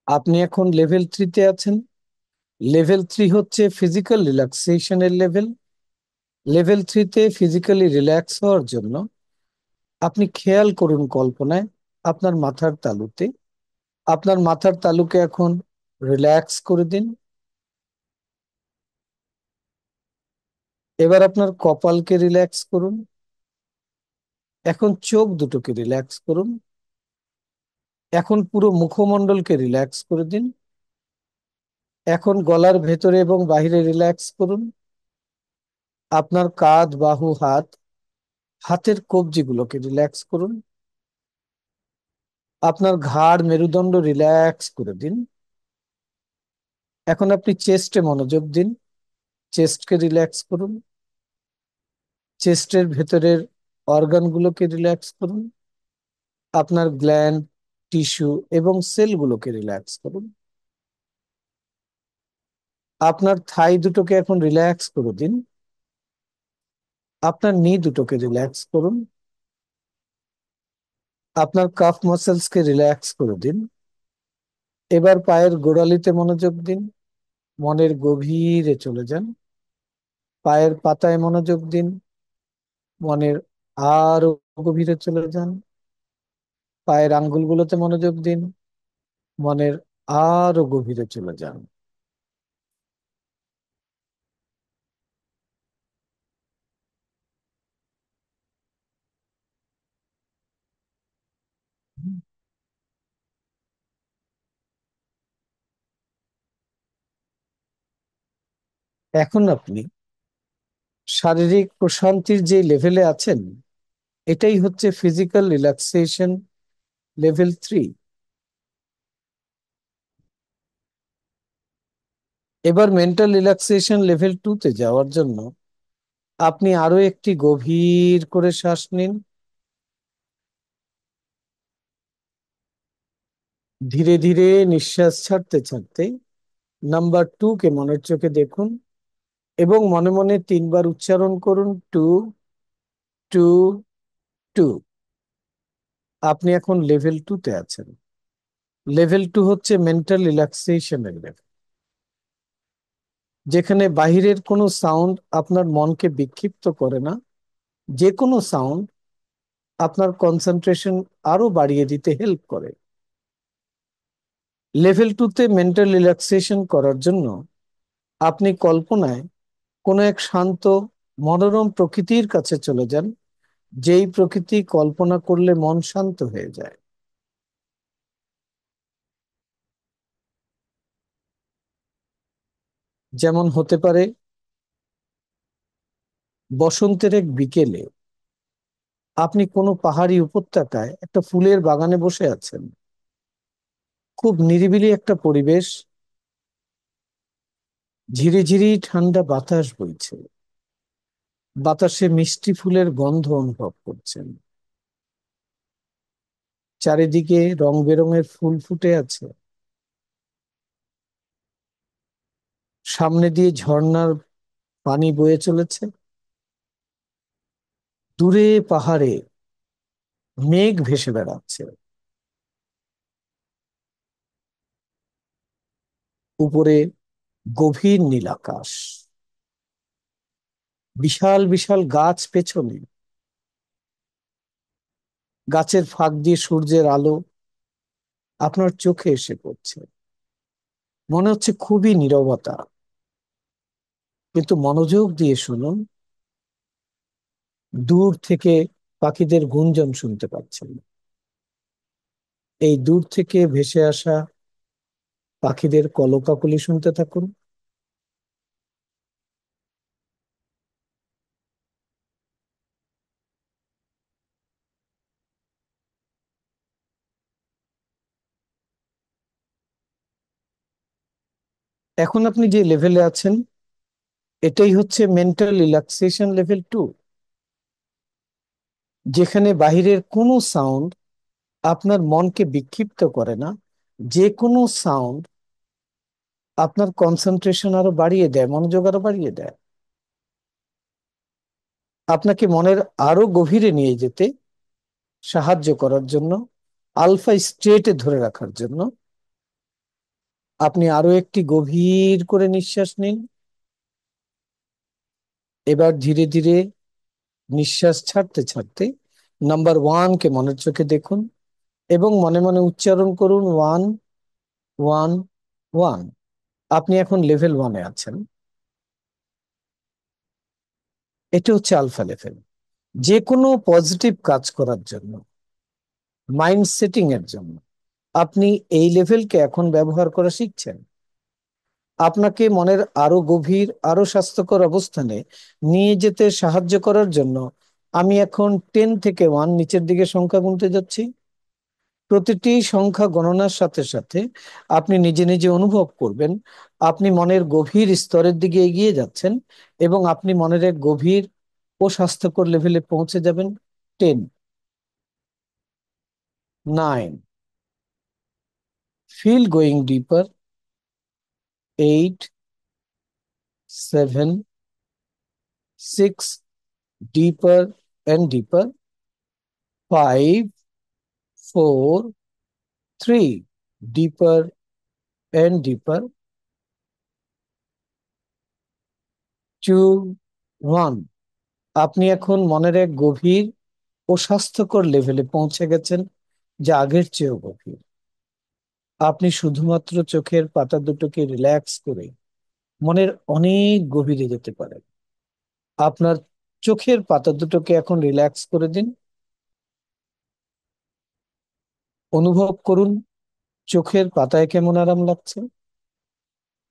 আপনি এখন লেভেল 3 তে আছেন। লেভেল 3 হচ্ছে ফিজিক্যাল রিল্যাক্সেশনের লেভেল। লেভেল 3 তে ফিজিক্যালি রিল্যাক্স হওয়ার জন্য আপনি খেয়াল করুন কল্পনায় আপনার মাথার তালুতে। আপনার মাথার তালুকে এখন রিল্যাক্স করে দিন। এবার আপনার কপালকে রিল্যাক্স করুন। এখন চোখ দুটোকে রিল্যাক্স করুন। এখন পুরো মুখমণ্ডলকে রিল্যাক্স করে দিন। এখন গলার ভেতরে এবং বাইরে রিল্যাক্স করুন। আপনার কাঁধ, বাহু, হাতের কবজিগুলোকে রিল্যাক্স করুন। আপনার ঘাড় মেরুদণ্ড রিল্যাক্স করে দিন। এখন আপনি চেস্টে মনোযোগ দিন। চেস্টকে রিল্যাক্স করুন। চেস্টের ভেতরের অর্গানগুলোকে রিল্যাক্স করুন। আপনার গ্ল্যান্ড, টিস্যু এবং সেলগুলোকে রিল্যাক্স করুন। আপনার থাই দুটোকে এখন রিল্যাক্স করে দিন। আপনার নি দুটোকে রিল্যাক্স করুন। আপনার কাফ মাসেলসকে রিল্যাক্স করে দিন। এবার পায়ের গোড়ালিতে মনোযোগ দিন। মনের গভীরে চলে যান। পায়ের পাতায় মনোযোগ দিন। মনের আরো গভীরে চলে যান। পায়ের আঙ্গুলগুলোতে মনোযোগ দিন। মনের আরো গভীরে চলে যান। এখন আপনি শারীরিক প্রশান্তির যে লেভেলে আছেন, এটাই হচ্ছে ফিজিক্যাল রিল্যাক্সেশন লেভেল 3। এবার মেন্টাল রিল্যাক্সেশন লেভেল 2 তে যাওয়ার জন্য আপনি আরো একটি গভীর করে শ্বাস নিন। ধীরে ধীরে নিঃশ্বাস ছাড়তে ছাড়তে নাম্বার 2 কে মনের চোখে দেখুন এবং মনে মনে 3 বার উচ্চারণ করুন 2, 2, 2। আপনি এখন লেভেল 2 তে আছেন। লেভেল 2 হচ্ছে মেন্টাল রিল্যাক্সেশনের লেভেল, যেখানে বাহিরের কোনো সাউন্ড আপনার মনকে বিক্ষিপ্ত করে না। যে কোনো সাউন্ড আপনার কনসেন্ট্রেশন আরো বাড়িয়ে দিতে হেল্প করে। লেভেল 2 তে মেন্টাল রিল্যাক্সেশন করার জন্য আপনি কল্পনায় কোনো এক শান্ত মনোরম প্রকৃতির কাছে চলে যান, যেই প্রকৃতি কল্পনা করলে মন শান্ত হয়ে যায়। যেমন হতে পারে বসন্তের এক বিকেলে আপনি কোনো পাহাড়ি উপত্যকায় একটা ফুলের বাগানে বসে আছেন। খুব নিরিবিলি একটা পরিবেশ, ঝিরিঝিরি ঠান্ডা বাতাস বইছে, বাতাসে মিষ্টি ফুলের গন্ধ অনুভব করছেন। চারিদিকে রং বেরঙের ফুল ফুটে আছে। সামনে দিয়ে ঝর্ণার পানি বয়ে চলেছে। দূরে পাহাড়ে মেঘ ভেসে বেড়াচ্ছে। উপরে গভীর নীল আকাশ, বিশাল বিশাল গাছ পেছনে। গাছের ফাঁক দিয়ে সূর্যের আলো আপনার চোখে এসে পড়ছে। মনে হচ্ছে খুবই নীরবতা, কিন্তু মনোযোগ দিয়ে শুনুন। দূর থেকে পাখিদের গুঞ্জন শুনতে পাচ্ছেন। এই দূর থেকে ভেসে আসা পাখিদের কলকাকলি শুনতে থাকুন। এখন আপনি যে লেভেলে আছেন, এটাই হচ্ছে মেন্টাল রিল্যাক্সেশন লেভেল 2, যেখানে বাহিরের কোনো সাউন্ড আপনার মনকে বিক্ষিপ্ত করে না। যে কোনো সাউন্ড আপনার কনসেন্ট্রেশন আরো বাড়িয়ে দেয়, মনোযোগ আরো বাড়িয়ে দেয়। আপনাকে মনের আরো গভীরে নিয়ে যেতে সাহায্য করার জন্য, আলফা স্টেটে ধরে রাখার জন্য আপনি আরো একটি গভীর করে নিঃশ্বাস নিন। এবার ধীরে ধীরে নিঃশ্বাস ছাড়তে ছাড়তে নাম্বার 1 কে মনের চোখে দেখুন এবং মনে মনে উচ্চারণ করুন 1 1 1। আপনি এখন লেভেল 1-এ আছেন। এটা হচ্ছে আলফা লেভেল। যে কোনো পজিটিভ কাজ করার জন্য, মাইন্ড সেটিং এর জন্য আপনি এই লেভেলকে এখন ব্যবহার করা শিখছেন। আপনাকে মনের আরো গভীর, আরো স্বাস্থ্যকর অবস্থানে নিয়ে যেতে সাহায্য করার জন্য আমি এখন 10 থেকে 1 নিচের দিকে সংখ্যা গুনতে যাচ্ছি। প্রতিটি সংখ্যা গণনার সাথে সাথে আপনি নিজে নিজে অনুভব করবেন আপনি মনের গভীর স্তরের দিকে এগিয়ে যাচ্ছেন এবং আপনি মনের এক গভীর ও স্বাস্থ্যকর লেভেলে পৌঁছে যাবেন। 10, 9, feel going ডিপার, 8, 7, 6, ডিপার and deeper, 5, 4, 3, deeper and deeper, 2, 1। আপনি এখন মনের এক গভীর ও স্বাস্থ্যকর লেভেলে পৌঁছে গেছেন, যা আগের চেয়েও গভীর। আপনি শুধুমাত্র চোখের পাতা দুটোকে রিল্যাক্স করে মনের অনেক গভীরে যেতে পারেন। আপনার চোখের পাতা দুটোকে এখন রিল্যাক্স করে দিন। অনুভব করুন চোখের পাতায় কেমন আরাম লাগছে।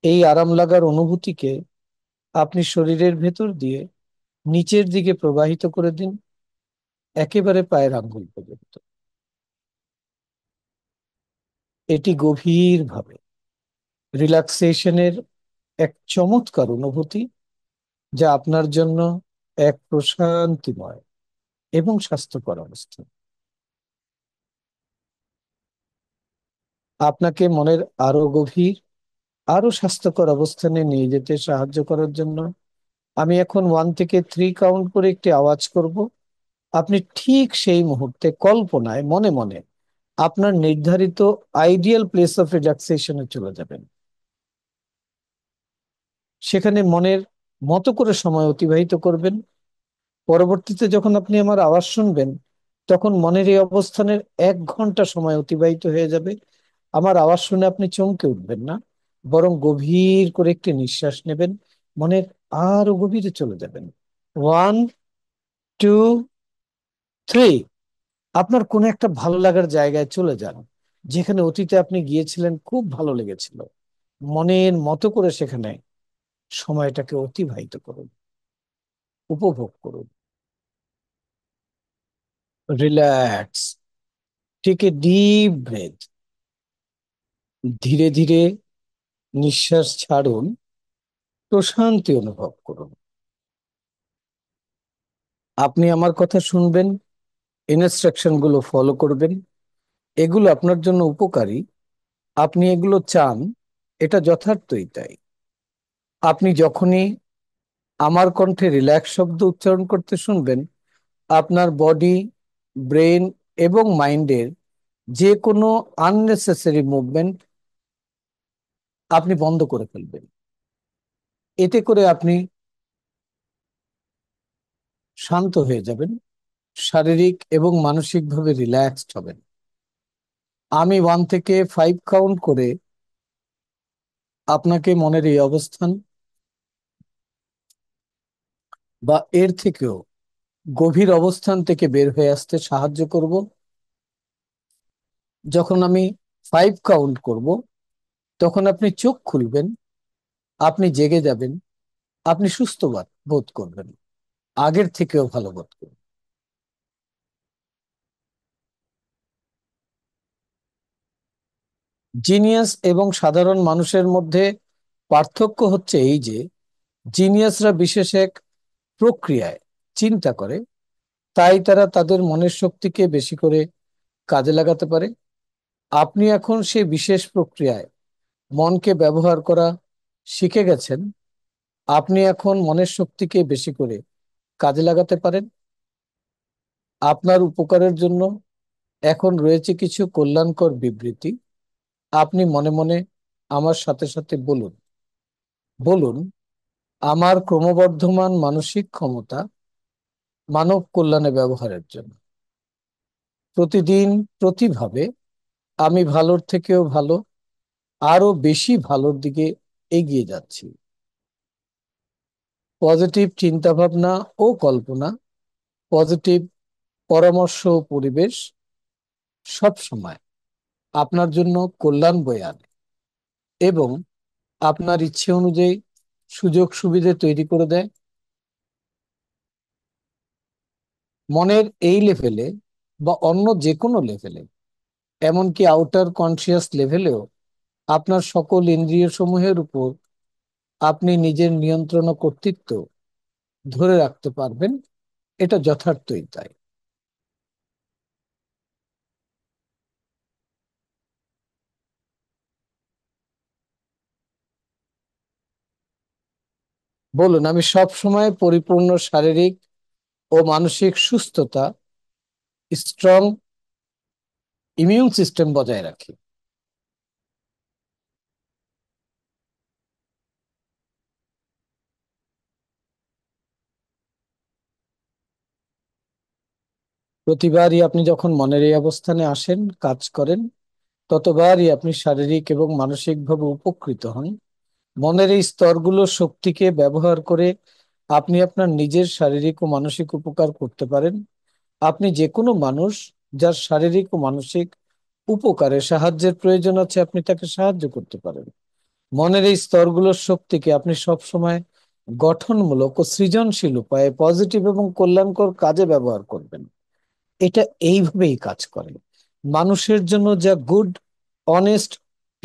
এই আরাম লাগার অনুভূতিকে আপনি শরীরের ভেতর দিয়ে নিচের দিকে প্রবাহিত করে দিন, একেবারে পায়ের আঙ্গুল পর্যন্ত। এটি গভীরভাবে রিল্যাক্সেশনের এক চমৎকার অনুভূতি, যা আপনার জন্য এক প্রশান্তিময় এবং স্বাস্থ্যকর অবস্থা। আপনাকে মনের আরো গভীর, আরো স্বাস্থ্যকর অবস্থানে নিয়ে যেতে সাহায্য করার জন্য আমি এখন 1 থেকে 3 কাউন্ট করে একটি আওয়াজ করব। আপনি ঠিক সেই মুহূর্তে কল্পনায় মনে মনে আপনার নির্ধারিত আইডিয়াল প্লেস অফ রিল্যাক্সেশনে চলে যাবেন। সেখানে মনের মতো করে সময় অতিবাহিত করবেন। পরবর্তীতে যখন আপনি আমার আওয়াজ শুনবেন, তখন মনের এই অবস্থানের 1 ঘন্টা সময় অতিবাহিত হয়ে যাবে। আমার আওয়াজ শুনে আপনি চমকে উঠবেন না, বরং গভীর করে একটি নিঃশ্বাস নেবেন, মনের আরো গভীরে চলে যাবেন। 1, 2, 3। আপনার কোনো একটা ভালো লাগার জায়গায় চলে যান, যেখানে অতীতে আপনি গিয়েছিলেন, খুব ভালো লেগেছিল। মনের মতো করে সেখানে সময়টাকে অতিবাহিত করুন, উপভোগ করুন। Relax. Take a deep breath. ধীরে ধীরে নিঃশ্বাস ছাড়ুন, প্রশান্তি অনুভব করুন। আপনি আমার কথা শুনবেন, ইনস্ট্রাকশন গুলো ফলো করবেন। এগুলো আপনার জন্য উপকারী, আপনি এগুলো চান, এটা যথার্থই তাই। আপনি যখনই আমার কণ্ঠে রিল্যাক্স শব্দ উচ্চারণ করতে শুনবেন, আপনার বডি, ব্রেন এবং মাইন্ডের যে কোনো আননেসেসারি মুভমেন্ট আপনি বন্ধ করে ফেলবেন। এতে করে আপনি শান্ত হয়ে যাবেন, শারীরিক এবং মানসিকভাবে রিল্যাক্সড হবেন। আমি 1 থেকে 5 কাউন্ট করে আপনাকে মনের এই অবস্থান বা এর থেকেও গভীর অবস্থান থেকে বের হয়ে আসতে সাহায্য করব। যখন আমি 5 কাউন্ট করব, তখন আপনি চোখ খুলবেন, আপনি জেগে যাবেন, আপনি সুস্থ বোধ করবেন, আগের থেকেও ভালো বোধ করবেন। জিনিয়াস এবং সাধারণ মানুষের মধ্যে পার্থক্য হচ্ছে এই যে, জিনিয়াসরা বিশেষ এক প্রক্রিয়ায় চিন্তা করে, তাই তারা তাদের মনের শক্তিকে বেশি করে কাজে লাগাতে পারে। আপনি এখন সেই বিশেষ প্রক্রিয়ায় মনকে ব্যবহার করা শিখে গেছেন। আপনি এখন মনের শক্তিকে বেশি করে কাজে লাগাতে পারেন। আপনার উপকারের জন্য এখন রয়েছে কিছু কল্যাণকর বিবৃতি। আপনি মনে মনে আমার সাথে সাথে বলুন। বলুন, আমার ক্রমবর্ধমান মানসিক ক্ষমতা মানব কল্যাণে ব্যবহারের জন্য। প্রতিদিন, প্রতিভাবে আমি ভালোর থেকেও ভালো, আরো বেশি ভালোর দিকে এগিয়ে যাচ্ছি। পজিটিভ চিন্তাভাবনা ও কল্পনা, পজিটিভ পরামর্শ ও পরিবেশ সব সময় আপনার জন্য কল্যাণ বয়ে আনে এবং আপনার ইচ্ছে অনুযায়ী সুযোগ সুবিধে তৈরি করে দেয়। মনের এই লেভেলে বা অন্য যে কোনো লেভেলে, এমনকি আউটার কনসিয়াস লেভেলেও আপনার সকল ইন্দ্রিয় সমূহের উপর আপনি নিজের নিয়ন্ত্রণ ও কর্তৃত্ব ধরে রাখতে পারবেন। এটা যথার্থই তাই। বলুন, আমি সব সময় পরিপূর্ণ শারীরিক ও মানসিক সুস্থতা, স্ট্রং ইমিউন সিস্টেম বজায় রাখি। প্রতিবারই আপনি যখন মনের এই অবস্থানে আসেন, কাজ করেন, ততবারই আপনি শারীরিক এবং মানসিকভাবে উপকৃত হন। মনের এই স্তরগুলোর শক্তিকে ব্যবহার করে আপনি আপনার নিজের শারীরিক ও মানসিক উপকার করতে পারেন। আপনি যে কোনো মানুষ যার শারীরিক ও মানসিক উপকারে সাহায্যের প্রয়োজন আছে, আপনি তাকে সাহায্য করতে পারেন। মনের এই স্তরগুলোর শক্তিকে আপনি সব সময় গঠনমূলক ও সৃজনশীল উপায়ে পজিটিভ এবং কল্যাণকর কাজে ব্যবহার করবেন। এটা এইভাবেই কাজ করে। মানুষের জন্য যা good, honest,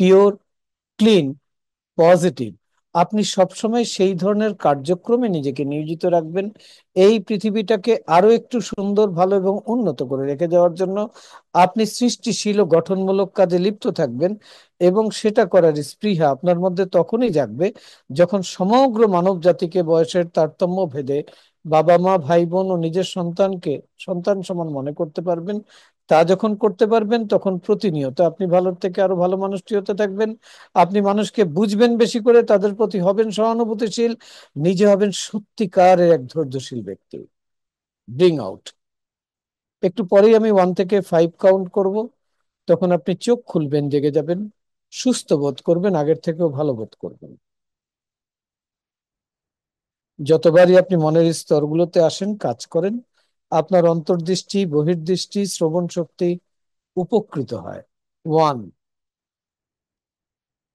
pure, clean, positive, আপনি সবসময় সেই ধরনের কার্যক্রমে নিজেকে নিয়োজিত রাখবেন। এই পৃথিবীটাকে আরো একটু সুন্দর, ভালো এবং উন্নত করে রেখে যাওয়ার জন্য আপনি সৃষ্টিশীল ও গঠনমূলক কাজে লিপ্ত থাকবেন। এবং সেটা করার স্পৃহা আপনার মধ্যে তখনই জাগবে যখন সমগ্র মানব জাতিকে বয়সের তারতম্য ভেদে বাবা মা, ভাই বোন ও নিজের সন্তানকে সন্তান সমান মনে করতে পারবেন। তা যখন করতে পারবেন, তখন প্রতিনিয়ত আপনি ভালোর থেকে আরো ভালো মানুষটি হতে থাকবেন। আপনি মানুষকে বুঝবেন বেশি করে, তাদের প্রতি হবেন সহানুভূতিশীল, নিজে হবেন সত্যিকারের এক ধৈর্যশীল ব্যক্তি। Bring out. একটু পরেই আমি 1 থেকে 5 কাউন্ট করব, তখন আপনি চোখ খুলবেন, জেগে যাবেন, সুস্থ বোধ করবেন, আগের থেকেও ভালো বোধ করবেন। যতবারই আপনি মনের স্তরগুলোতে আসেন, কাজ করেন, আপনার অন্তর্দৃষ্টি, বহির্দৃষ্টি, শ্রবণ শক্তি উপকৃত হয়। 1,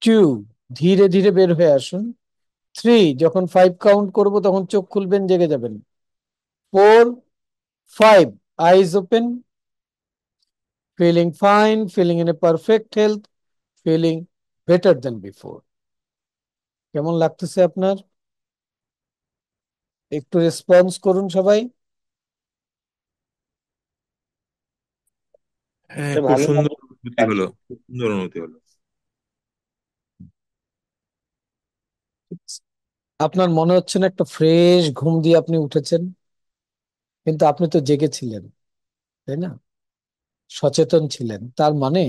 2, ধীরে ধীরে বের হয়ে আসুন। 3, যখন 5 কাউন্ট করব তখন চোখ খুলবেন, জেগে যাবেন। 4, 5, eyes open, feeling fine, feeling in a perfect health, feeling better than before. কেমন লাগতেছে আপনার? একটু রেসপন্স করুন সবাই। হ্যাঁ, এটা খুব ভালো সুন্দর লাগলো। অনুভূতি হলো। খুব সুন্দর অনুভূতি হলো। আপনার মনে হচ্ছে না একটা ফ্রেশ ঘুম দিয়ে আপনি উঠেছেন? কিন্তু আপনি তো জেগেছিলেন, তাই না? সচেতন ছিলেন, তার মানে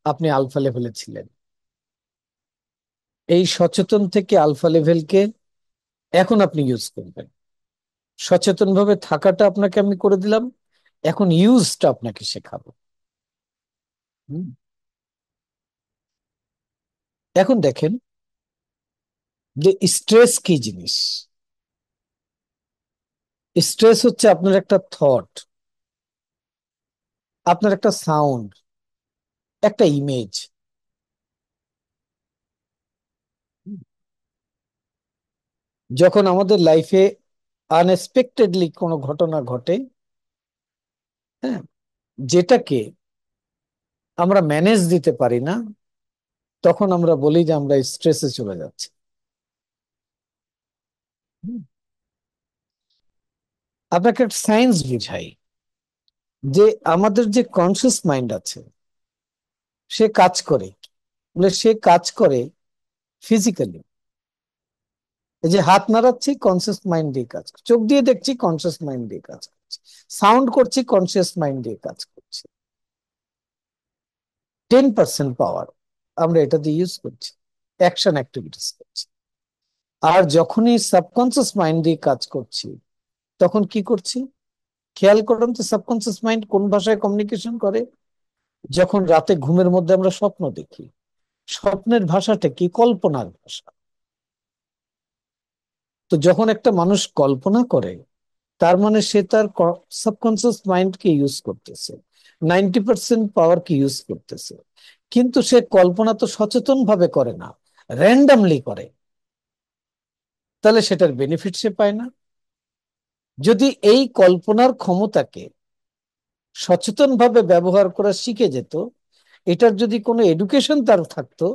আপনি আলফা লেভেলে ছিলেন। এই সচেতন থেকে আলফা লেভেলকে এখন আপনি ইউজ করবেন। সচেতন ভাবে থাকাটা আপনাকে আমি করে দিলাম, এখন ইউজটা আপনাকে শেখাবো। হুম। এখন দেখেন যে স্ট্রেস কি জিনিস। স্ট্রেস হচ্ছে আপনার একটা থট, আপনার একটা সাউন্ড, একটা ইমেজ। যখন আমাদের লাইফে আনএক্সপেক্টেডলি কোনো ঘটনা ঘটে, হ্যাঁ, যেটাকে আমরা ম্যানেজ দিতে পারি না, তখন আমরা বলি যে আমরা স্ট্রেসে চলে যাচ্ছি। হুম। আপনাকে একটা সায়েন্স বুঝাই যে আমাদের যে কনসিয়াস মাইন্ড আছে, সে কাজ করে, বলে সে কাজ করে ফিজিক্যালি। এই যে হাত নাড়াচ্ছি, কনসিয়াস মাইন্ড দিয়ে কাজ করছে, চোখ দিয়ে দেখছি, কনসিয়াস মাইন্ড দিয়ে কাজ করছে, সাউন্ড করছি, কনসিয়াস মাইন্ড দিয়ে কাজ করছে। 10% পাওয়ার আমরা এটা দিয়ে ইউজ করছি, অ্যাকশন অ্যাক্টিভিটিস করছি। আর যখনই সাবকনসিয়াস মাইন্ড দিয়ে কাজ করছি, তখন কি করছি? খেয়াল করুন তো, সাবকনসিয়াস মাইন্ড কোন ভাষায় কমিউনিকেশন করে? যখন রাতে ঘুমের মধ্যে আমরা স্বপ্ন দেখি, স্বপ্নের ভাষাটা কি? কল্পনার ভাষা। তো যখন একটা মানুষ কল্পনা করে, তার মানে সে তার সাবকনসিয়াস মাইন্ডকে ইউজ করতেছে, 90% পাওয়ারকে ইউজ করতেছে। কিন্তু সে কল্পনা তো সচেতন ভাবে করে না, র্যান্ডামলি করে। তাহলে সেটার বেনিফিট সে পায় না। যদি এই কল্পনার ক্ষমতাকে সচেতন ভাবে ব্যবহার করা শিখে যেত, এটার যদি কোনো এডুকেশন তার থাকতো,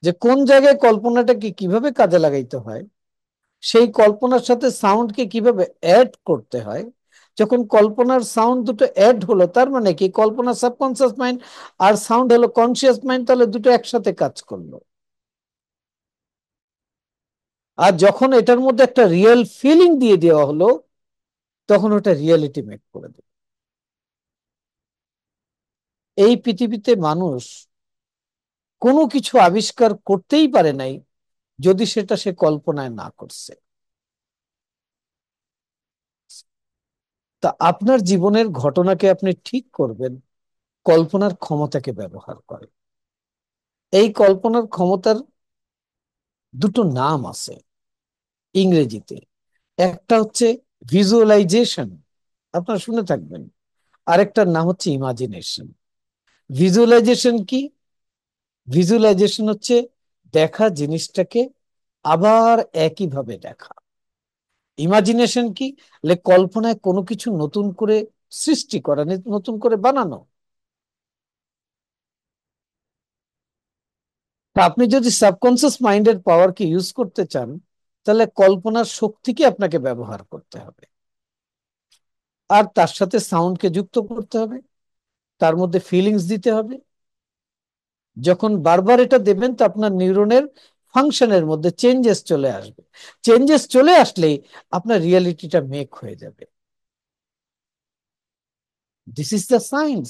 যে কোন জায়গায় কল্পনাটাকে কিভাবে কাজে লাগাইতে হয়, সেই কল্পনার সাথে সাউন্ডকে কিভাবে অ্যাড করতে হয়, যখন কল্পনার সাউন্ড দুটো অ্যাড হলো, তার মানে কি? কল্পনা সাবকনসিয়াস মাইন্ড আর সাউন্ড হলো কনসিয়াস মাইন্ড, তাহলে দুটো একসাথে কাজ করলো। আর যখন এটার মধ্যে একটা রিয়েল ফিলিং দিয়ে দেওয়া হলো, তখন ওটা রিয়েলিটি মেক করে দেবে। এই পৃথিবীতে মানুষ কোনো কিছু আবিষ্কার করতেই পারে নাই যদি সেটা সে কল্পনায় না করছে। তা আপনার জীবনের ঘটনাকে আপনি ঠিক করবেন কল্পনার ক্ষমতাকে ব্যবহার করে। এই কল্পনার ক্ষমতার দুটো নাম আছে ইংরেজিতে। একটা হচ্ছে ভিজুয়ালাইজেশন, আপনারা শুনে থাকবেন। আরেকটার নাম হচ্ছে ইমাজিনেশন। ভিজুয়ালাইজেশন কি? ভিজুয়ালাইজেশন হচ্ছে দেখা জিনিসটাকে আবার একইভাবে দেখা। ইমাজিনেশন কি? কল্পনায় কোনো কিছু নতুন করে সৃষ্টি করা, নতুন করে বানানো। তা আপনি যদি সাবকনসিয়াস মাইন্ডের পাওয়ারকে ইউজ করতে চান, তাহলে কল্পনার শক্তিকে আপনাকে ব্যবহার করতে হবে, আর তার সাথে সাউন্ডকে যুক্ত করতে হবে, তার মধ্যে ফিলিংস দিতে হবে। যখন বারবার এটা দেবেন, তো আপনার নিউরনের ফাংশনের মধ্যে চেঞ্জেস চলে আসবে। চেঞ্জেস চলে আসলেই আপনার রিয়েলিটিটা মেক হয়ে যাবে। This is the science.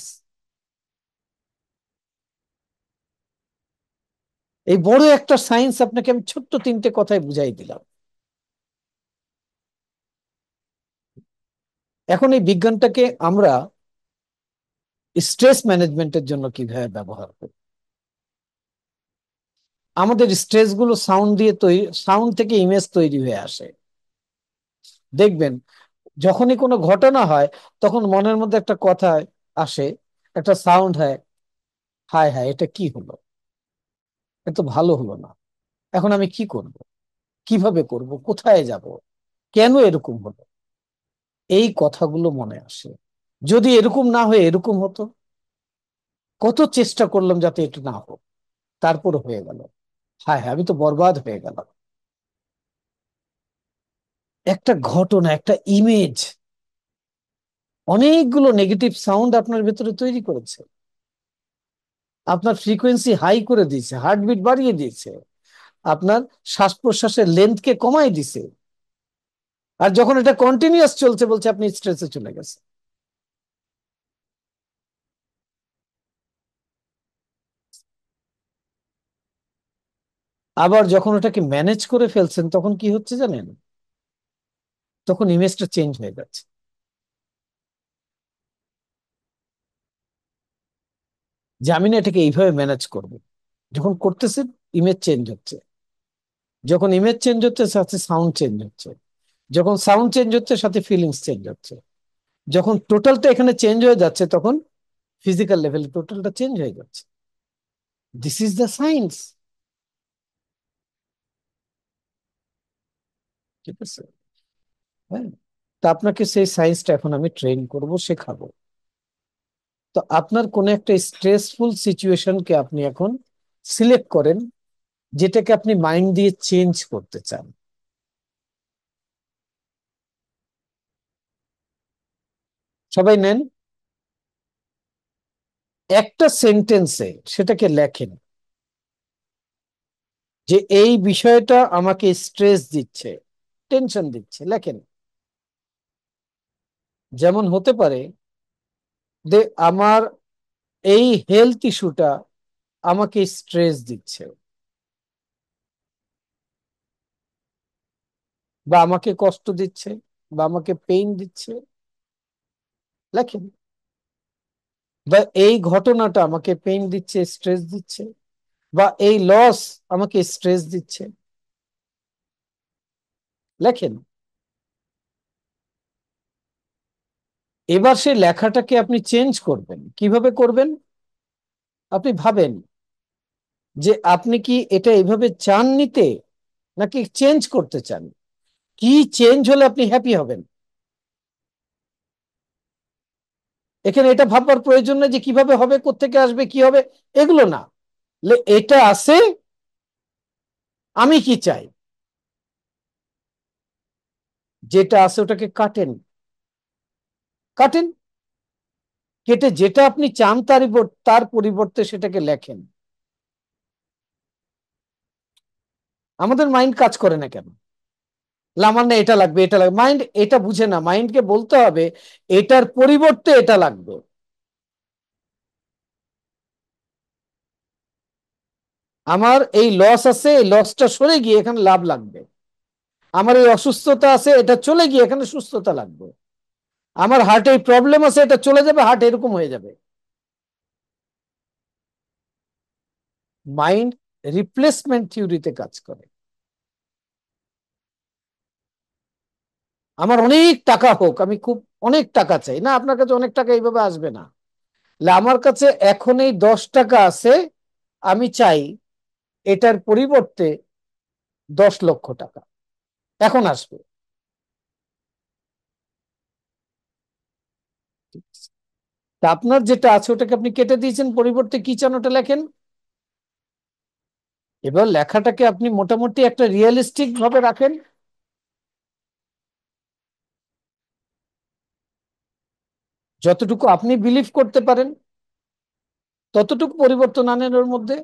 এই বড় একটা সায়েন্স আপনাকে আমি ছোট্ট তিনটে কথায় বুঝাই দিলাম। এখন এই বিজ্ঞানটাকে আমরা স্ট্রেস ম্যানেজমেন্টের জন্য কিভাবে ব্যবহার করি? আমাদের স্ট্রেস গুলো সাউন্ড দিয়ে তৈরি, সাউন্ড থেকে ইমেজ তৈরি হয়ে আসে। দেখবেন যখনই কোনো ঘটনা হয়, তখন মনের মধ্যে একটা কথা আসে, একটা সাউন্ড হয়, হায় হায় এটা কি হলো, এ তো ভালো হলো না, এখন আমি কি করব, কিভাবে করব, কোথায় যাব, কেন এরকম হলো, এই কথাগুলো মনে আসে। যদি এরকম না হয়ে এরকম হতো, কত চেষ্টা করলাম যাতে এটা না হোক, তারপর হয়ে গেল, হায় হায় আমি তো বরবাদ হয়ে গেলাম। একটা ঘটনা, একটা ইমেজ অনেকগুলো নেগেটিভ সাউন্ড আপনার ভেতরে তৈরি করেছে, আপনার ফ্রিকোয়েন্সি হাই করে দিয়েছে, হার্টবিট বাড়িয়ে দিয়েছে, আপনার শ্বাস প্রশ্বাসের লেন্থকে কমাই দিছে। আর যখন এটা কন্টিনিউয়াস চলছে বলছে আপনি স্ট্রেসে চলে গেছে। আবার যখন ওটাকে ম্যানেজ করে ফেলছেন তখন কি হচ্ছে জানেন? তখন ইমেজটা চেঞ্জ হয়ে যাচ্ছে, যে আমি না এটাকে এইভাবে ম্যানেজ করবো। যখন করতেছেন ইমেজ চেঞ্জ হচ্ছে, যখন ইমেজ চেঞ্জ হচ্ছে সাথে সাউন্ড চেঞ্জ হচ্ছে, যখন সাউন্ড চেঞ্জ হচ্ছে সাথে ফিলিংস চেঞ্জ হচ্ছে, যখন টোটালটা এখানে চেঞ্জ হয়ে যাচ্ছে তখন ফিজিক্যাল লেভেলে টোটালটা চেঞ্জ হয়ে যাচ্ছে। This is the science. ঠিক আছে, হ্যাঁ। তো আপনাকে সেই সায়েন্সটা এখন আমি ট্রেন করব, শেখাবো। তো আপনার কোন একটা স্ট্রেসফুল সিচুয়েশনকে আপনি এখন সিলেক্ট করেন, যেটাকে আপনি মাইন্ড দিয়ে চেঞ্জ করতে চান। সবাই নেন, একটা সেন্টেন্সে সেটাকে লেখেন যে এই বিষয়টা আমাকে স্ট্রেস দিচ্ছে, টেনশন দিচ্ছে, লেখেন। যেমন হতে পারে যে আমার এই হেলথ ইস্যুটা আমাকে স্ট্রেস দিচ্ছে, বা আমাকে কষ্ট দিচ্ছে, বা আমাকে পেইন দিচ্ছে, লেখেন। বা এই ঘটনাটা আমাকে পেইন দিচ্ছে, স্ট্রেস দিচ্ছে, বা এই লস আমাকে স্ট্রেস দিচ্ছে, লেখেন। এবার সেই লেখাটাকে আপনি চেঞ্জ করবেন, কিভাবে করবেন? আপনি ভাবেন যে আপনি কি এটা এইভাবে চান নিতে, নাকি চেঞ্জ করতে চান, কি চেঞ্জ হলে আপনি হ্যাপি হবেন। এখানে এটা ভাববার প্রয়োজন নেই যে কিভাবে হবে, কোত্থেকে আসবে, কি হবে, এগুলো না। এটা আছে, আমি কি চাই, যেটা আছে ওটাকে কাটেন, কাটেন, কেটে যেটা আপনি চান তার পরিবর্তে সেটাকে লেখেন। আমাদের মাইন্ড কাজ করে না কেন? আমার না এটা লাগবে, এটা লাগবে, মাইন্ড এটা বুঝে না। মাইন্ডকে বলতে হবে এটার পরিবর্তে এটা লাগবে। আমার এই লস আছে, এই লসটা সরে গিয়ে এখানে লাভ লাগবে। আমার এই অসুস্থতা আছে, এটা চলে গিয়ে এখানে সুস্থতা লাগবে। আমার হার্টে এই প্রবলেম আছে, এটা চলে যাবে, হার্ট এরকম হয়ে যাবে। মাইন্ড রিপ্লেসমেন্ট থিওরিতে কাজ করে। আমার অনেক টাকা হোক, আমি খুব অনেক টাকা চাই, না আপনার কাছে অনেক টাকা এইভাবে আসবে না। আমার কাছে এখন এই 10 টাকা আছে, আমি চাই এটার পরিবর্তে 10 লক্ষ টাকা, এখন আসবে। তা আপনার যেটা আছে ওটাকে আপনি কেটে দিয়েছেন, পরিবর্তে কি চান ওটা লেখেন। এবার লেখাটাকে আপনি মোটামুটি একটা রিয়েলিস্টিক ভাবে রাখেন, যতটুকু আপনি বিলিভ করতে পারেন ততটুকু পরিবর্তন আনেন ওর মধ্যে।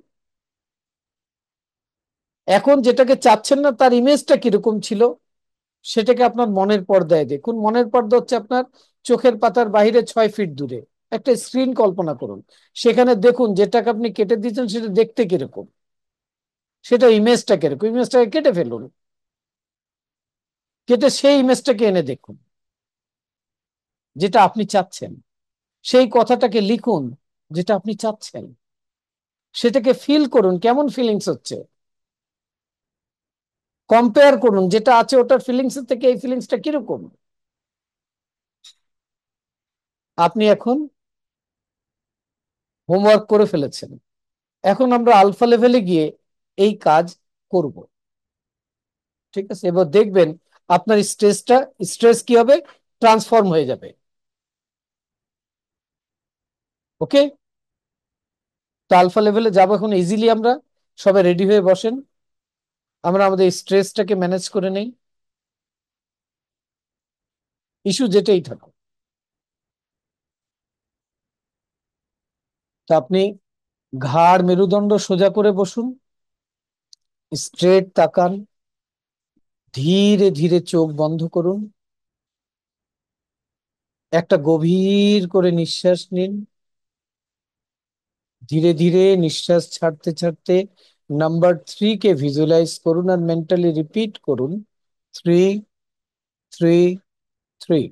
এখন যেটাকে চাচ্ছেন না তার ইমেজটা কিরকম ছিল সেটাকে আপনার মনের পর্দায় দেখুন। মনের পর্দা হচ্ছে আপনার চোখের পাতার বাইরে 6 ফিট দূরে একটা স্ক্রিন কল্পনা করুন। সেখানে দেখুন যেটাকে আপনি কেটে দিয়েছেন সেটা দেখতে কিরকম, সেটা ইমেজটা কিরকম, ইমেজটাকে কেটে ফেলুন, কেটে সেই ইমেজটাকে এনে দেখুন যেটা আপনি চাচ্ছেন। সেই কথাটাকে লিখুন যেটা আপনি চাচ্ছেন, সেটাকে ফিল করুন কেমন ফিলিংস হচ্ছে, কম্পেয়ার করুন যেটা আছে ওটার ফিলিংস থেকে এই ফিলিংসটা কিরকম। আপনি এখন হোমওয়ার্ক করে ফেলেছেন, এখন আমরা আলফা লেভেলে গিয়ে এই কাজ করব। ঠিক আছে, এবার দেখবেন আপনার স্ট্রেস কি হবে, ট্রান্সফর্ম হয়ে যাবে। ওকে, তো আলফা লেভেলে যাবো এখন ইজিলি আমরা। সবাই রেডি হয়ে বসেন, আমরা আমাদের স্ট্রেসটাকে ম্যানেজ করে নেই, ইস্যু যেটাই থাকুক। তা আপনি ঘাড় মেরুদণ্ড সোজা করে বসুন, স্ট্রেট তাকান, ধীরে ধীরে চোখ বন্ধ করুন, একটা গভীর করে নিঃশ্বাস নিন, ধীরে ধীরে নিঃশ্বাস ছাড়তে ছাড়তে নাম্বার 3 কে ভিজুয়ালাইজ করুন আর মেন্টালি রিপিট করুন, 3, 3, 3।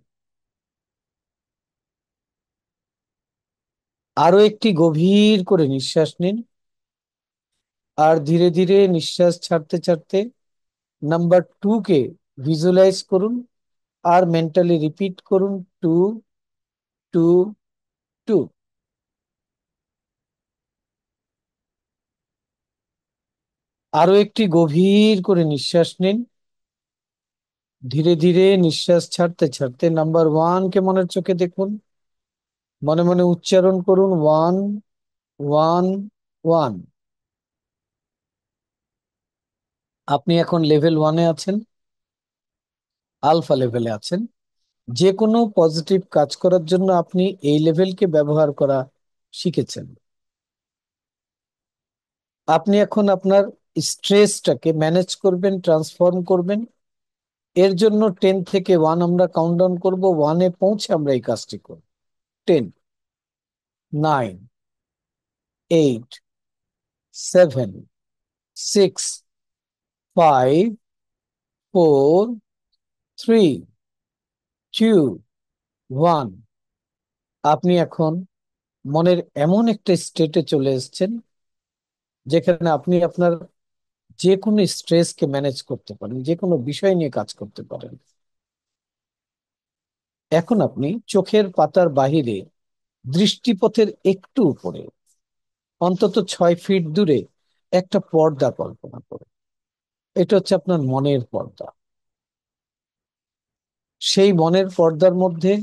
আরো একটি গভীর করে নিঃশ্বাস নিন, আর ধীরে ধীরে নিঃশ্বাস ছাড়তে ছাড়তে নাম্বার 2 কে ভিজুয়ালাইজ করুন আর মেন্টালি রিপিট করুন, 2, 2, 2। আরো একটি গভীর করে নিঃশ্বাস নিন, ধীরে ধীরে নিঃশ্বাস ছাড়তে ছাড়তে নাম্বার 1 কে মনের চোখে দেখুন, মনে মনে উচ্চারণ করুন, 1, 1, 1। আপনি এখন লেভেল 1-এ আছেন, আলফা লেভেলে আছেন। যে কোনো পজিটিভ কাজ করার জন্য আপনি এই লেভেলকে ব্যবহার করা শিখেছেন। আপনি এখন আপনার স্ট্রেসটাকে ম্যানেজ করবেন, ট্রান্সফর্ম করবেন। এর জন্য 10 থেকে 1 আমরা কাউন্টডাউন করব, 1-এ পৌঁছে আমরা এই কাজটি করব। 10, 9, 8, 7, 6, 5, 4, 3, 2, 1। আপনি এখন মনের এমন একটা স্টেটে চলে এসেছেন যেখানে আপনি আপনার যে কোনো স্ট্রেসকে ম্যানেজ করতে পারেন, যে কোনো বিষয় নিয়ে কাজ করতে পারেন। এখন আপনি চোখের পাতার বাহিরে, দৃষ্টিপথের একটু উপরে, অন্তত 6 ফিট দূরে একটা পর্দা কল্পনা করুন। এটা হচ্ছে আপনার মনের পর্দা। সেই মনের পর্দার মধ্যে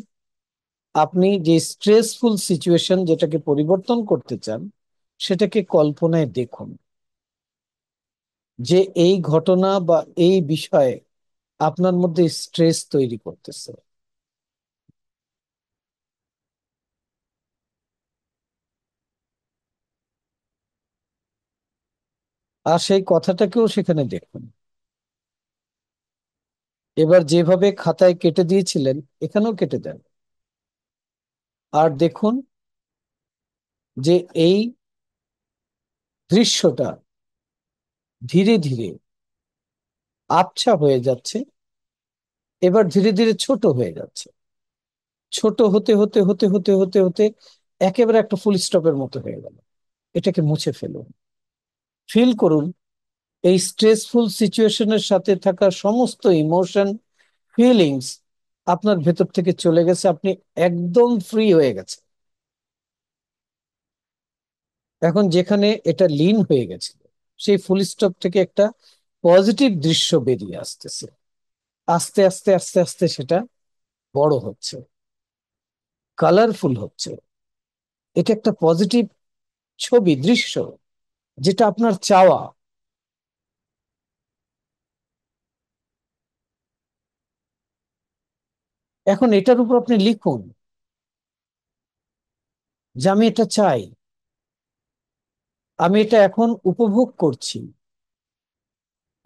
আপনি যে স্ট্রেসফুল সিচুয়েশন যেটাকে পরিবর্তন করতে চান, সেটাকে কল্পনায় দেখুন যে এই ঘটনা বা এই বিষয়ে আপনার মধ্যে স্ট্রেস তৈরি করতেছে। আর সেই কথাটাকেও সেখানে দেখুন। এবার যেভাবে খাতায় কেটে দিয়েছিলেন, এখানেও কেটে দেন। আর দেখুন যে এই দৃশ্যটা ধীরে ধীরে আবছা হয়ে যাচ্ছে, এবার ধীরে ধীরে ছোট হয়ে যাচ্ছে, ছোট হতে হতে হতে হতে হতে হতে একেবারে একটা ফুল স্টপের মতো হয়ে গেল। এটাকে মুছে ফেলুন। ফিল করুন এই স্ট্রেসফুল সিচুয়েশনের সাথে থাকা সমস্ত ইমোশন, ফিলিংস আপনার ভেতর থেকে চলে গেছে, আপনি একদম ফ্রি হয়ে গেছে। এখন যেখানে এটা লীন হয়ে গেছে, সেই ফুল স্টপ থেকে একটা পজিটিভ দৃশ্য বেরিয়ে আসতেছে। আস্তে আস্তে আস্তে আস্তে সেটা বড় হচ্ছে, কালারফুল হচ্ছে। এটা একটা পজিটিভ ছবি, দৃশ্য, যেটা আপনার চাওয়া। এখন এটার উপর আপনি লিখুন যে আমি এটা চাই, আমি এটা এখন উপভোগ করছি,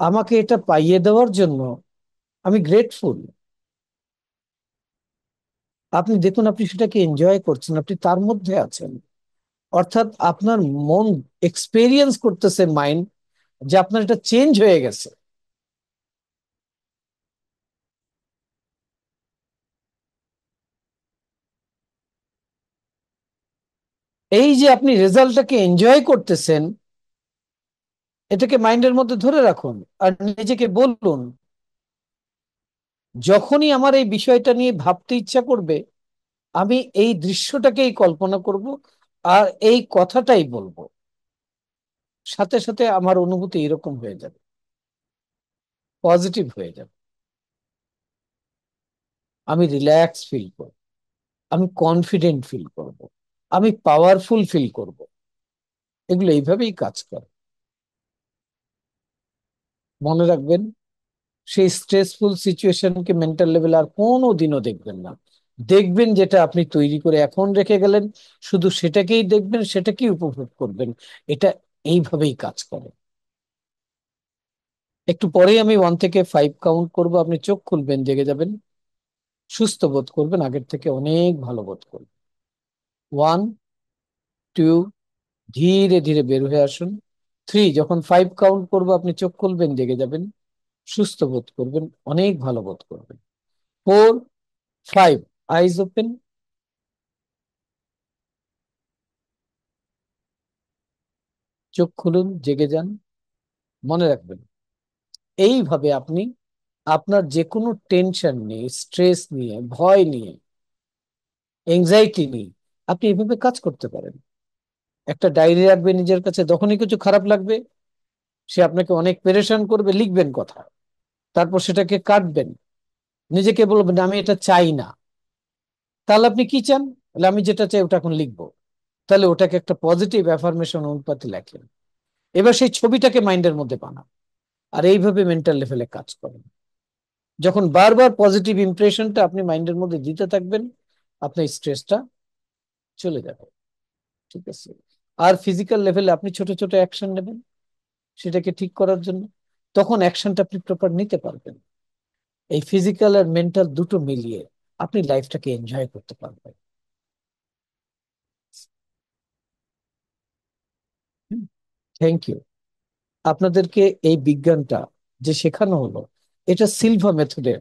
আমাকে এটা পাইয়ে দেওয়ার জন্য আমি গ্রেটফুল। আপনি দেখুন আপনি সেটাকে এনজয় করছেন, আপনি তার মধ্যে আছেন। অর্থাৎ আপনার মন এক্সপেরিয়েন্স করতেছে, মাইন্ড, যে আপনার এটা চেঞ্জ হয়ে গেছে। এই যে আপনি রেজাল্টটাকে এনজয় করতেছেন, এটাকে মাইন্ডের মধ্যে ধরে রাখুন আর নিজেকে বলুন, যখনই আমার এই বিষয়টা নিয়ে ভাবতে ইচ্ছা করবে, আমি এই দৃশ্যটাকেই কল্পনা করব আর এই কথাটাই বলবো। সাথে সাথে আমার অনুভূতি এরকম হয়ে যাবে, পজিটিভ হয়ে যাবে। আমি রিল্যাক্স ফিল করব, আমি কনফিডেন্ট ফিল করব, আমি পাওয়ারফুল ফিল করব। এগুলো এইভাবেই কাজ করে। মনে রাখবেন, সেই স্ট্রেসফুল সিচুয়েশনকে মেন্টাল লেভেল আর কোনো দিনও দেখবেন না। দেখবেন যেটা আপনি তৈরি করে এখন রেখে গেলেন, শুধু সেটাকেই দেখবেন, সেটাকেই উপভোগ করবেন। এটা এইভাবেই কাজ করে। একটু পরেই আমি 1 থেকে 5 কাউন্ট করব, আপনি চোখ খুলবেন, জেগে যাবেন, সুস্থ বোধ করবেন, আগের থেকে অনেক ভালো বোধ করবেন। 1, 2, ধীরে ধীরে বের হয়ে আসুন। 3, যখন 5 কাউন্ট করবো আপনি চোখ খুলবেন, জেগে যাবেন, সুস্থ বোধ করবেন, অনেক ভালো বোধ করবেন। 4, 5, আইজ ওপেন। চোখ খুলুন, জেগে যান। মনে রাখবেন, এইভাবে আপনি আপনার যে কোনো টেনশন নিয়ে, স্ট্রেস নিয়ে, ভয় নিয়ে, এংজাইটি নিয়ে আপনি এভাবে কাজ করতে পারেন। একটা ডায়েরি রাখবেন নিজের কাছে, যখনই কিছু খারাপ লাগবে, সে আপনাকে অনেক পেরেশান করবে, লিখবেন কথা, তারপর সেটাকে কাটবেন, নিজেকে বলবেন আমি এটা চাই না। তাহলে আপনি কি চান? তাহলে আমি যেটা চাই ওটা এখন লিখবো। তাহলে ওটাকে একটা পজিটিভ অ্যাফার্মেশন অনুপাতে লেখেন। এবার সেই ছবিটাকে মাইন্ডের মধ্যে বানান। আর এইভাবে মেন্টাল লেভেলে কাজ করেন। যখন বারবার পজিটিভ ইমপ্রেশনটা আপনি মাইন্ডের মধ্যে দিতে থাকবেন, আপনার স্ট্রেসটা চলে যাবে। ঠিক আছে? আর ফিজিক্যাল লেভেলে আপনি ছোট ছোট অ্যাকশন নেবেন সেটাকে ঠিক করার জন্য। তখন অ্যাকশনটা আপনি প্রপার নিতে পারবেন। এই ফিজিক্যাল আর মেন্টাল দুটো মিলিয়ে আপনি লাইফটাকে এনজয় করতে পারবেন। Thank you. আপনাদেরকে এই বিজ্ঞানটা যে শেখানো হলো, এটা সিলভা মেথডের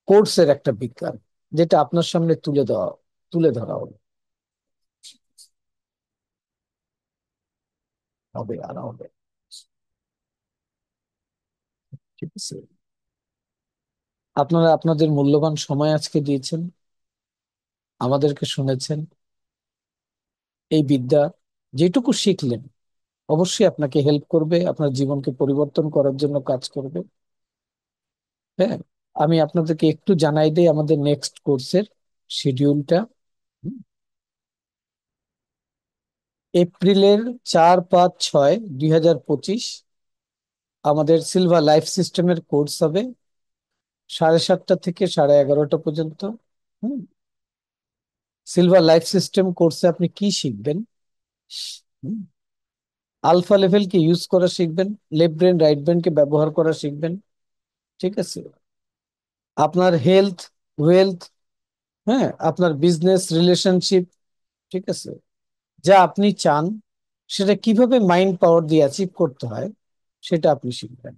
কোর্সের একটা বিজ্ঞান, যেটা আপনার সামনে তুলে ধরা হলো। হবে আর হবে। ঠিক আছে? আপনারা আপনাদের মূল্যবান সময় আজকে দিয়েছেন, আমাদেরকে শুনেছেন। এই বিদ্যা যেটুকু শিখলেন অবশ্যই আপনাকে হেল্প করবে, আপনার জীবনকে পরিবর্তন করার জন্য কাজ করবে। হ্যাঁ, আমি আপনাদেরকে একটু জানাই দিই আমাদের নেক্সট কোর্সের শিডিউলটা। এপ্রিলের 4, 5, 6, 2025 আমাদের সিলভা লাইফ সিস্টেমের কোর্স হবে, 7:30 থেকে 11:30 পর্যন্ত। হুম। সিলভা লাইফ সিস্টেম কোর্সে আপনি কি শিখবেন? হুম, আলফা লেভেলকে ইউজ করা শিখবেন, লেফট ব্রেন রাইট ব্রেনকে ব্যবহার করা শিখবেন। ঠিক আছে? আপনার হেলথ, ওয়েলথ, হ্যাঁ, আপনার বিজনেস রিলেশনশিপ, ঠিক আছে, যা আপনি চান সেটা কিভাবে মাইন্ড পাওয়ার দিয়ে অ্যাচিভ করতে হয় সেটা আপনি শিখবেন।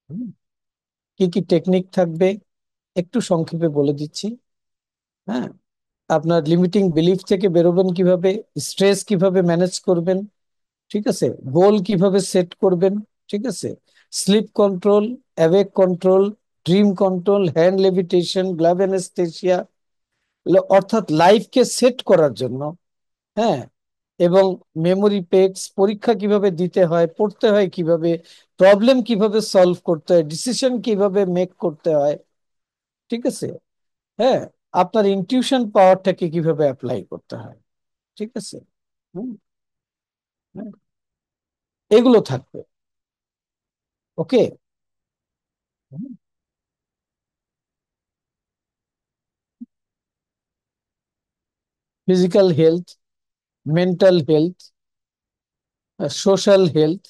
হুম, কি কি টেকনিক থাকবে একটু সংক্ষেপে বলে দিচ্ছি। হ্যাঁ, আপনার লিমিটিং বিলিফ থেকে বেরোবেন কিভাবে, স্ট্রেস কিভাবে ম্যানেজ করবেন, ঠিক আছে, গোল কিভাবে সেট করবেন, ঠিক আছে, sleep control, awake control, dream control, hand levitation, glove anaesthesia, অর্থাৎ লাইফকে সেট করার জন্য। হ্যাঁ, এবং মেমোরি পেটস, পরীক্ষা কিভাবে দিতে হয়, পড়তে হয় কিভাবে, প্রবলেম কিভাবে সলভ করতে হয়, ডিসিশন কিভাবে মেক করতে হয়। ঠিক আছে? হ্যাঁ, আপনার ইনটিউশন পাওয়ারটাকে কিভাবে অ্যাপ্লাই করতে হয়। ঠিক আছে? হুম, হুম, এগুলো থাকবে। Okay. Physical health, mental health, social health,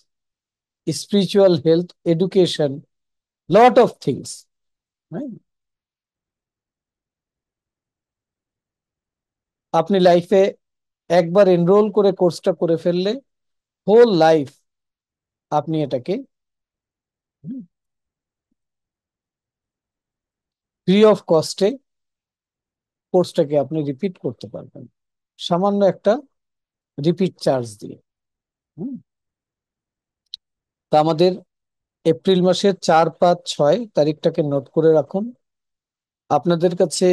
spiritual health, education, lot of things. আপনি লাইফে একবার এনরোল করে কোর্সটা করে ফেললে হোল লাইফ আপনি এটাকে ফ্রি অফ কস্টে কোর্সটাকে আপনি রিপিট করতে পারবেন, সামান্য একটা রিপিট চার্জ দিয়ে। হুম। তা আমাদের এপ্রিল মাসের 4, 5, 6 তারিখটাকে নোট করে রাখুন। আপনাদের কাছে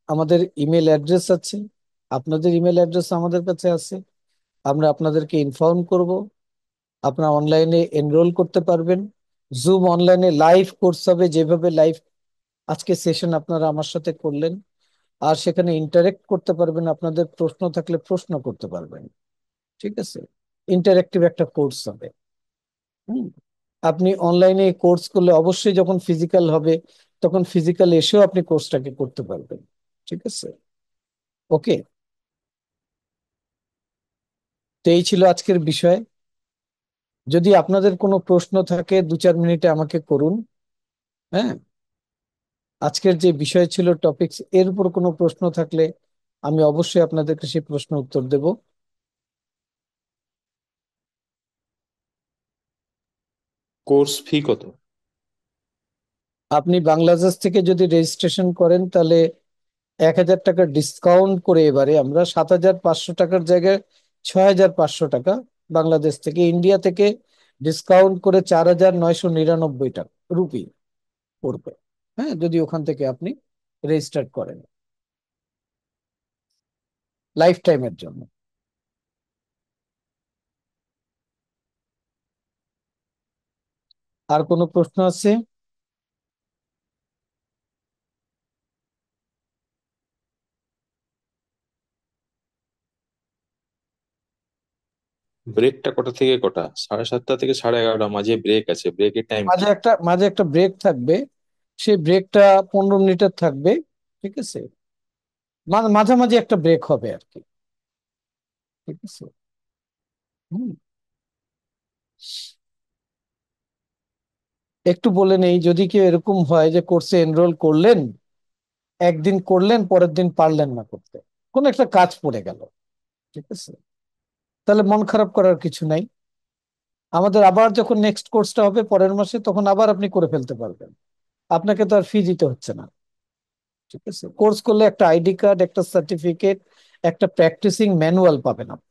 আমাদের ইমেল অ্যাড্রেস আছে, আপনাদের ইমেল অ্যাড্রেস আমাদের কাছে আছে। আমরা আপনাদেরকে ইনফর্ম করব, আপনারা অনলাইনে এনরোল করতে পারবেন। জুম অনলাইনে লাইভ কোর্স হবে, যেভাবে লাইভ আজকে সেশন আপনারা আমার সাথে করলেন, আর সেখানে ইন্টারেক্ট করতে পারবেন, আপনাদের প্রশ্ন থাকলে প্রশ্ন করতে পারবেন। ঠিক আছে, ইন্টারেক্টিভ একটা কোর্স হবে। হুম। আপনি অনলাইনে কোর্স করলে অবশ্যই যখন ফিজিক্যাল হবে তখন ফিজিক্যাল এসেও আপনি কোর্সটাকে করতে পারবেন। ঠিক আছে, ওকে। তো এই ছিল আজকের বিষয়। যদি আপনাদের কোনো প্রশ্ন থাকে 2-4 মিনিটে আমাকে করুন। হ্যাঁ, আজকের যে বিষয় ছিল টপিকস, এর উপর কোনো প্রশ্ন থাকলে আমি অবশ্যই আপনাদেরকে সেই প্রশ্ন উত্তর দেব। কোর্স ফি কত? আপনি বাংলাদেশ থেকে যদি রেজিস্ট্রেশন করেন তাহলে 1,000 টাকা ডিসকাউন্ট করে এবারে আমরা 7,500 টাকার জায়গায় 6,500 টাকা, বাংলাদেশ থেকে, ইন্ডিয়া থেকে ডিসকাউন্ট করে 4,999 টাকা রুপি পড়বে। হ্যাঁ, যদি ওখান থেকে আপনি রেজিস্টার করেন লাইফ টাইমের জন্য। আর কোনো প্রশ্ন আছে? ব্রেকটা কটা থেকে কটা? 7:30 থেকে 11:30, মাঝে ব্রেক আছে, ব্রেকের টাইম কি? মাঝে একটা ব্রেক থাকবে, সেই ব্রেকটা 15 মিনিটের থাকবে। ঠিক আছে, মাঝামাঝি একটা ব্রেক হবে আর কি। ঠিক আছে। হুম। একটু বলে নেই, যদি কেউ এরকম হয় যে কোর্সে এনরোল করলেন, একদিন করলেন পরের দিন পারলেন না করতে, কোন একটা কাজ পড়ে গেল, ঠিক আছে, তাহলে মন খারাপ করার কিছু নাই। আমাদের আবার যখন নেক্সট কোর্সটা হবে পরের মাসে, তখন আবার আপনি করে ফেলতে পারবেন। আপনাকে তো আর ফি দিতে হচ্ছে না। ঠিক আছে, কোর্স করলে একটা আইডি কার্ড, একটা সার্টিফিকেট, একটা প্র্যাকটিসিং ম্যানুয়াল পাবেন আপনি।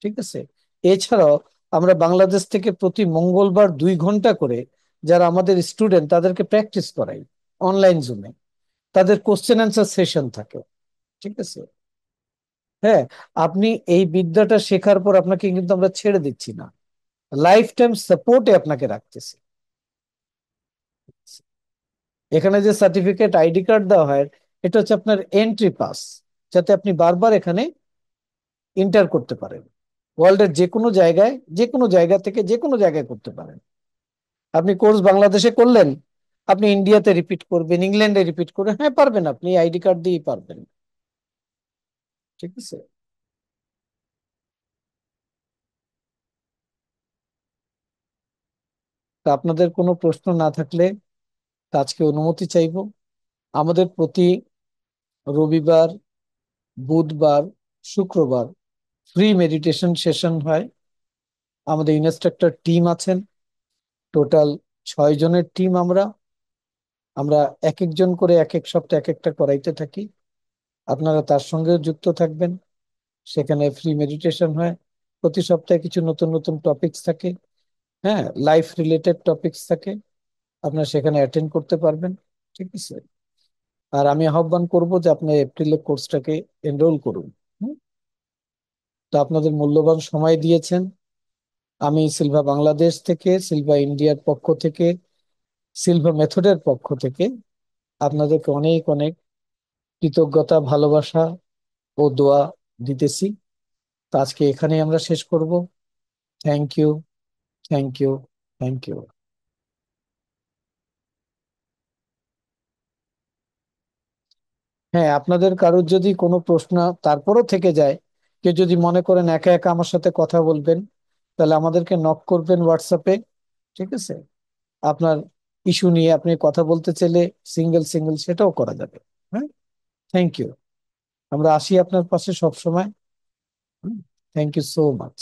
ঠিক আছে। এছাড়াও আমরা বাংলাদেশ থেকে প্রতি মঙ্গলবার 2 ঘন্টা করে যারা আমাদের স্টুডেন্ট তাদেরকে প্র্যাকটিস করাই অনলাইন জুমে। তাদের কোশ্চেন অ্যান্সার সেশন থাকে। ঠিক আছে। হ্যাঁ, আপনি এই বিদ্যাটা শেখার পর আপনাকে কিন্তু আমরা ছেড়ে দিচ্ছি না, লাইফ টাইম সাপোর্টে আপনাকে রাখতেছি। এখানে যে সার্টিফিকেট আইডি কার্ড দেওয়া হয়, এটা হচ্ছে আপনার এন্ট্রি পাস, যাতে আপনি বারবার এখানে ইন্টার করতে পারেন, ওয়ার্ল্ডের যে কোনো জায়গায়, যে কোনো জায়গা থেকে যে কোনো জায়গায় করতে পারেন। আপনি কোর্স বাংলাদেশে করলেন, আপনি ইন্ডিয়াতে রিপিট করবেন, ইংল্যান্ডে রিপিট করবেন, হ্যাঁ পারবেন, আপনি আইডি কার্ড দিয়েই পারবেন। ঠিক আছে। তা আপনাদের কোনো প্রশ্ন না থাকলে তা আজকে অনুমতি চাইবো। আমাদের প্রতি রবিবার, বুধবার, শুক্রবার ফ্রি মেডিটেশন সেশন হয়। আমাদের ইনস্ট্রাক্টর টিম আছেন, টোটাল 6 জনের টিম আমরা। আমরা এক একজন করে এক এক সপ্তাহে এক একটা করাইতে থাকি। আপনারা তার সঙ্গেও যুক্ত থাকবেন। সেখানে ফ্রি মেডিটেশন হয়, প্রতি সপ্তাহে কিছু নতুন নতুন টপিকস থাকে। হ্যাঁ, লাইফ রিলেটেড টপিকস থাকে, আপনারা সেখানে অ্যাটেন্ড করতে পারবেন। ঠিক আছে। আর আমি আহ্বান করব যে আপনি এপ্রিলে কোর্সটাকে এনরোল করুন। হুম? তো আপনাদের মূল্যবান সময় দিয়েছেন। আমি সিলভা বাংলাদেশ থেকে, সিলভা ইন্ডিয়ার পক্ষ থেকে, সিলভা মেথডের পক্ষ থেকে আপনাদেরকে অনেক অনেক কৃতজ্ঞতা, ভালোবাসা ও দোয়া দিতেছি। তো আজকে এখানেই আমরা শেষ করব। Thank you, thank you, thank you. হ্যাঁ, আপনাদের কারোর যদি কোনো প্রশ্ন তারপরও থেকে যায়, কেউ যদি মনে করেন একা একা আমার সাথে কথা বলবেন, তাহলে আমাদেরকে নক করবেন হোয়াটসঅ্যাপে। ঠিক আছে। আপনার ইস্যু নিয়ে আপনি কথা বলতে চাইলে সিঙ্গেল সিঙ্গেল সেটাও করা যাবে। হ্যাঁ, থ্যাংক ইউ। আমরা আসি আপনার পাশে সব সময়। Thank you so much.